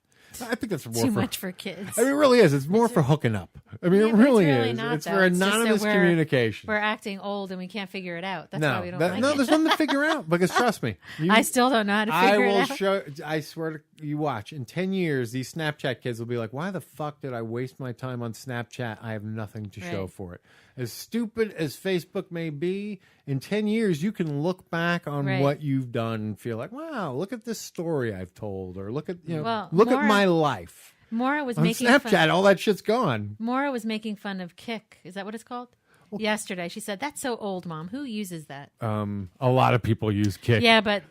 Speaker 1: I think that's more
Speaker 7: Too
Speaker 1: for,
Speaker 7: much for kids.
Speaker 1: I mean, it really is. It's more for hooking up. I mean,
Speaker 7: Yeah,
Speaker 1: it
Speaker 7: but it's
Speaker 1: really
Speaker 7: really
Speaker 1: is.
Speaker 7: not,
Speaker 1: It's
Speaker 7: though.
Speaker 1: for
Speaker 7: It's just that
Speaker 1: anonymous
Speaker 7: we're-
Speaker 1: communication.
Speaker 7: We're acting old and we can't figure it out. That's why we don't like
Speaker 1: no,
Speaker 7: it.
Speaker 1: there's nothing to figure out because trust me,
Speaker 7: I still don't know how to figure it out.
Speaker 1: I swear to you, watch in 10 years, these Snapchat kids will be like, "Why the fuck did I waste my time on Snapchat? I have nothing to show
Speaker 7: Right.
Speaker 1: for it." As stupid as Facebook may be, in 10 years, you can look back on
Speaker 7: Right.
Speaker 1: what you've done and feel like, "Wow, look at this story I've told," or "Look at
Speaker 7: Well,
Speaker 1: look at
Speaker 7: Maura-
Speaker 1: my life."
Speaker 7: Maura was
Speaker 1: On
Speaker 7: making
Speaker 1: Snapchat,
Speaker 7: fun.
Speaker 1: all that shit's gone.
Speaker 7: Maura was making fun of Kik. Is that what it's called? Yesterday, she said, "That's so old, Mom. Who uses that?"
Speaker 1: A lot of people use Kik.
Speaker 7: Yeah, but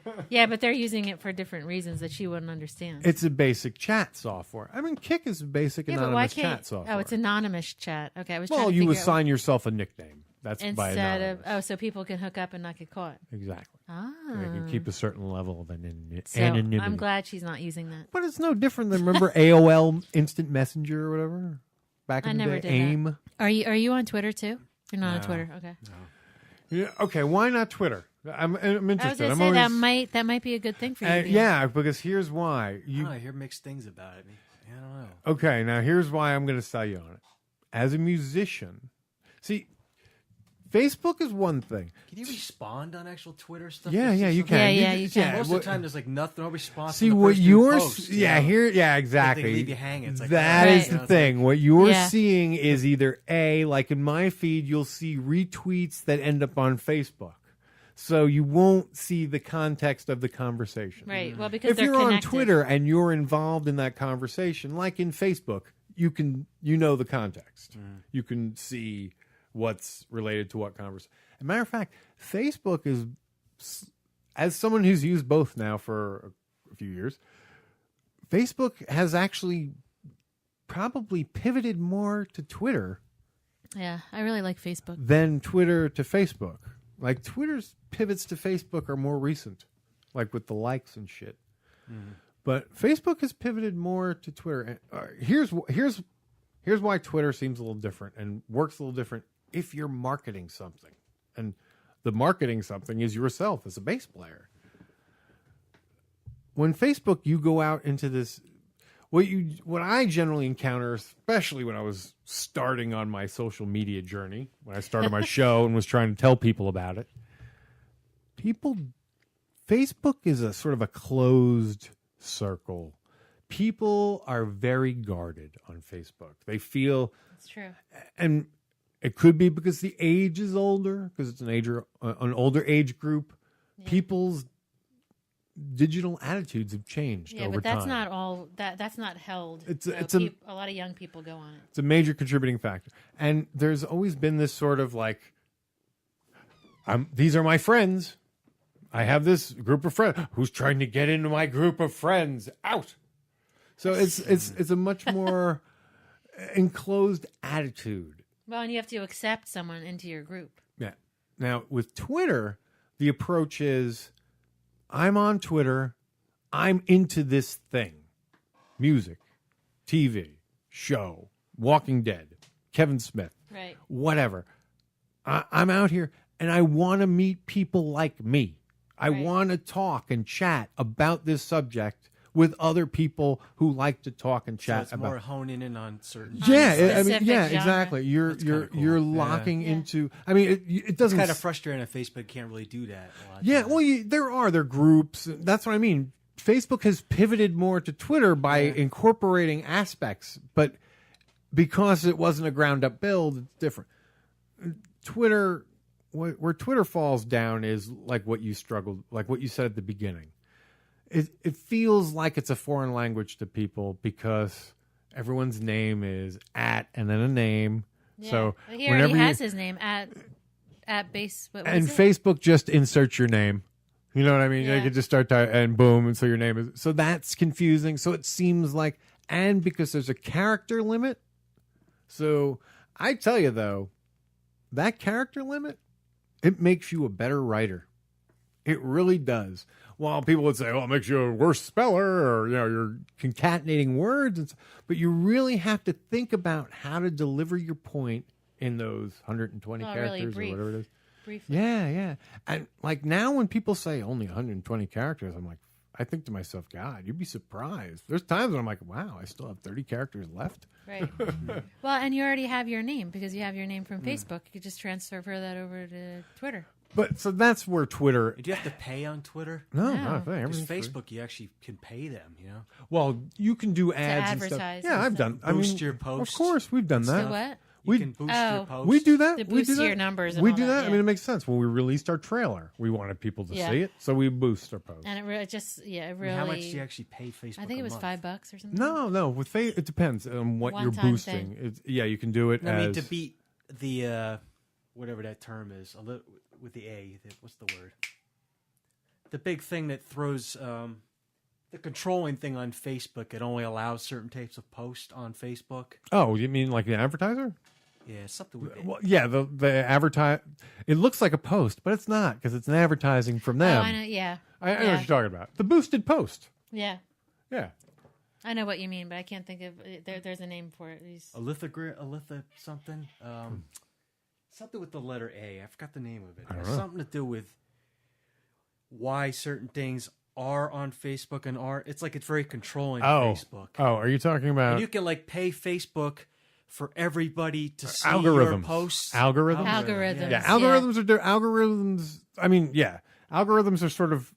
Speaker 7: they're using it for different reasons that she wouldn't understand.
Speaker 1: It's a basic chat software. I mean, Kik is a basic
Speaker 7: yeah, but why
Speaker 1: anonymous
Speaker 7: can't?
Speaker 1: chat software.
Speaker 7: Oh, it's anonymous chat. Okay, I was
Speaker 1: well,
Speaker 7: trying to
Speaker 1: you
Speaker 7: figure out
Speaker 1: assign yourself a nickname. That's by
Speaker 7: instead
Speaker 1: anonymous.
Speaker 7: of so people can hook up and not get caught.
Speaker 1: Exactly.
Speaker 7: Ah,
Speaker 1: You can keep a certain level of anonymity.
Speaker 7: so I'm glad she's not using that.
Speaker 1: But it's no different than remember AOL Instant Messenger or whatever back in
Speaker 7: I
Speaker 1: the
Speaker 7: never
Speaker 1: day.
Speaker 7: did
Speaker 1: AIM.
Speaker 7: that. Are you on Twitter too? You're not on
Speaker 1: No.
Speaker 7: Twitter. Okay.
Speaker 1: Yeah, okay, why not Twitter? I'm
Speaker 7: I was
Speaker 1: interested.
Speaker 7: gonna
Speaker 1: I'm
Speaker 7: say
Speaker 1: always,
Speaker 7: that might be a good thing for you. to be on.
Speaker 1: yeah, because here's why.
Speaker 8: I don't know, I hear mixed things about it. I don't know.
Speaker 1: Okay, now here's why I'm going to sell you on it. As a musician, see, Facebook is one thing.
Speaker 8: Can you respond on actual Twitter stuff?
Speaker 1: Yeah,
Speaker 8: There's
Speaker 1: yeah,
Speaker 8: just
Speaker 1: you
Speaker 8: something-
Speaker 1: can.
Speaker 7: Yeah, you can.
Speaker 8: Most
Speaker 1: what-
Speaker 8: of the time, there's like nothing, no response.
Speaker 1: See
Speaker 8: from the
Speaker 1: what
Speaker 8: person who
Speaker 1: you're,
Speaker 8: posts, you
Speaker 1: yeah,
Speaker 8: know?
Speaker 1: here, yeah,
Speaker 8: They
Speaker 1: exactly.
Speaker 8: leave you hanging. It's like
Speaker 1: That
Speaker 7: Right.
Speaker 1: is
Speaker 8: you know,
Speaker 1: the
Speaker 8: it's
Speaker 1: thing.
Speaker 8: like-
Speaker 1: What you're
Speaker 7: Yeah.
Speaker 1: seeing is either A, like in my feed, you'll see retweets that end up on Facebook. So you won't see the context of the conversation.
Speaker 7: Right. Well, because
Speaker 1: If
Speaker 7: they're
Speaker 1: you're on
Speaker 7: connected.
Speaker 1: Twitter and you're involved in that conversation, like in Facebook, you know the context. You can see what's related to what conversation. As a matter of fact, Facebook is, as someone who's used both now for a few years, Facebook has actually probably pivoted more to Twitter
Speaker 7: Yeah, I really like Facebook.
Speaker 1: than Twitter to Facebook. Like Twitter's pivots to Facebook are more recent, like with the likes and shit. But Facebook has pivoted more to Twitter. Here's why Twitter seems a little different and works a little different if you're marketing something. And the marketing something is yourself as a bass player. When Facebook, you go out into this, what I generally encounter, especially when I was starting on my social media journey, when I started my show and was trying to tell people about it, Facebook is a sort of a closed circle. People are very guarded on Facebook. They feel
Speaker 7: That's true.
Speaker 1: and it could be because the age is older, because it's an older age group.
Speaker 7: Yeah.
Speaker 1: People's digital attitudes have changed
Speaker 7: Yeah,
Speaker 1: over
Speaker 7: but that's
Speaker 1: time.
Speaker 7: not all. That's not held.
Speaker 1: It's
Speaker 7: a lot of young people go on it.
Speaker 1: It's a major contributing factor. And there's always been this sort of like, these are my friends. I have this group of friends. Who's trying to get into my group of friends? Out. So it's a much more enclosed attitude.
Speaker 7: Well, and you have to accept someone into your group.
Speaker 1: Yeah. Now with Twitter, the approach is, I'm on Twitter. I'm into this thing. Music, TV, show, Walking Dead, Kevin Smith,
Speaker 7: Right.
Speaker 1: whatever. I'm out here and I want to meet people like me. I
Speaker 7: Right.
Speaker 1: want to talk and chat about this subject with other people who like to talk and
Speaker 8: So
Speaker 1: chat
Speaker 8: it's
Speaker 1: about.
Speaker 8: more honing in on certain.
Speaker 1: Yeah, I mean,
Speaker 7: specific
Speaker 1: yeah,
Speaker 7: genre.
Speaker 1: exactly. You're
Speaker 8: kinda cool.
Speaker 1: you're
Speaker 8: Yeah.
Speaker 1: locking
Speaker 7: Yeah.
Speaker 1: into. I mean, it
Speaker 8: It's
Speaker 1: doesn't.
Speaker 8: kind of frustrating on Facebook. You can't really do that. A lot of
Speaker 1: Yeah,
Speaker 8: times.
Speaker 1: well, there are groups. That's what I mean. Facebook has pivoted more to Twitter by incorporating aspects, but because it wasn't a ground up build, it's different. Twitter, where Twitter falls down is like what you struggled, like what you said at the beginning. It feels like it's a foreign language to people because everyone's name is at and then a name.
Speaker 7: Yeah.
Speaker 1: So
Speaker 7: Well, he already
Speaker 1: whenever
Speaker 7: has his name at base. What
Speaker 1: and
Speaker 7: was it?
Speaker 1: Facebook just inserts your name. You know what I mean?
Speaker 7: Yeah.
Speaker 1: You could just start and boom, and so your name is. So that's confusing. So it seems like, and because there's a character limit. So I tell you though, that character limit, it makes you a better writer. It really does. While people would say, "Oh, it makes you a worse speller," or you're concatenating words, but you really have to think about how to deliver your point in those 120
Speaker 7: Really
Speaker 1: characters
Speaker 7: brief.
Speaker 1: or whatever it is.
Speaker 7: Briefly.
Speaker 1: Yeah. And like now when people say only 120 characters, I'm like, I think to myself, God, you'd be surprised. There's times when I'm like, wow, I still have 30 characters left.
Speaker 7: Right. Well, and you already have your name because you have your name from
Speaker 1: Hmm.
Speaker 7: Facebook. You could just transfer that over to Twitter.
Speaker 1: But so that's where Twitter.
Speaker 8: Do you have to pay on Twitter?
Speaker 1: No,
Speaker 7: No.
Speaker 1: not a thing.
Speaker 8: Because
Speaker 1: Everything's free.
Speaker 8: Facebook, you actually can pay them. You know,
Speaker 1: Well, you can do ads and stuff.
Speaker 7: advertise
Speaker 1: Yeah,
Speaker 7: and
Speaker 1: I've
Speaker 7: stuff.
Speaker 1: done. I mean,
Speaker 8: Boost your posts.
Speaker 1: Of course, we've done
Speaker 7: The
Speaker 1: that.
Speaker 7: what?
Speaker 8: you
Speaker 1: We-
Speaker 8: can boost
Speaker 7: Oh.
Speaker 8: your posts.
Speaker 1: We do that.
Speaker 7: To
Speaker 1: We do
Speaker 7: boost
Speaker 1: that.
Speaker 7: your numbers and
Speaker 1: we
Speaker 7: all
Speaker 1: do
Speaker 7: that,
Speaker 1: that. I
Speaker 7: yeah.
Speaker 1: mean, it makes sense. When we released our trailer, we wanted people to
Speaker 7: Yeah.
Speaker 1: see it, so we boost our posts.
Speaker 7: And it
Speaker 8: I
Speaker 7: really.
Speaker 8: mean, how much do you actually pay Facebook?
Speaker 7: I think it was
Speaker 8: a month?
Speaker 7: $5 or something.
Speaker 1: No. With it depends on what you're
Speaker 7: One-time
Speaker 1: boosting. Yeah, you can do it.
Speaker 8: I mean,
Speaker 1: as,
Speaker 8: to beat the whatever that term is, with the A. What's the word? The big thing that throws the controlling thing on Facebook. It only allows certain types of posts on Facebook.
Speaker 1: Oh, you mean like the advertiser?
Speaker 8: Yeah, something with it.
Speaker 1: Well, yeah, the advertise. It looks like a post, but it's not because it's an advertising from
Speaker 7: Oh,
Speaker 1: them.
Speaker 7: I know. Yeah.
Speaker 1: I know
Speaker 7: Yeah.
Speaker 1: what you're talking about. The boosted post.
Speaker 7: Yeah.
Speaker 1: Yeah.
Speaker 7: I know what you mean, but I can't think of there's a name for it.
Speaker 8: A something. Something with the letter A. I forgot the name of it.
Speaker 1: I don't
Speaker 8: It has
Speaker 1: know.
Speaker 8: something to do with why certain things are on Facebook and are. It's like it's very controlling. Facebook.
Speaker 1: Oh, are you talking about
Speaker 8: And you can like pay Facebook for everybody to see
Speaker 1: algorithms?
Speaker 8: your posts.
Speaker 1: Algorithms.
Speaker 7: Algorithms.
Speaker 1: Yeah, algorithms are algorithms. I mean, yeah, algorithms are sort of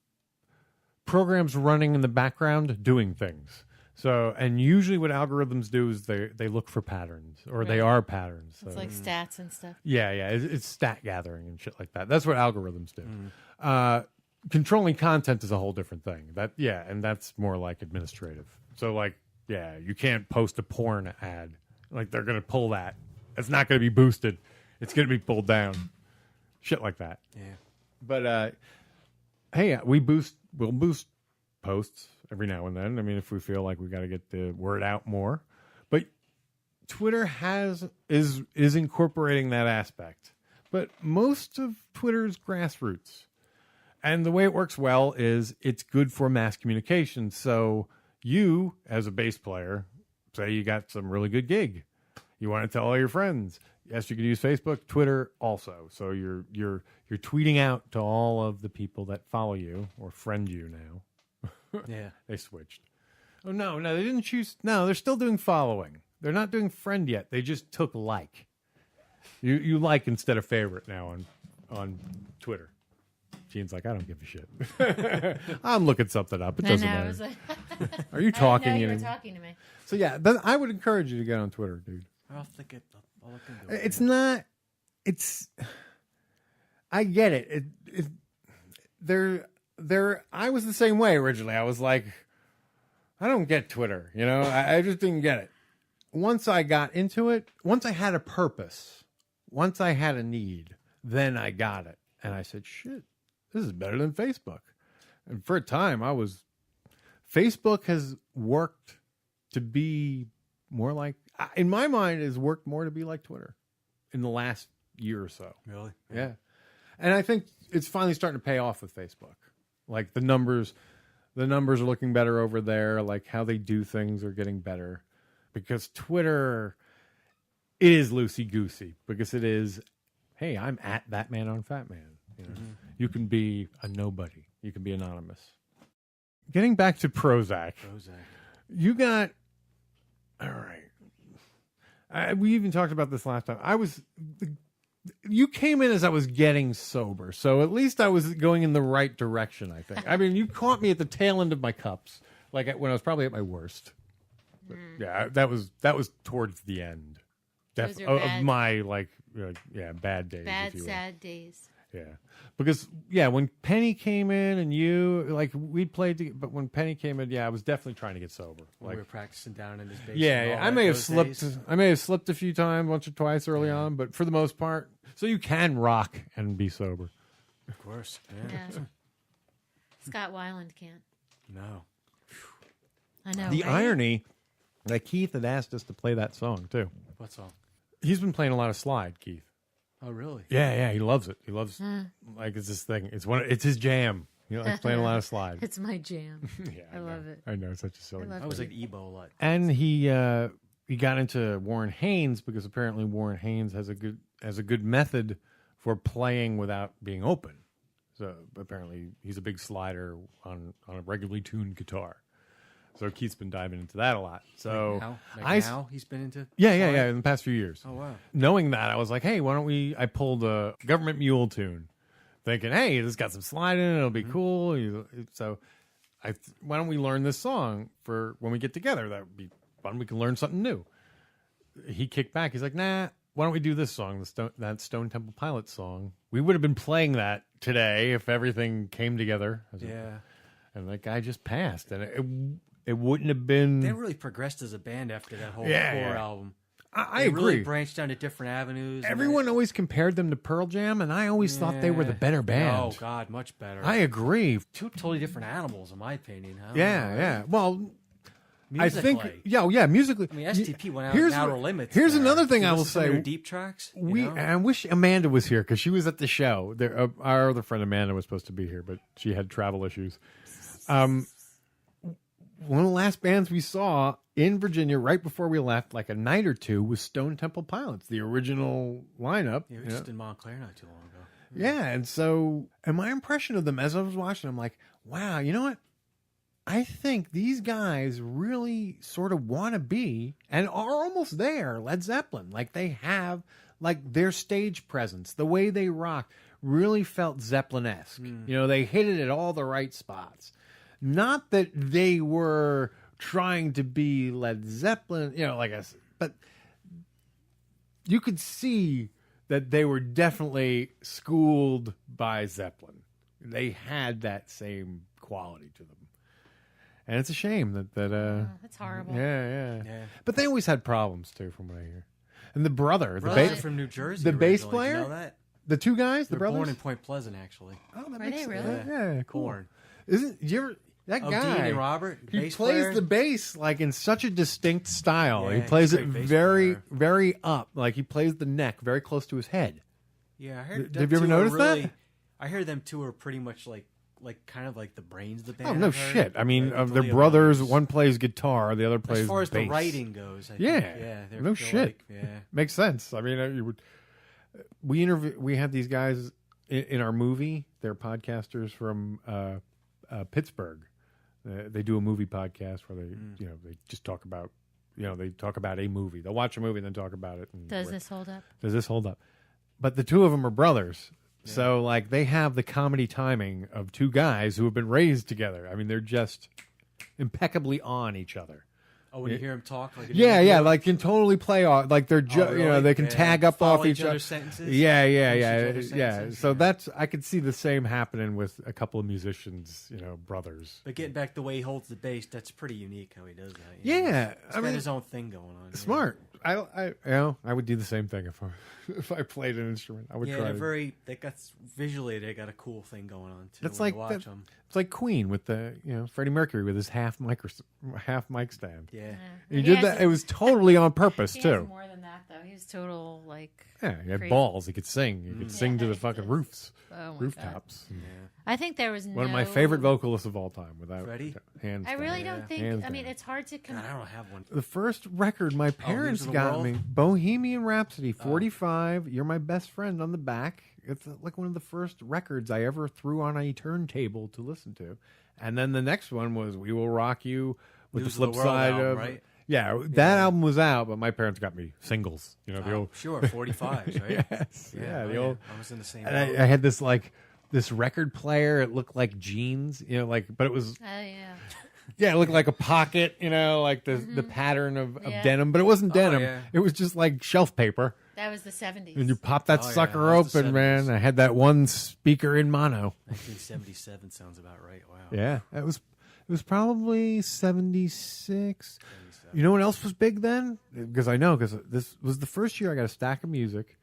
Speaker 1: programs running in the background doing things. So, and usually what algorithms do is they look for patterns, or they
Speaker 7: Right.
Speaker 1: are patterns. So.
Speaker 7: It's like stats and stuff.
Speaker 1: Yeah, it's stat gathering and shit like that. That's what algorithms do. Controlling content is a whole different thing. And that's more like administrative. So, like, yeah, you can't post a porn ad. Like, they're gonna pull that. It's not gonna be boosted. It's gonna be pulled down. Shit like that.
Speaker 8: Yeah.
Speaker 1: But hey, we'll boost posts every now and then. I mean, if we feel like we got to get the word out more. But Twitter is incorporating that aspect. But most of Twitter's grassroots. And the way it works well is it's good for mass communication. So you, as a bass player, say you got some really good gig. You want to tell all your friends. Yes, you can use Facebook, Twitter also. So you're tweeting out to all of the people that follow you or friend you now.
Speaker 8: Yeah.
Speaker 1: They switched. Oh no, they didn't choose. No, they're still doing following. They're not doing friend yet. They just took like. You like instead of favorite now on Twitter. Jean's like, I don't give a shit. I'm looking something up. It doesn't matter.
Speaker 7: Like,
Speaker 1: Are you talking?
Speaker 7: I didn't know you were talking to me.
Speaker 1: So yeah, I would encourage you to get on Twitter, dude.
Speaker 8: I'll look into it.
Speaker 1: It's not. It's. I get it. I was the same way originally. I was like, I don't get Twitter. You know, I just didn't get it. Once I got into it, once I had a purpose, once I had a need, then I got it. And I said, shit, this is better than Facebook. And for a time, Facebook has worked to be more like, in my mind, has worked more to be like Twitter in the last year or so.
Speaker 8: Really?
Speaker 1: Yeah. And I think it's finally starting to pay off with Facebook. Like the numbers are looking better over there. Like how they do things are getting better. Because Twitter, it is loosey-goosey. Because it is, hey, I'm at ThatMan on Fatman. You know? You can be a nobody. You can be anonymous. Getting back to Prozac. You got, all right. We even talked about this last time. You came in as I was getting sober. So at least I was going in the right direction, I think. I mean, you caught me at the tail end of my cups. Like when I was probably at my worst. But yeah, that was towards the end of my bad days.
Speaker 7: Bad, sad days.
Speaker 1: Yeah, because when Penny came in and we played, but when Penny came in, I was definitely trying to get sober.
Speaker 8: We were practicing down in his basement.
Speaker 1: Yeah, I may have slipped. I may have slipped a few times, once or twice early on, but for the most part, so you can rock and be sober.
Speaker 8: Of course.
Speaker 7: Yeah. Scott Weiland can't.
Speaker 8: No.
Speaker 7: I know.
Speaker 1: The
Speaker 7: right?
Speaker 1: irony that Keith had asked us to play that song too.
Speaker 8: What song?
Speaker 1: He's been playing a lot of slide, Keith.
Speaker 8: Oh, really?
Speaker 1: Yeah, he loves it. He loves it's this thing. It's his jam. He likes playing a lot of slide.
Speaker 7: It's my jam. I love it.
Speaker 1: I know, it's such a silly.
Speaker 8: I was like Ebo a lot.
Speaker 1: And he got into Warren Haynes because apparently Warren Haynes has a good method for playing without being open. So apparently he's a big slider on a regularly tuned guitar. So Keith's been diving into that a lot. So
Speaker 8: now he's been into
Speaker 1: yeah in the past few years.
Speaker 8: Oh wow!
Speaker 1: Knowing that, I was like, hey, why don't we? I pulled a Government Mule tune, thinking, hey, this got some slide in it. It'll be cool. So why don't we learn this song for when we get together? That would be fun. We can learn something new. He kicked back. He's like, nah. Why don't we do this song? That Stone Temple Pilots song. We would have been playing that today if everything came together. And that guy just passed, and it wouldn't have been.
Speaker 8: They really progressed as a band after that whole core album.
Speaker 1: I
Speaker 8: agree.
Speaker 1: Really
Speaker 8: branched down to different avenues.
Speaker 1: Everyone always compared them to Pearl Jam, and I always thought they were the better band.
Speaker 8: Oh God, much better.
Speaker 1: I agree.
Speaker 8: Two totally different animals, in my opinion.
Speaker 1: Yeah. Well,
Speaker 8: musically.
Speaker 1: I think, musically.
Speaker 8: I mean, STP went out Outer Limits.
Speaker 1: Here's another thing I will say.
Speaker 8: Deep tracks.
Speaker 1: I wish Amanda was here because she was at the show. Our other friend Amanda was supposed to be here, but she had travel issues. One of the last bands we saw in Virginia right before we left, like a night or two, was Stone Temple Pilots, the original lineup.
Speaker 8: Yeah, we were just in Montclair not too long ago.
Speaker 1: Yeah, and my impression of them as I was watching, I'm like, wow, you know what? I think these guys really sort of want to be, and are almost there, Led Zeppelin. Like they have, like their stage presence, the way they rock, really felt Zeppelin-esque. They hit it at all the right spots. Not that they were trying to be Led Zeppelin, but you could see that they were definitely schooled by Zeppelin. They had that same quality to them. And it's a shame that
Speaker 7: that's horrible.
Speaker 1: Yeah. But they always had problems too, from what I hear. And the brother
Speaker 8: from New Jersey,
Speaker 1: the bass player,
Speaker 8: you know that?
Speaker 1: The two guys,
Speaker 8: They're
Speaker 1: the brothers,
Speaker 8: born in Point Pleasant, actually.
Speaker 1: Oh, that
Speaker 7: Are
Speaker 1: makes
Speaker 7: they
Speaker 1: sense.
Speaker 7: really?
Speaker 1: Yeah, cool.
Speaker 8: Born.
Speaker 1: Isn't you ever that guy?
Speaker 8: Dean and Robert,
Speaker 1: he
Speaker 8: bass
Speaker 1: plays
Speaker 8: player.
Speaker 1: the bass like in such a distinct style.
Speaker 8: Yeah,
Speaker 1: he plays
Speaker 8: he's a
Speaker 1: it
Speaker 8: great bass
Speaker 1: very,
Speaker 8: player.
Speaker 1: very up. Like he plays the neck very close to his head.
Speaker 8: Yeah, I heard.
Speaker 1: Have you ever noticed that?
Speaker 8: I hear them two are pretty much like kind of like the brains of the band.
Speaker 1: Oh no
Speaker 8: I've heard.
Speaker 1: shit! I mean,
Speaker 8: Like,
Speaker 1: they're
Speaker 8: Leo
Speaker 1: brothers.
Speaker 8: Brothers.
Speaker 1: One plays guitar, the other plays
Speaker 8: As far as
Speaker 1: bass.
Speaker 8: the writing goes, I
Speaker 1: Yeah.
Speaker 8: think, they're
Speaker 1: No shit.
Speaker 8: Like,
Speaker 1: Makes sense. I mean, you would. We had these guys in our movie. They're podcasters from Pittsburgh. They do a movie podcast where they they just talk about they talk about a movie. They'll watch a movie and then talk about it. And
Speaker 7: Does this hold up?
Speaker 1: Does this hold up? But the two of them are brothers. So, like, they have the comedy timing of two guys who have been raised together. I mean, they're just impeccably on each other.
Speaker 8: Oh, when you hear them talk, like
Speaker 1: like can totally play off, like they're
Speaker 8: really?
Speaker 1: they can tag up
Speaker 8: Follow
Speaker 1: off each other.
Speaker 8: sentences?
Speaker 1: Yeah. So that's I could see the same happening with a couple of musicians, brothers.
Speaker 8: But getting back the way he holds the bass, that's pretty unique how he does that.
Speaker 1: He's
Speaker 8: got his own thing going on.
Speaker 1: Smart. I would do the same thing if I played an instrument. I would try.
Speaker 8: They got visually they got a cool thing going on too.
Speaker 1: That's
Speaker 8: when
Speaker 1: like
Speaker 8: you watch them.
Speaker 1: It's like Queen with the Freddie Mercury with his half mic stand.
Speaker 8: Yeah.
Speaker 1: He did that. It was totally on purpose
Speaker 7: He
Speaker 1: too.
Speaker 7: has more than that though. He's total like.
Speaker 1: Yeah, he had
Speaker 7: crazy.
Speaker 1: balls. He could sing. He could sing to the fucking roofs, rooftops.
Speaker 7: God. I think there was
Speaker 1: one of my favorite vocalists of all time. Without
Speaker 8: Freddie?
Speaker 1: hands.
Speaker 7: I really don't think.
Speaker 1: Hands
Speaker 7: I mean,
Speaker 1: down.
Speaker 7: it's hard to.
Speaker 8: God, I don't have one.
Speaker 1: The first record my parents
Speaker 8: News of the
Speaker 1: got
Speaker 8: World?
Speaker 1: me, Bohemian Rhapsody, 45. You're my best friend on the back. It's like one of the first records I ever threw on a turntable to listen to. And then the next one was We Will Rock You with
Speaker 8: News
Speaker 1: the flip
Speaker 8: of the World
Speaker 1: side
Speaker 8: album,
Speaker 1: of
Speaker 8: right?
Speaker 1: Yeah, that album was out, but my parents got me singles. The old
Speaker 8: Sure, 45s, right?
Speaker 1: yes,
Speaker 8: Yeah,
Speaker 1: the old.
Speaker 8: I was in the same.
Speaker 1: And I had this record player. It looked like jeans, but it was
Speaker 7: Oh yeah.
Speaker 1: yeah, it looked like a pocket, like the pattern of denim, but it wasn't denim.
Speaker 8: yeah.
Speaker 1: It was just like shelf paper.
Speaker 7: That was the 70s.
Speaker 1: And you pop that
Speaker 8: Oh, yeah,
Speaker 1: sucker
Speaker 8: that was the
Speaker 1: open, man.
Speaker 8: 70s.
Speaker 1: I had that one speaker in mono.
Speaker 8: 1977 sounds about right. Wow.
Speaker 1: Yeah, it was probably 76. You know what else was big then? Because this was the first year I got a stack of music.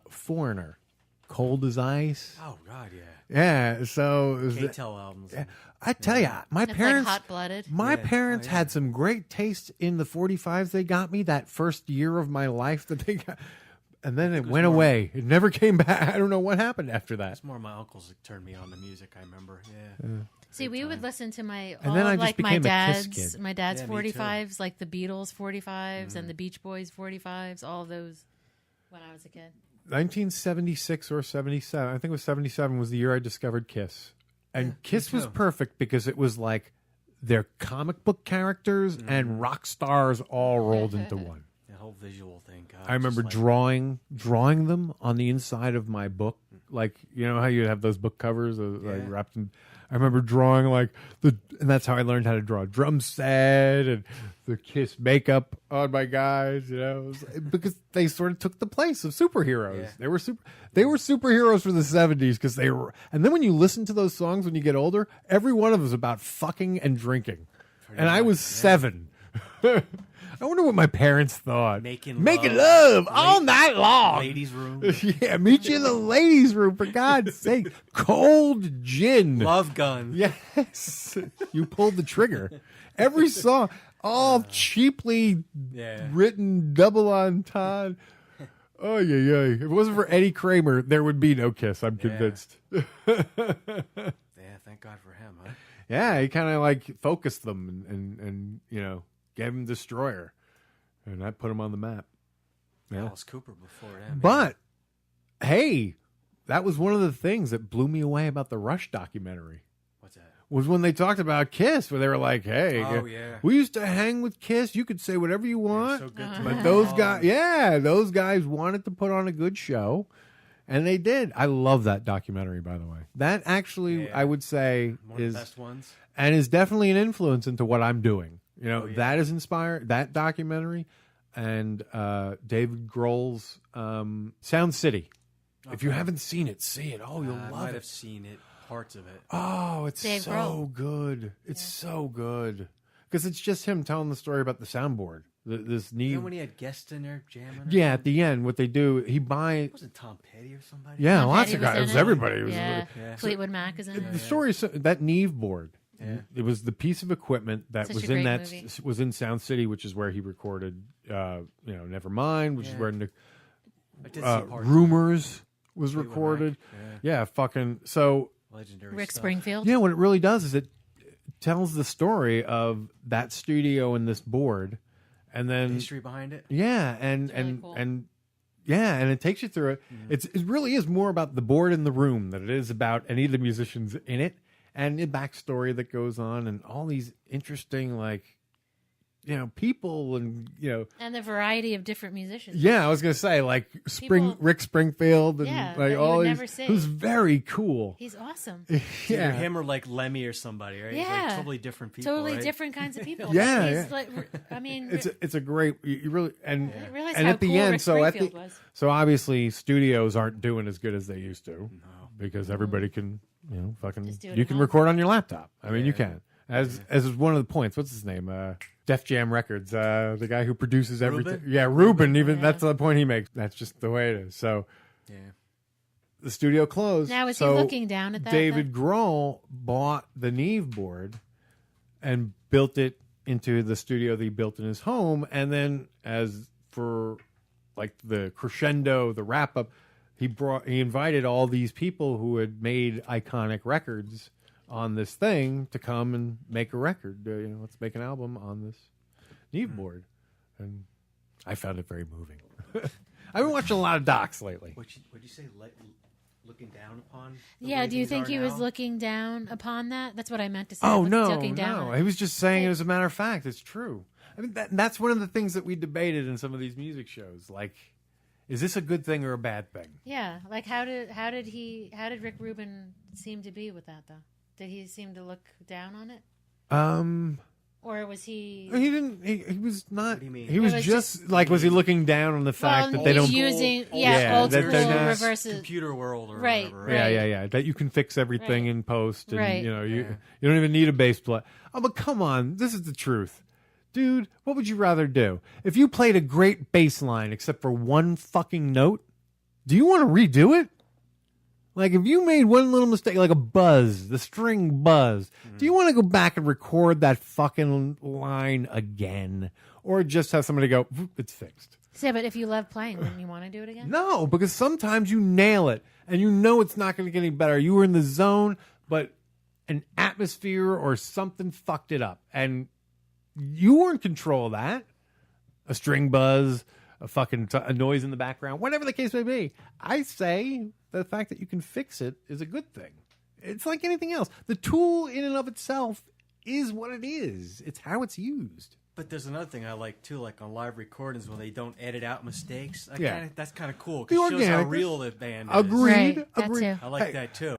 Speaker 1: Foreigner, Cold as Ice.
Speaker 8: Oh God, yeah.
Speaker 1: Yeah, so it was
Speaker 8: K-Tel albums.
Speaker 1: Yeah, I tell you, my
Speaker 7: It's
Speaker 1: parents,
Speaker 7: like hot-blooded.
Speaker 1: my
Speaker 8: Yeah.
Speaker 1: parents
Speaker 8: Oh, yeah.
Speaker 1: had some great taste in the 45s they got me that first year of my life that they got, and then it went away. It never came back. I don't know what happened after that.
Speaker 8: It's more my uncles that turned me on to music. I remember. Yeah.
Speaker 7: See, we would listen to my
Speaker 1: And then I just
Speaker 7: like my
Speaker 1: became a Kiss
Speaker 7: dad's
Speaker 1: kid.
Speaker 7: my dad's
Speaker 8: Yeah, me too.
Speaker 7: 45s, like the Beatles 45s and the Beach Boys 45s, all of those when I was a kid.
Speaker 1: 1976 or 77. I think it was 77 was the year I discovered Kiss. And Kiss was
Speaker 8: too.
Speaker 1: perfect because it was like their comic book characters and rock stars all rolled into one.
Speaker 8: That whole visual thing. God,
Speaker 1: I remember
Speaker 8: just
Speaker 1: drawing them on the inside of my book. Like, you know how you have those book covers like wrapped in. I remember drawing and that's how I learned how to draw a drum set and the Kiss makeup on my guys, It was, because they sort of took the place of superheroes.
Speaker 8: Yeah.
Speaker 1: They were superheroes for the 70s because they were. And then when you listen to those songs when you get older, every one of them is about fucking and drinking. And I was 7. I wonder what my parents thought.
Speaker 8: Making
Speaker 1: love all night long.
Speaker 8: ladies' room.
Speaker 1: Yeah, meet you in the ladies' room, for God's sake. Cold gin.
Speaker 8: Love gun.
Speaker 1: Yes. You pulled the trigger. Every song, all cheaply written, double entendre. Oh, yeah. If it wasn't for Eddie Kramer, there would be no Kiss, I'm convinced.
Speaker 8: Yeah, thank God for him, huh?
Speaker 1: Yeah, he kind of focused them and gave him Destroyer. And that put him on the map. Yeah.
Speaker 8: Alice Cooper before that.
Speaker 1: But, hey, that was one of the things that blew me away about the Rush documentary.
Speaker 8: What's that?
Speaker 1: Was when they talked about Kiss, where they were like, hey,
Speaker 8: Oh, yeah.
Speaker 1: we used to hang with Kiss. You could say whatever you want.
Speaker 8: So good to
Speaker 1: But
Speaker 8: me.
Speaker 1: those guys wanted to put on a good show. And they did. I love that documentary, by the way. That actually, I would say,
Speaker 8: One of the best ones.
Speaker 1: and is definitely an influence into what I'm doing.
Speaker 8: Oh,
Speaker 1: that is inspired, that documentary, and David Grohl's Sound City. If you haven't seen it, see it. Oh, you'll
Speaker 8: I
Speaker 1: love
Speaker 8: might
Speaker 1: it.
Speaker 8: have seen it, parts of it.
Speaker 1: Oh, it's
Speaker 7: Dave
Speaker 1: so
Speaker 7: Grohl.
Speaker 1: good. It's so good. Because it's just him telling the story about the soundboard. This
Speaker 8: And
Speaker 1: Neve.
Speaker 8: then when he had guests in there jamming.
Speaker 1: Yeah, at the end, what they do, he buys.
Speaker 8: Wasn't Tom Petty or somebody?
Speaker 1: Yeah,
Speaker 7: Tom
Speaker 1: lots
Speaker 7: Petty
Speaker 1: of
Speaker 7: was
Speaker 1: guys.
Speaker 7: in
Speaker 1: It was
Speaker 7: it.
Speaker 1: everybody. It was
Speaker 7: Yeah.
Speaker 8: Yeah.
Speaker 7: Fleetwood Mac is in it.
Speaker 1: The story is that Neve board.
Speaker 8: Yeah.
Speaker 1: It was the piece of equipment that
Speaker 7: Such
Speaker 1: was
Speaker 7: a
Speaker 1: in
Speaker 7: great
Speaker 1: that
Speaker 7: movie.
Speaker 1: was in Sound City, which is where he recorded, Nevermind, which is
Speaker 8: Yeah.
Speaker 1: where
Speaker 8: I did see parts of it.
Speaker 1: Rumors was
Speaker 8: Fleetwood
Speaker 1: recorded.
Speaker 8: Mac,
Speaker 1: Yeah, fucking so.
Speaker 8: Legendary
Speaker 7: Rick
Speaker 8: stuff.
Speaker 7: Springfield.
Speaker 1: Yeah, what it really does is it tells the story of that studio and this board, and then
Speaker 8: History behind it.
Speaker 1: yeah, and
Speaker 7: really
Speaker 1: and
Speaker 7: cool.
Speaker 1: and yeah, and it takes you through it. It really is more about the board in the room than it is about any of the musicians in it, and the backstory that goes on, and all these interesting people and
Speaker 7: And the variety of different musicians.
Speaker 1: Yeah, I was gonna say like Rick Springfield and
Speaker 7: that
Speaker 1: like
Speaker 7: you
Speaker 1: all
Speaker 7: would
Speaker 1: these.
Speaker 7: never see.
Speaker 1: Who's very cool.
Speaker 7: He's awesome.
Speaker 8: Either him or like Lemmy or somebody, right?
Speaker 7: Yeah.
Speaker 8: Like totally different people.
Speaker 7: Totally
Speaker 8: right?
Speaker 7: different kinds of people.
Speaker 1: Yeah,
Speaker 7: He's like, I mean,
Speaker 1: it's a great you really and
Speaker 7: I didn't realize
Speaker 1: and
Speaker 7: how
Speaker 1: at the
Speaker 7: cool
Speaker 1: end
Speaker 7: Rick
Speaker 1: so
Speaker 7: Springfield was.
Speaker 1: so obviously studios aren't doing as good as they used to because everybody can fucking
Speaker 7: Just do it
Speaker 1: you
Speaker 7: at
Speaker 1: can
Speaker 7: home.
Speaker 1: record on your laptop. I mean you can as is one of the points. What's his name? Def Jam Records, the guy who produces everything.
Speaker 8: Ruben?
Speaker 1: Yeah, Ruben. Even that's the point he makes. That's just the way it is. So the studio closed.
Speaker 7: Now, is
Speaker 1: so
Speaker 7: he looking down at that?
Speaker 1: David Grohl bought the Neve board and built it into the studio that he built in his home. And then as for like the crescendo, the wrap up, he invited all these people who had made iconic records on this thing to come and make a record. Let's make an album on this Neve board. And I found it very moving. I've been watching a lot of docs lately.
Speaker 8: What'd you say? Looking down upon?
Speaker 7: Yeah, do you think he was looking down upon that? That's what I meant to say.
Speaker 1: Oh,
Speaker 7: Looking down
Speaker 1: no.
Speaker 7: on
Speaker 1: He was just saying it as a matter of fact. It's true. I mean, that's one of the things that we debated in some of these music shows. Like, is this a good thing or a bad thing?
Speaker 7: Yeah, like how did Rick Rubin seem to be with that though? Did he seem to look down on it? Or was he?
Speaker 1: He didn't. He was not.
Speaker 8: What do you mean?
Speaker 1: He was just like. Was he looking down on the fact that they don't?
Speaker 7: Using
Speaker 8: old
Speaker 7: old
Speaker 1: that
Speaker 7: school
Speaker 1: they're not-
Speaker 7: reverses.
Speaker 8: computer world or
Speaker 7: Right,
Speaker 8: whatever.
Speaker 7: right.
Speaker 1: Yeah. That you can fix everything
Speaker 7: Right.
Speaker 1: in post, and
Speaker 7: Right.
Speaker 1: you don't even need a bass player. Oh, but come on, this is the truth, dude. What would you rather do if you played a great bass line except for one fucking note? Do you want to redo it? Like if you made one little mistake, like a buzz, the string buzz, do you want to go back and record that fucking line again, or just have somebody go, "Whoop, it's fixed"?
Speaker 7: Yeah, but if you love playing, wouldn't you want to do it again?
Speaker 1: No, because sometimes you nail it and you know it's not going to get any better. You were in the zone, but an atmosphere or something fucked it up, and you were in control of that. A string buzz, a noise in the background, whatever the case may be. I say the fact that you can fix it is a good thing. It's like anything else. The tool in and of itself is what it is. It's how it's used.
Speaker 8: But there's another thing I like too, like on live recordings when they don't edit out mistakes. That's kind of cool
Speaker 1: The
Speaker 8: because it shows how
Speaker 1: organicness.
Speaker 8: real the band is.
Speaker 1: Agreed.
Speaker 7: Right, that
Speaker 1: Agreed.
Speaker 7: too.
Speaker 8: I like
Speaker 1: Hey,
Speaker 8: that too.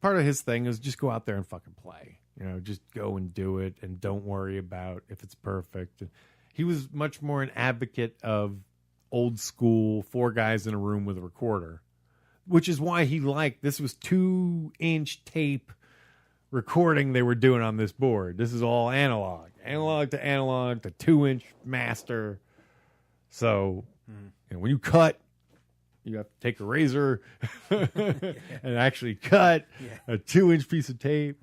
Speaker 1: part of his thing is just go out there and fucking play. Just go and do it and don't worry about if it's perfect. He was much more an advocate of old school 4 guys in a room with a recorder, which is why he liked this was 2-inch tape recording they were doing on this board. This is all analog to 2-inch master. So when you cut, you have to take a razor and actually cut a 2-inch piece of tape.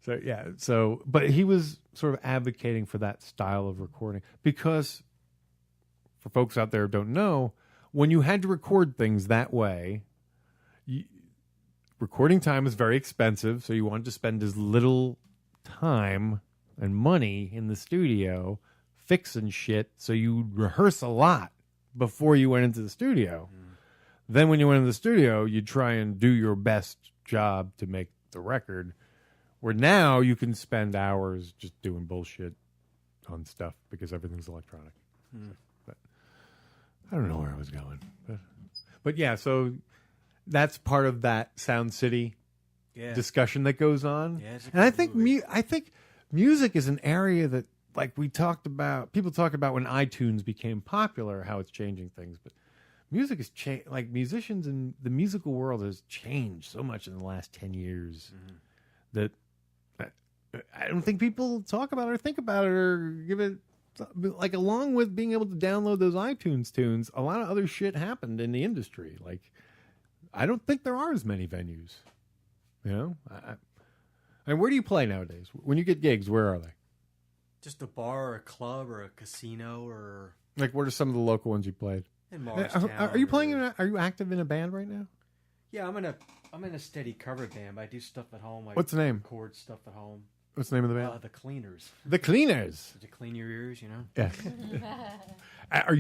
Speaker 1: But he was sort of advocating for that style of recording because for folks out there who don't know, when you had to record things that way, recording time is very expensive, so you wanted to spend as little time and money in the studio fixing shit, so you rehearse a lot before you went into the studio. Then when you went into the studio, you'd try and do your best job to make the record, where now you can spend hours just doing bullshit on stuff because everything's electronic. But I don't know where I was going. But yeah, so that's part of that Sound City discussion that goes on.
Speaker 8: Yeah, it's a
Speaker 1: and I
Speaker 8: good
Speaker 1: think
Speaker 8: movie.
Speaker 1: I think music is an area that, like we talked about, people talk about when iTunes became popular, how it's changing things. But music has changed. Like musicians and the musical world has changed so much in the last 10 years that I don't think people talk about it or think about it or give it. Like, along with being able to download those iTunes tunes, a lot of other shit happened in the industry. Like, I don't think there are as many venues. And where do you play nowadays? When you get gigs, where are they?
Speaker 8: Just a bar or a club or a casino or
Speaker 1: Like, what are some of the local ones you played?
Speaker 8: in Morristown.
Speaker 1: Are you playing?
Speaker 8: or-
Speaker 1: Are you active in a band right now?
Speaker 8: Yeah, I'm in a steady cover band. I do stuff at home. I
Speaker 1: What's the name?
Speaker 8: record stuff at home.
Speaker 1: What's the name of the band?
Speaker 8: The Cleaners.
Speaker 1: The Cleaners.
Speaker 8: To clean your ears, you know.
Speaker 1: Yeah. Are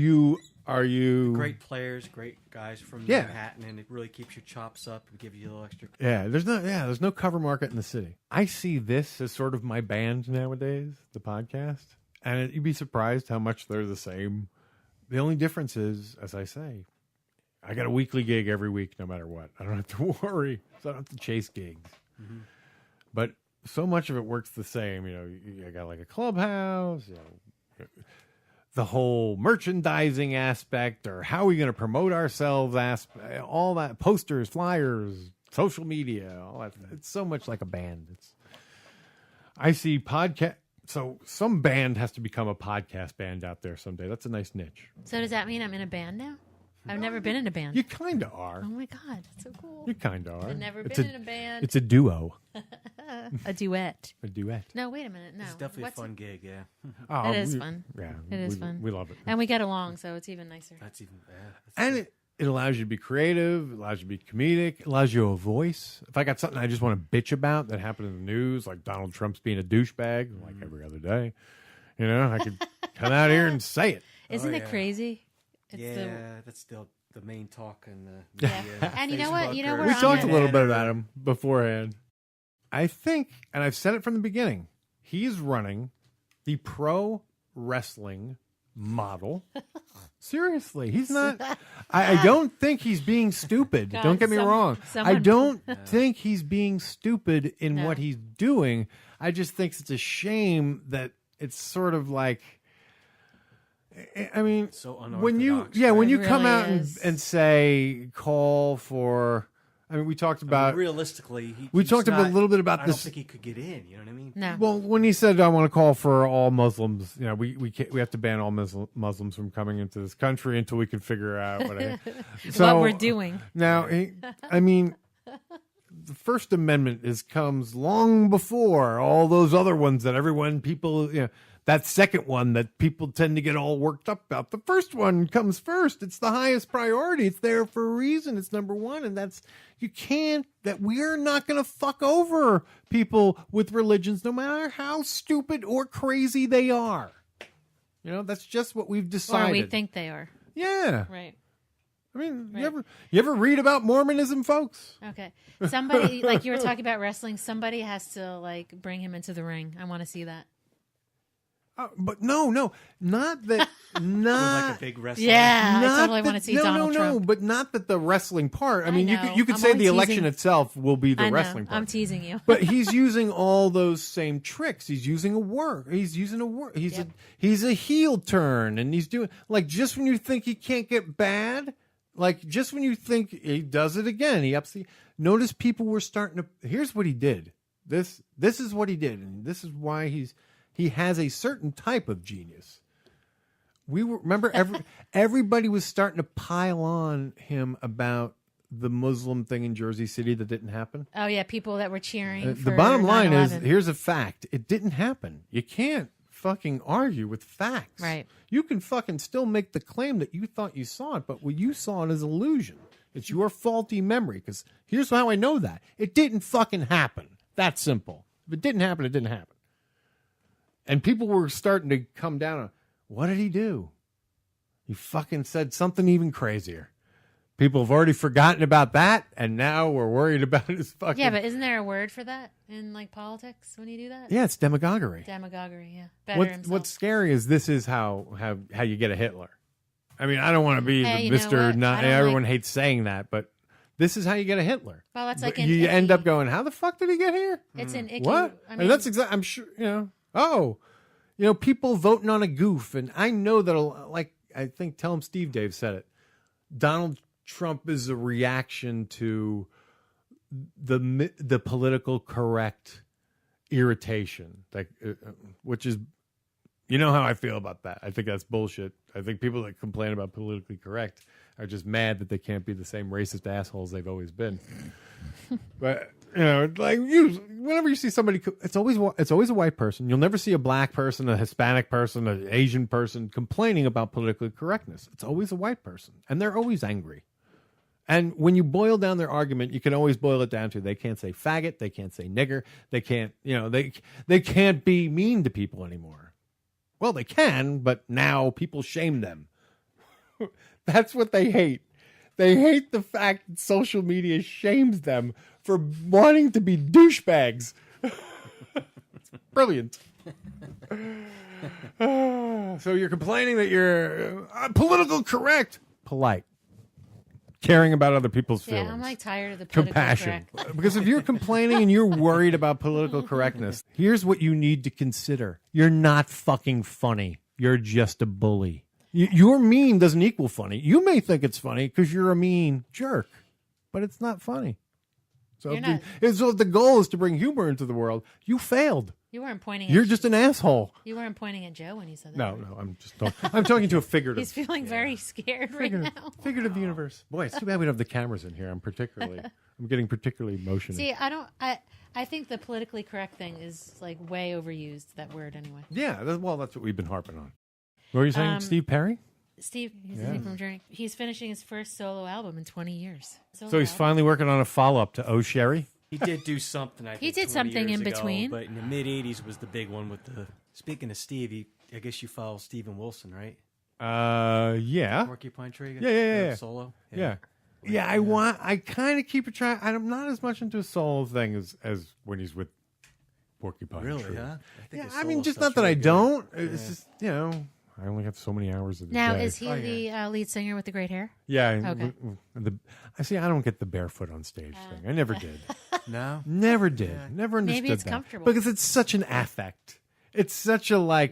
Speaker 1: you?
Speaker 8: Great players, great guys from
Speaker 1: Yeah.
Speaker 8: Manhattan, and it really keeps your chops up and give you a little extra.
Speaker 1: Yeah. There's no cover market in the city. I see this as sort of my band nowadays, the podcast, And you'd be surprised how much they're the same. The only difference is, as I say, I got a weekly gig every week, no matter what. I don't have to worry. So I don't have to chase gigs. Mm-hmm. But so much of it works the same. You got like a clubhouse, the whole merchandising aspect, or how are we going to promote ourselves aspect, all that, posters, flyers, social media, all that. It's so much like a band. I see podcast. So some band has to become a podcast band out there someday. That's a nice niche.
Speaker 7: So does that mean I'm in a band now? I've never been in a band.
Speaker 1: You kind of are.
Speaker 7: Oh my God, that's so cool.
Speaker 1: You kind of are.
Speaker 7: I've never been in a band.
Speaker 1: It's a duo.
Speaker 7: A duet.
Speaker 1: A duet.
Speaker 7: No, wait a minute. No.
Speaker 8: It's definitely a fun gig, yeah.
Speaker 1: Oh,
Speaker 7: it is fun.
Speaker 1: Yeah.
Speaker 7: It is fun.
Speaker 1: We love it.
Speaker 7: And we get along, so it's even nicer.
Speaker 8: That's even better.
Speaker 1: And it allows you to be creative. It allows you to be comedic. It allows you a voice. If I got something I just want to bitch about that happened in the news, like Donald Trump's being a douchebag, like every other day, I could come out here and say it.
Speaker 7: Isn't it crazy?
Speaker 8: That's still the main talk in the media.
Speaker 7: And you know what?
Speaker 1: We talked a little bit about him beforehand. I think, and I've said it from the beginning, he's running the pro wrestling model. Seriously, he's not. I don't think he's being stupid.
Speaker 7: God,
Speaker 1: don't get me wrong. I don't think he's being stupid in what he's doing. I just think it's a shame that it's sort of like. I mean,
Speaker 8: so
Speaker 1: when you come out and say call for. I mean, we talked about
Speaker 8: realistically.
Speaker 1: We talked a little bit about this.
Speaker 8: I don't think he could get in. You know what I mean?
Speaker 7: No.
Speaker 1: Well, when he said, "I want to call for all Muslims," we have to ban all Muslims from coming into this country until we can figure out
Speaker 7: what we're doing.
Speaker 1: Now, I mean, the First Amendment comes long before all those other ones that people. That second one that people tend to get all worked up about. The first one comes first. It's the highest priority. It's there for a reason. It's number one. And we're not going to fuck over people with religions, no matter how stupid or crazy they are. That's just what we've decided.
Speaker 7: Or we think they are.
Speaker 1: Yeah.
Speaker 7: Right.
Speaker 1: I mean, you ever read about Mormonism, folks?
Speaker 7: Okay. Somebody, like you were talking about wrestling, somebody has to bring him into the ring. I want to see that.
Speaker 1: But no, not that. Not
Speaker 8: like a big wrestling.
Speaker 7: Yeah, I totally want to see Donald Trump.
Speaker 1: No, but not that the wrestling part. I mean,
Speaker 7: know.
Speaker 1: you could say the election itself will be the wrestling part.
Speaker 7: I'm teasing you.
Speaker 1: But he's using all those same tricks. He's using a word. He's a heel turn, and he's doing just when you think he can't get bad, just when you think he does it again, he ups the. Notice people were starting to. Here's what he did. This is what he did, and this is why he has a certain type of genius. Remember everybody was starting to pile on him about the Muslim thing in Jersey City that didn't happen.
Speaker 7: Oh yeah, people that were cheering.
Speaker 1: The bottom line is, here's a fact: it didn't happen. You can't fucking argue with facts.
Speaker 7: Right.
Speaker 1: You can fucking still make the claim that you thought you saw it, but what you saw it is illusion. It's your faulty memory. Because here's how I know that it didn't fucking happen. That's simple. If it didn't happen, it didn't happen. And people were starting to come down on, what did he do? He fucking said something even crazier. People have already forgotten about that, and now we're worried about his fucking...
Speaker 7: Yeah, but isn't there a word for that in politics when you do that?
Speaker 1: Yeah, it's demagoguery.
Speaker 7: Demagoguery, yeah.
Speaker 1: What's scary is this is how you get a Hitler. I mean, I don't want to be the Mr. Not everyone hates saying that, but this is how you get a Hitler.
Speaker 7: Well, that's like
Speaker 1: you end up going, how the fuck did he get here?
Speaker 7: It's an icky...
Speaker 1: What? I mean, that's exactly... I'm sure, people voting on a goof, and I know that, I think Tell 'em Steve Dave said it. Donald Trump is a reaction to the political correct irritation, which is, how I feel about that. I think that's bullshit. I think people that complain about politically correct are just mad that they can't be the same racist assholes they've always been. But whenever you see somebody, it's always a white person. You'll never see a black person, a Hispanic person, an Asian person complaining about political correctness. It's always a white person, and they're always angry. And when you boil down their argument, you can always boil it down to they can't say faggot, they can't say nigger, they can't, they can't be mean to people anymore. Well, they can, but now people shame them. That's what they hate. They hate the fact that social media shames them for wanting to be douchebags. It's brilliant. So you're complaining that you're political correct, polite, caring about other people's feelings.
Speaker 7: Yeah, I'm like tired of the political
Speaker 1: compassion.
Speaker 7: correct.
Speaker 1: Because if you're complaining and you're worried about political correctness, here's what you need to consider. You're not fucking funny. You're just a bully. Your mean doesn't equal funny. You may think it's funny because you're a mean jerk, but it's not funny. So if the goal is to bring humor into the world, you failed.
Speaker 7: You weren't pointing.
Speaker 1: You're just an asshole.
Speaker 7: You weren't pointing at Joe when you said that.
Speaker 1: No, I'm just I'm talking to a figurative.
Speaker 7: He's feeling very scared right now.
Speaker 1: Figurative universe. Boy, it's too bad we don't have the cameras in here. I'm getting particularly emotional.
Speaker 7: See, I think the politically correct thing is like way overused, that word anyway.
Speaker 1: Yeah, that's what we've been harping on. What were you saying, Steve Perry?
Speaker 7: Steve, he's from Journey. He's finishing his first solo album in 20 years.
Speaker 1: So he's finally working on a follow-up to Oh Sherry?
Speaker 8: He did do something, I think,
Speaker 7: He did
Speaker 8: 20
Speaker 7: something
Speaker 8: years
Speaker 7: in
Speaker 8: ago,
Speaker 7: between.
Speaker 8: but in the mid-'80s was the big one with the... Speaking of Steve, I guess you follow Steven Wilson, right?
Speaker 1: Yeah.
Speaker 8: Porcupine Tree?
Speaker 1: Yeah.
Speaker 8: Solo?
Speaker 1: Yeah. Yeah, I kind of keep a track. I'm not as much into a solo thing as when he's with Porcupine Tree.
Speaker 8: Really, huh?
Speaker 1: I mean, just not that I don't. It's just, I only have so many hours of the
Speaker 7: Now,
Speaker 1: day.
Speaker 7: is he the lead singer with the great hair?
Speaker 1: Yeah.
Speaker 7: Okay.
Speaker 1: I don't get the barefoot on stage thing. I never did.
Speaker 8: No?
Speaker 1: Never did. Never understood
Speaker 7: Maybe it's
Speaker 1: that.
Speaker 7: comfortable.
Speaker 1: Because it's such an affect. It's such a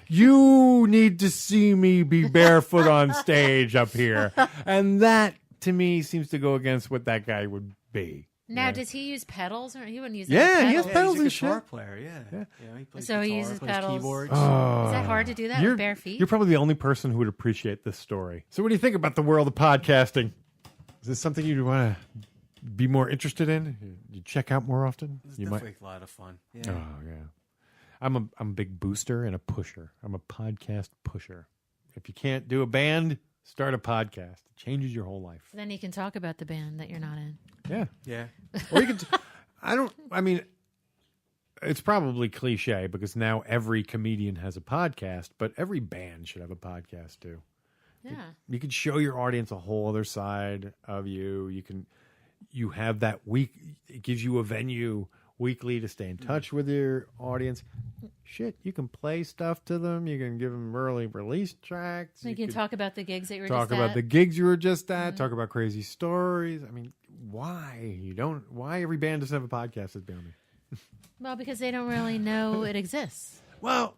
Speaker 1: you need to see me be barefoot on stage up here. And that, to me, seems to go against what that guy would be.
Speaker 7: Now, does he use pedals? Or he wouldn't use
Speaker 1: He has pedals
Speaker 8: he's a
Speaker 1: and
Speaker 8: guitar
Speaker 1: shit.
Speaker 8: player, yeah. He plays
Speaker 7: So he
Speaker 8: guitar,
Speaker 7: uses
Speaker 8: plays
Speaker 7: pedals.
Speaker 8: keyboards.
Speaker 7: Is that hard to do that with bare feet?
Speaker 1: You're probably the only person who would appreciate this story. So what do you think about the world of podcasting? Is this something you want to be more interested in? You check out more often?
Speaker 8: It's definitely a lot of fun. Yeah.
Speaker 1: Oh, yeah. I'm a big booster and a pusher. I'm a podcast pusher. If you can't do a band, start a podcast. It changes your whole life.
Speaker 7: Then you can talk about the band that you're not in.
Speaker 1: Yeah.
Speaker 8: Yeah.
Speaker 1: Or you can it's probably cliche because now every comedian has a podcast, but every band should have a podcast too.
Speaker 7: Yeah.
Speaker 1: You can show your audience a whole other side of you. You have that week. It gives you a venue weekly to stay in touch with your audience. Shit, you can play stuff to them. You can give them early release tracks.
Speaker 7: You can talk about the gigs that you were
Speaker 1: talk
Speaker 7: just
Speaker 1: about
Speaker 7: at.
Speaker 1: the gigs you were just at. Talk about crazy stories. I mean, why every band doesn't have a podcast? Let's be honest.
Speaker 7: Well, because they don't really know it exists.
Speaker 1: Well,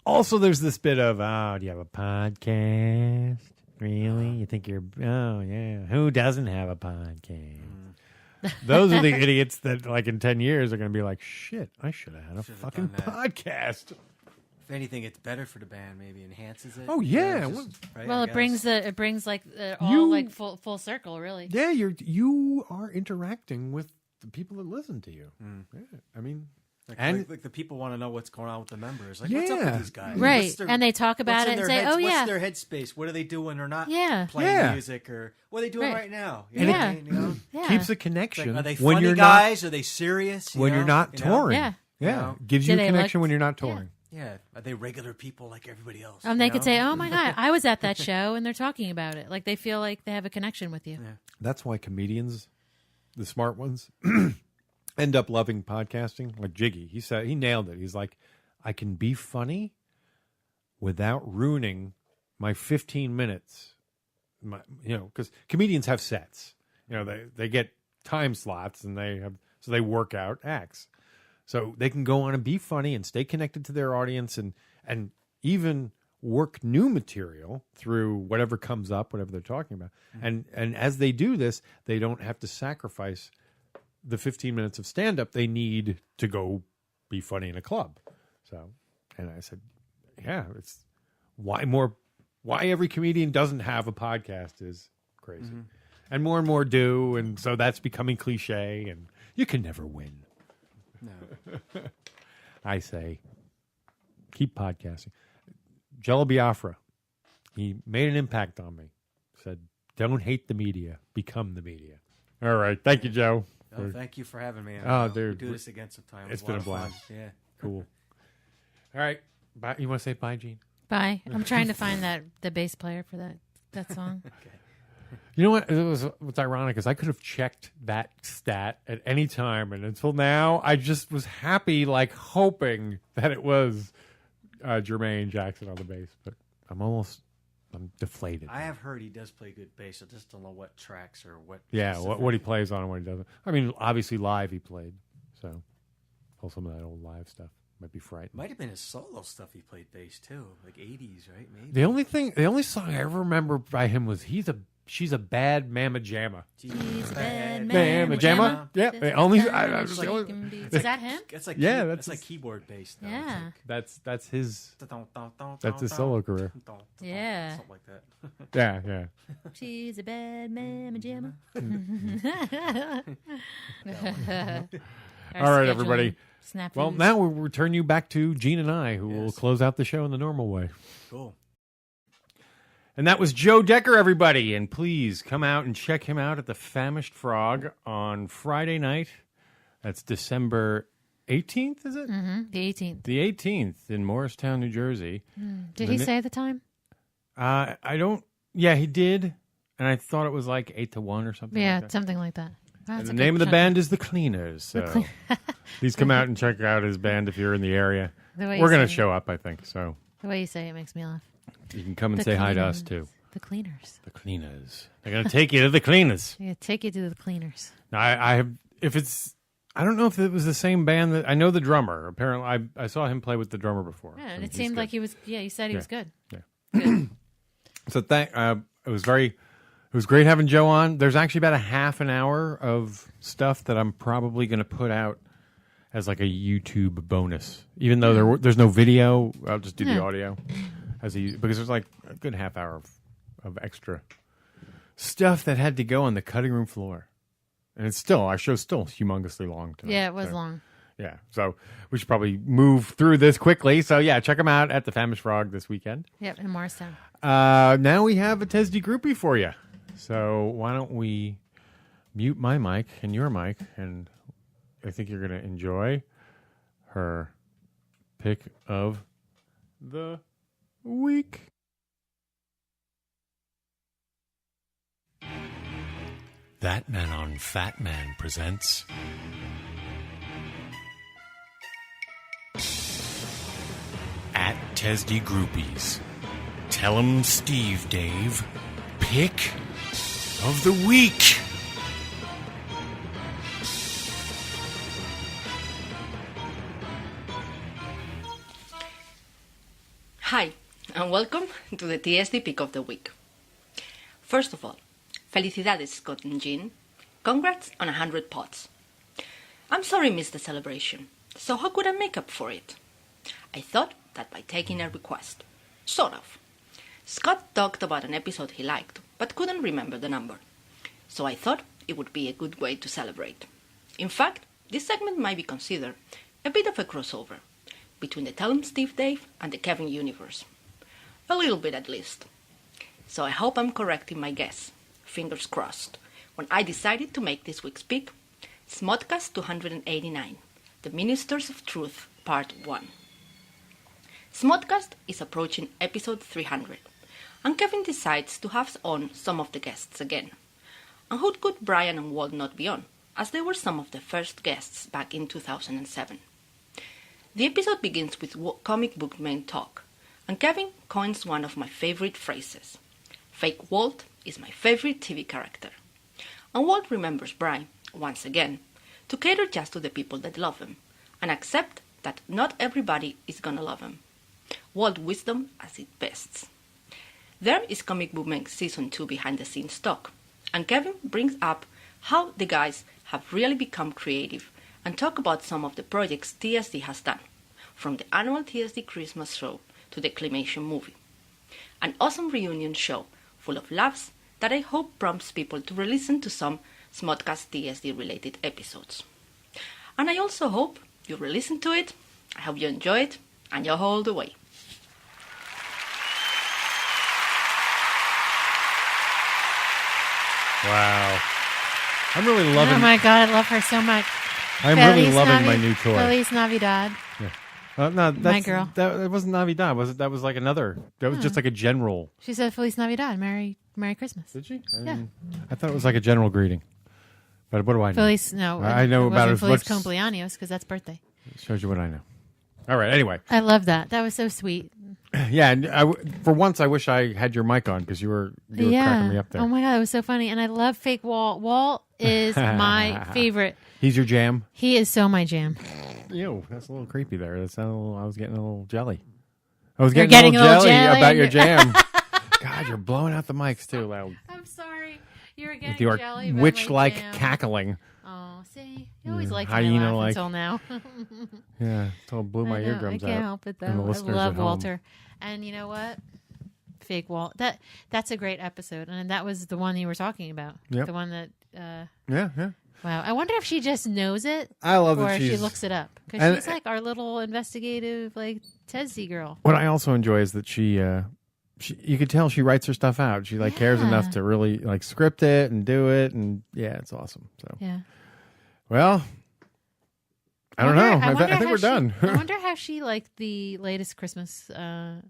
Speaker 1: also there's this bit of, do you have a podcast? Really? You think you're, oh yeah. Who doesn't have a podcast? Those are the idiots that in 10 years are going to be like, shit, I should have had a fucking podcast.
Speaker 8: If anything, it's better for the band. Maybe enhances it.
Speaker 1: Oh yeah.
Speaker 8: Right,
Speaker 7: Well, it brings full circle, really.
Speaker 1: Yeah, you are interacting with the people that listen to you. Yeah, I mean,
Speaker 8: like the people want to know what's going on with the members. Like, what's up with these guys?
Speaker 7: Right. And they talk about it and say,
Speaker 8: what's their headspace? What are they doing when they're not playing music? Or what are they doing right now? You know what I mean?
Speaker 1: keeps a connection.
Speaker 8: Like, are they
Speaker 1: when
Speaker 8: funny
Speaker 1: you're
Speaker 8: guys? Are they serious?
Speaker 1: When you're not touring.
Speaker 7: Yeah.
Speaker 1: Yeah. Gives you a connection when you're not touring.
Speaker 8: Yeah. Are they regular people like everybody else?
Speaker 7: And they could say, oh my God, I was at that show, and they're talking about it. Like, they feel like they have a connection with you.
Speaker 8: Yeah.
Speaker 1: That's why comedians, the smart ones, end up loving podcasting. Like Jiggy, he nailed it. He's like, I can be funny without ruining my 15 minutes. Because comedians have sets. They get time slots, and so they work out acts. So they can go on and be funny and stay connected to their audience and even work new material through whatever comes up, whatever they're talking about. And as they do this, they don't have to sacrifice the 15 minutes of stand-up they need to go be funny in a club. So, and I said, yeah, it's why every comedian doesn't have a podcast is crazy. And more do, and so that's becoming cliche, and you can never win.
Speaker 8: No.
Speaker 1: I say, keep podcasting. Jello Biafra, he made an impact on me. Said, don't hate the media, become the media. All right. Thank you, Joe.
Speaker 8: Oh, thank you for having me.
Speaker 1: Dude.
Speaker 8: We'll do this again sometime.
Speaker 1: It's been a blast.
Speaker 8: Yeah.
Speaker 1: Cool. All right. Bye. You want to say bye, Jeanne?
Speaker 7: Bye. I'm trying to find the bass player for that song.
Speaker 8: Okay.
Speaker 1: You know what? What's ironic is I could have checked that stat at any time, and until now, I just was happy, hoping that it was Jermaine Jackson on the bass, but I'm deflated.
Speaker 8: I have heard he does play good bass. I just don't know what tracks or what.
Speaker 1: Yeah, what he plays on and what he doesn't. I mean, obviously live he played, so pull some of that old live stuff. Might be frightening.
Speaker 8: Might have been his solo stuff he played bass too, like 80s, right? Maybe.
Speaker 1: The only song I ever remember by him was She's a Bad Mamma Jamma.
Speaker 7: She's a bad
Speaker 1: Mamma Jamma. Yeah, is
Speaker 7: that him?
Speaker 8: It's like
Speaker 1: that's
Speaker 8: like keyboard bass. Though.
Speaker 7: Yeah,
Speaker 1: that's his solo career.
Speaker 7: Yeah.
Speaker 8: Something like that.
Speaker 1: Yeah.
Speaker 7: She's a bad Mamma Jamma.
Speaker 1: All right, everybody.
Speaker 7: Snap
Speaker 1: Well, now we'll return you back to Jeanne and I, who will close out the show in the normal way.
Speaker 8: Cool.
Speaker 1: And that was Joe Decker, everybody. And please come out and check him out at the Famished Frog on Friday night. That's December 18th, is it?
Speaker 7: Mm-hmm. The 18th.
Speaker 1: The 18th in Morristown, New Jersey.
Speaker 7: Did he say the time?
Speaker 1: I don't. Yeah, he did. And I thought it was like 8 to 1 or something.
Speaker 7: Yeah,
Speaker 1: like that.
Speaker 7: something like that.
Speaker 1: And the name of the band is The Cleaners. So please come out and check out his band if you're in the area. We're going to show up, I think. So
Speaker 7: the way you say it makes me laugh.
Speaker 1: You can come and say hi to us, too.
Speaker 7: The Cleaners.
Speaker 1: The Cleaners. They're going to take you to the Cleaners.
Speaker 7: Yeah, take you to the Cleaners.
Speaker 1: Now, I don't know if it was the same band that I know the drummer. Apparently, I saw him play with the drummer before.
Speaker 7: Yeah, and it seemed like he was. Yeah, he said he was good.
Speaker 1: Yeah. Good. So it was great having Joe on. There's actually about a half an hour of stuff that I'm probably going to put out as like a YouTube bonus, even though there's no video. I'll just do the audio because there's like a good half hour of extra stuff that had to go on the cutting room floor, and our show's still humongously long tonight.
Speaker 7: Yeah, it was long.
Speaker 1: Yeah, so we should probably move through this quickly. So yeah, check them out at the Famished Frog this weekend.
Speaker 7: Yep, in Morristown.
Speaker 1: Now we have a TESD groupie for you. So why don't we mute my mic and your mic, and I think you're going to enjoy her pick of the week. ThatMan on Fatman presents At TESD Groupies. Tell 'em Steve Dave. Pick of the week.
Speaker 9: Hi, and welcome to the TSD Pick of the Week. First of all, felicidades, Scott and Jeanne. Congrats on 100 pods. I'm sorry I missed the celebration, so how could I make up for it? I thought that by taking a request. Sort of. Scott talked about an episode he liked, but couldn't remember the number. So I thought it would be a good way to celebrate. In fact, this segment might be considered a bit of a crossover between the Tell 'em Steve Dave and the Kevin universe. A little bit at least. So I hope I'm correct in my guess, fingers crossed, when I decided to make this week's pick, Smodcast 289, The Ministers of Truth, Part 1. Smodcast is approaching episode 300, and Kevin decides to have on some of the guests again. And who could Brian and Walt not be on, as they were some of the first guests back in 2007. The episode begins with comic book men talk, and Kevin coins one of my favorite phrases. Fake Walt is my favorite TV character. And Walt remembers Brian, once again, to cater just to the people that love him, and accept that not everybody is gonna love him. Walt wisdom as it bests. There is Comic Book Men Season 2 behind the scenes talk, and Kevin brings up how the guys have really become creative and talk about some of the projects TSD has done, from the annual TSD Christmas show to the Climation movie. An awesome reunion show full of laughs that I hope prompts people to re-listen to some Smodcast TSD related episodes. And I also hope you re-listen to it, I hope you enjoy it, and you're all the way.
Speaker 1: Wow. I'm really loving...
Speaker 7: Oh my God, I love her so much.
Speaker 1: I'm really loving my new toy.
Speaker 7: Feliz Navidad.
Speaker 1: Yeah. No, that's,
Speaker 7: my girl.
Speaker 1: That wasn't Navidad. That was like another... That was just like a general...
Speaker 7: She said Feliz Navidad. Merry Christmas.
Speaker 1: Did she?
Speaker 7: Yeah.
Speaker 1: I thought it was like a general greeting. But what do I know?
Speaker 7: Feliz... No.
Speaker 1: I know about it as
Speaker 7: Feliz
Speaker 1: much...
Speaker 7: Cumpleaños, because that's birthday.
Speaker 1: It shows you what I know. All right. Anyway.
Speaker 7: I love that. That was so sweet.
Speaker 1: Yeah. And for once, I wish I had your mic on because you were cracking me up there.
Speaker 7: Oh my God, it was so funny. And I love fake Walt. Walt is my favorite.
Speaker 1: He's your jam?
Speaker 7: He is so my jam.
Speaker 1: Ew, that's a little creepy there. I was getting a little jelly.
Speaker 7: You're getting a little jelly
Speaker 1: about your jam. God, you're blowing out the mics too loud.
Speaker 7: I'm sorry. You're getting
Speaker 1: With your
Speaker 7: jelly about
Speaker 1: witch-like
Speaker 7: my jam.
Speaker 1: cackling.
Speaker 7: Oh, see? You always liked my
Speaker 1: hyena-like.
Speaker 7: laugh until now.
Speaker 1: Yeah, it all blew my
Speaker 7: I know,
Speaker 1: eardrums out.
Speaker 7: I can't help it,
Speaker 1: And the
Speaker 7: though. I
Speaker 1: listeners
Speaker 7: love
Speaker 1: at home.
Speaker 7: Walter. And you know what? Fake Walt. That's a great episode. And that was the one you were talking about.
Speaker 1: Yep.
Speaker 7: The one that...
Speaker 1: Yeah.
Speaker 7: Wow. I wonder if she just knows it.
Speaker 1: I love
Speaker 7: or
Speaker 1: that
Speaker 7: if she
Speaker 1: she's-
Speaker 7: looks it up. Because
Speaker 1: and-
Speaker 7: she's like our little investigative, like, Tessie girl.
Speaker 1: What I also enjoy is that she you could tell she writes her stuff out. She cares enough to really script it and do it, and it's awesome. So
Speaker 7: Yeah.
Speaker 1: Well, I don't know. I
Speaker 7: wonder
Speaker 1: think
Speaker 7: how
Speaker 1: we're done.
Speaker 7: I wonder how she liked the latest Christmas, the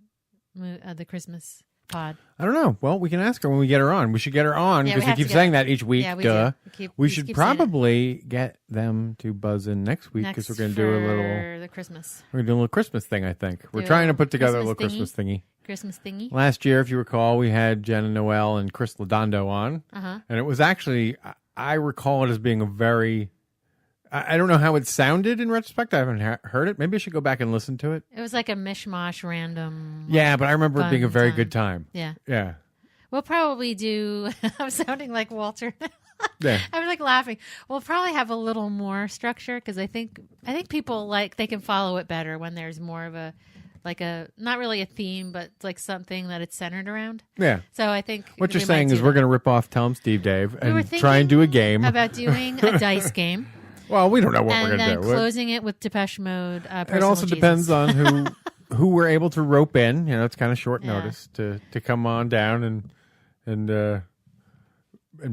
Speaker 7: Christmas pod.
Speaker 1: I don't know. Well, we can ask her when we get her on. We should get her on
Speaker 7: Yeah,
Speaker 1: because
Speaker 7: we
Speaker 1: we
Speaker 7: have
Speaker 1: keep
Speaker 7: to get
Speaker 1: saying
Speaker 7: her.
Speaker 1: that each week.
Speaker 7: Yeah, we do.
Speaker 1: We
Speaker 7: We
Speaker 1: should
Speaker 7: keep saying it.
Speaker 1: probably get them to buzz in next week because we're going to do a little.
Speaker 7: for the Christmas.
Speaker 1: We're going to do a little Christmas thing. I think we're
Speaker 7: Do
Speaker 1: trying
Speaker 7: a
Speaker 1: to put together a little
Speaker 7: Christmas
Speaker 1: Christmas thingy.
Speaker 7: Christmas thingy.
Speaker 1: Last year, if you recall, we had Jen and Noel and Chris Ladondo on,
Speaker 7: Uh-huh.
Speaker 1: and it was actually I recall it as being a very. I don't know how it sounded in retrospect. I haven't heard it. Maybe I should go back and listen to it.
Speaker 7: It was like a mishmash, random.
Speaker 1: Yeah, but I remember it being a
Speaker 7: fun
Speaker 1: very
Speaker 7: time.
Speaker 1: good time.
Speaker 7: Yeah.
Speaker 1: Yeah.
Speaker 7: We'll probably do. I'm sounding like Walter.
Speaker 1: Yeah.
Speaker 7: I was like laughing. We'll probably have a little more structure because I think people they can follow it better when there's more of a not really a theme, but like something that it's centered around.
Speaker 1: Yeah.
Speaker 7: So I think
Speaker 1: What you're
Speaker 7: we might
Speaker 1: saying
Speaker 7: do
Speaker 1: is we're
Speaker 7: that.
Speaker 1: going to rip off Tell 'em Steve Dave
Speaker 7: We were
Speaker 1: and try and do a game.
Speaker 7: about doing a dice game.
Speaker 1: Well, we don't know what
Speaker 7: and
Speaker 1: we're going
Speaker 7: then
Speaker 1: to do.
Speaker 7: closing it with Depeche Mode.
Speaker 1: It also depends on who we're able to rope in. You know, it's kind of short notice to come on down and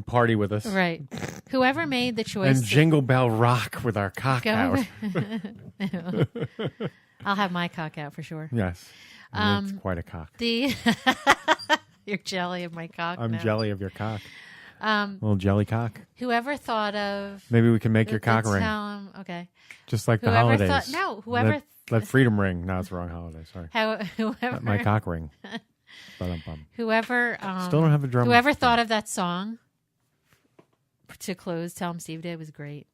Speaker 1: party with us.
Speaker 7: Right. Whoever made the choice.
Speaker 1: And Jingle Bell Rock with our cock out.
Speaker 7: I'll have my cock out for sure.
Speaker 1: Yes. It's quite a cock.
Speaker 7: You're jelly of my cock.
Speaker 1: I'm
Speaker 7: now.
Speaker 1: jelly of your cock. Little jelly cock.
Speaker 7: Whoever thought of
Speaker 1: Maybe we can make your cock ring.
Speaker 7: Okay.
Speaker 1: Just like the
Speaker 7: Whoever
Speaker 1: holidays.
Speaker 7: whoever
Speaker 1: Let freedom ring. No, it's the wrong holiday. Sorry.
Speaker 7: whoever
Speaker 1: Let my cock ring. Ba-dum-bum.
Speaker 7: Whoever
Speaker 1: Still don't have a drum.
Speaker 7: Whoever thought of that song to close Tell 'em Steve Day was great.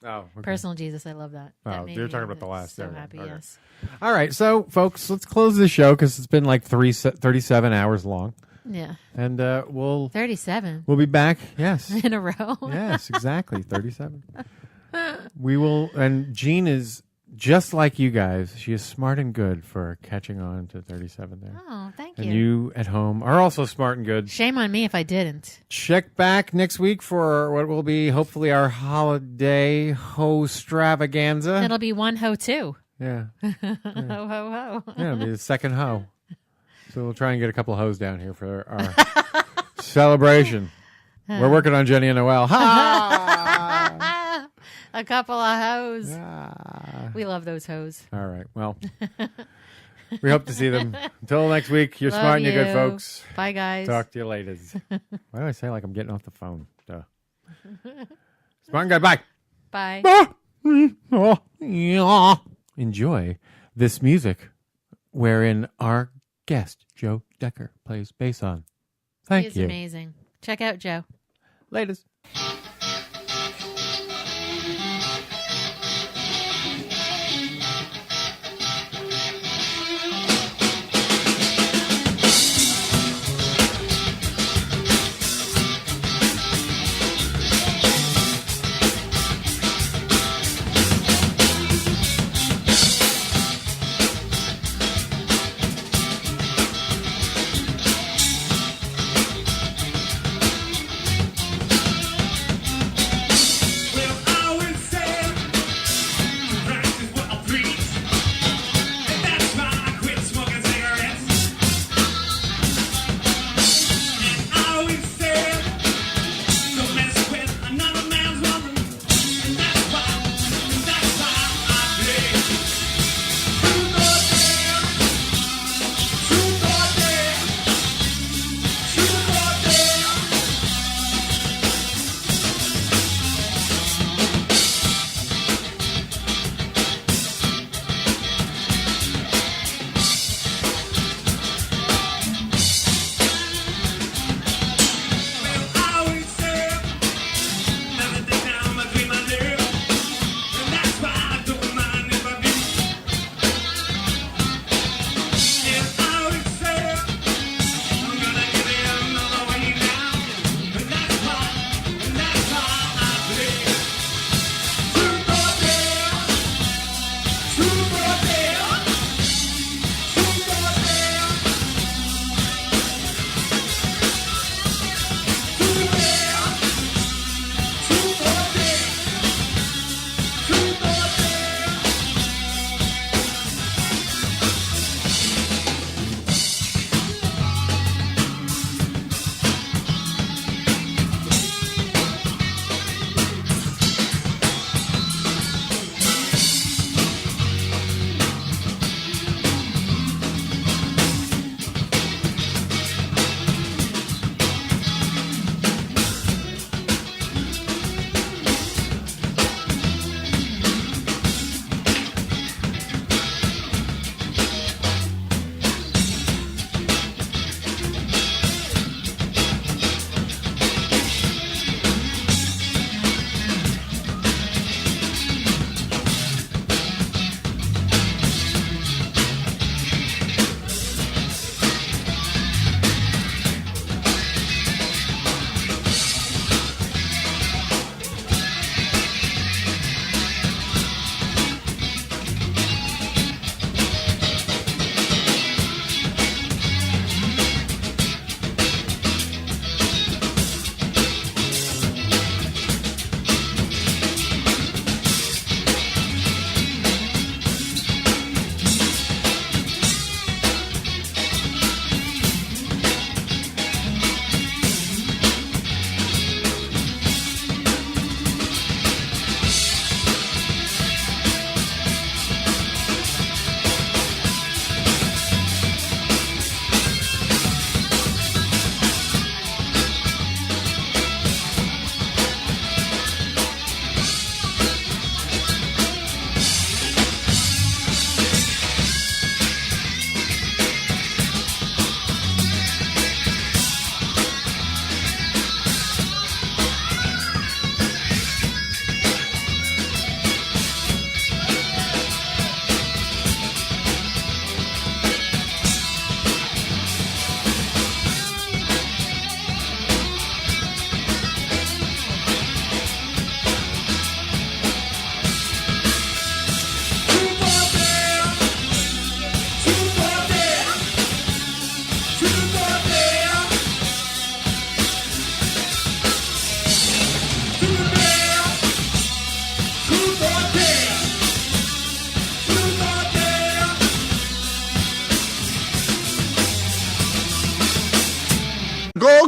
Speaker 1: Oh, okay.
Speaker 7: Personal Jesus, I love that.
Speaker 1: Oh,
Speaker 7: made
Speaker 1: you're
Speaker 7: me
Speaker 1: talking about the last.
Speaker 7: So
Speaker 1: there.
Speaker 7: happy,
Speaker 1: Okay.
Speaker 7: yes.
Speaker 1: All right, so folks, let's close the show because it's been like 37 hours long.
Speaker 7: Yeah.
Speaker 1: And we'll
Speaker 7: 37
Speaker 1: be back. Yes.
Speaker 7: in a row.
Speaker 1: Yes, exactly. 37. We will, and Jeanne is just like you guys. She is smart and good for catching on to 37 there.
Speaker 7: Oh, thank
Speaker 1: And
Speaker 7: you.
Speaker 1: you at home are also smart and good.
Speaker 7: Shame on me if I didn't.
Speaker 1: Check back next week for what will be hopefully our holiday ho-stravaganza.
Speaker 7: It'll be one ho too.
Speaker 1: Yeah.
Speaker 7: Ho ho ho.
Speaker 1: Yeah, it'll be the second ho. So we'll try and get a couple of hoes down here for our celebration. We're working on Jenny and Noel. Ha!
Speaker 7: A couple of hoes.
Speaker 1: Ah.
Speaker 7: We love those hoes.
Speaker 1: All right. Well, we hope to see them. Until next week, you're
Speaker 7: Love
Speaker 1: smart and you're good,
Speaker 7: you.
Speaker 1: folks.
Speaker 7: Bye, guys.
Speaker 1: Talk to you later. Why do I say like I'm getting off the phone? Duh. Smart and good. Bye.
Speaker 7: Bye.
Speaker 1: Enjoy this music wherein our guest, Joe Decker, plays bass on. Thank
Speaker 7: He's
Speaker 1: you.
Speaker 7: amazing. Check out Joe.
Speaker 1: Laters.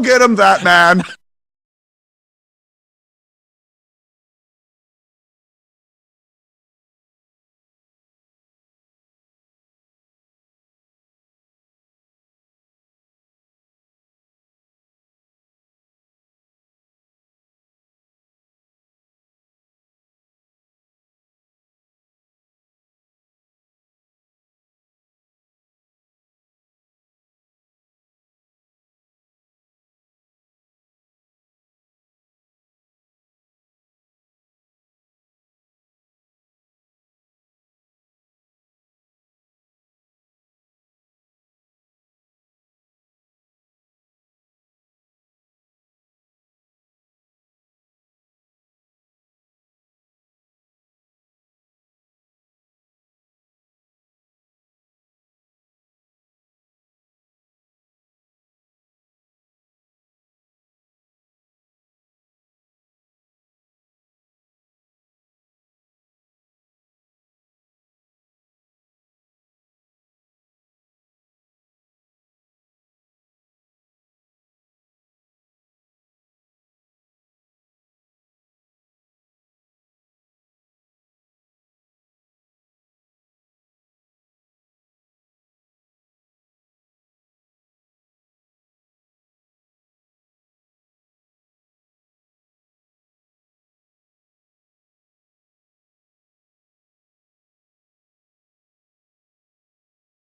Speaker 6: get him, that man.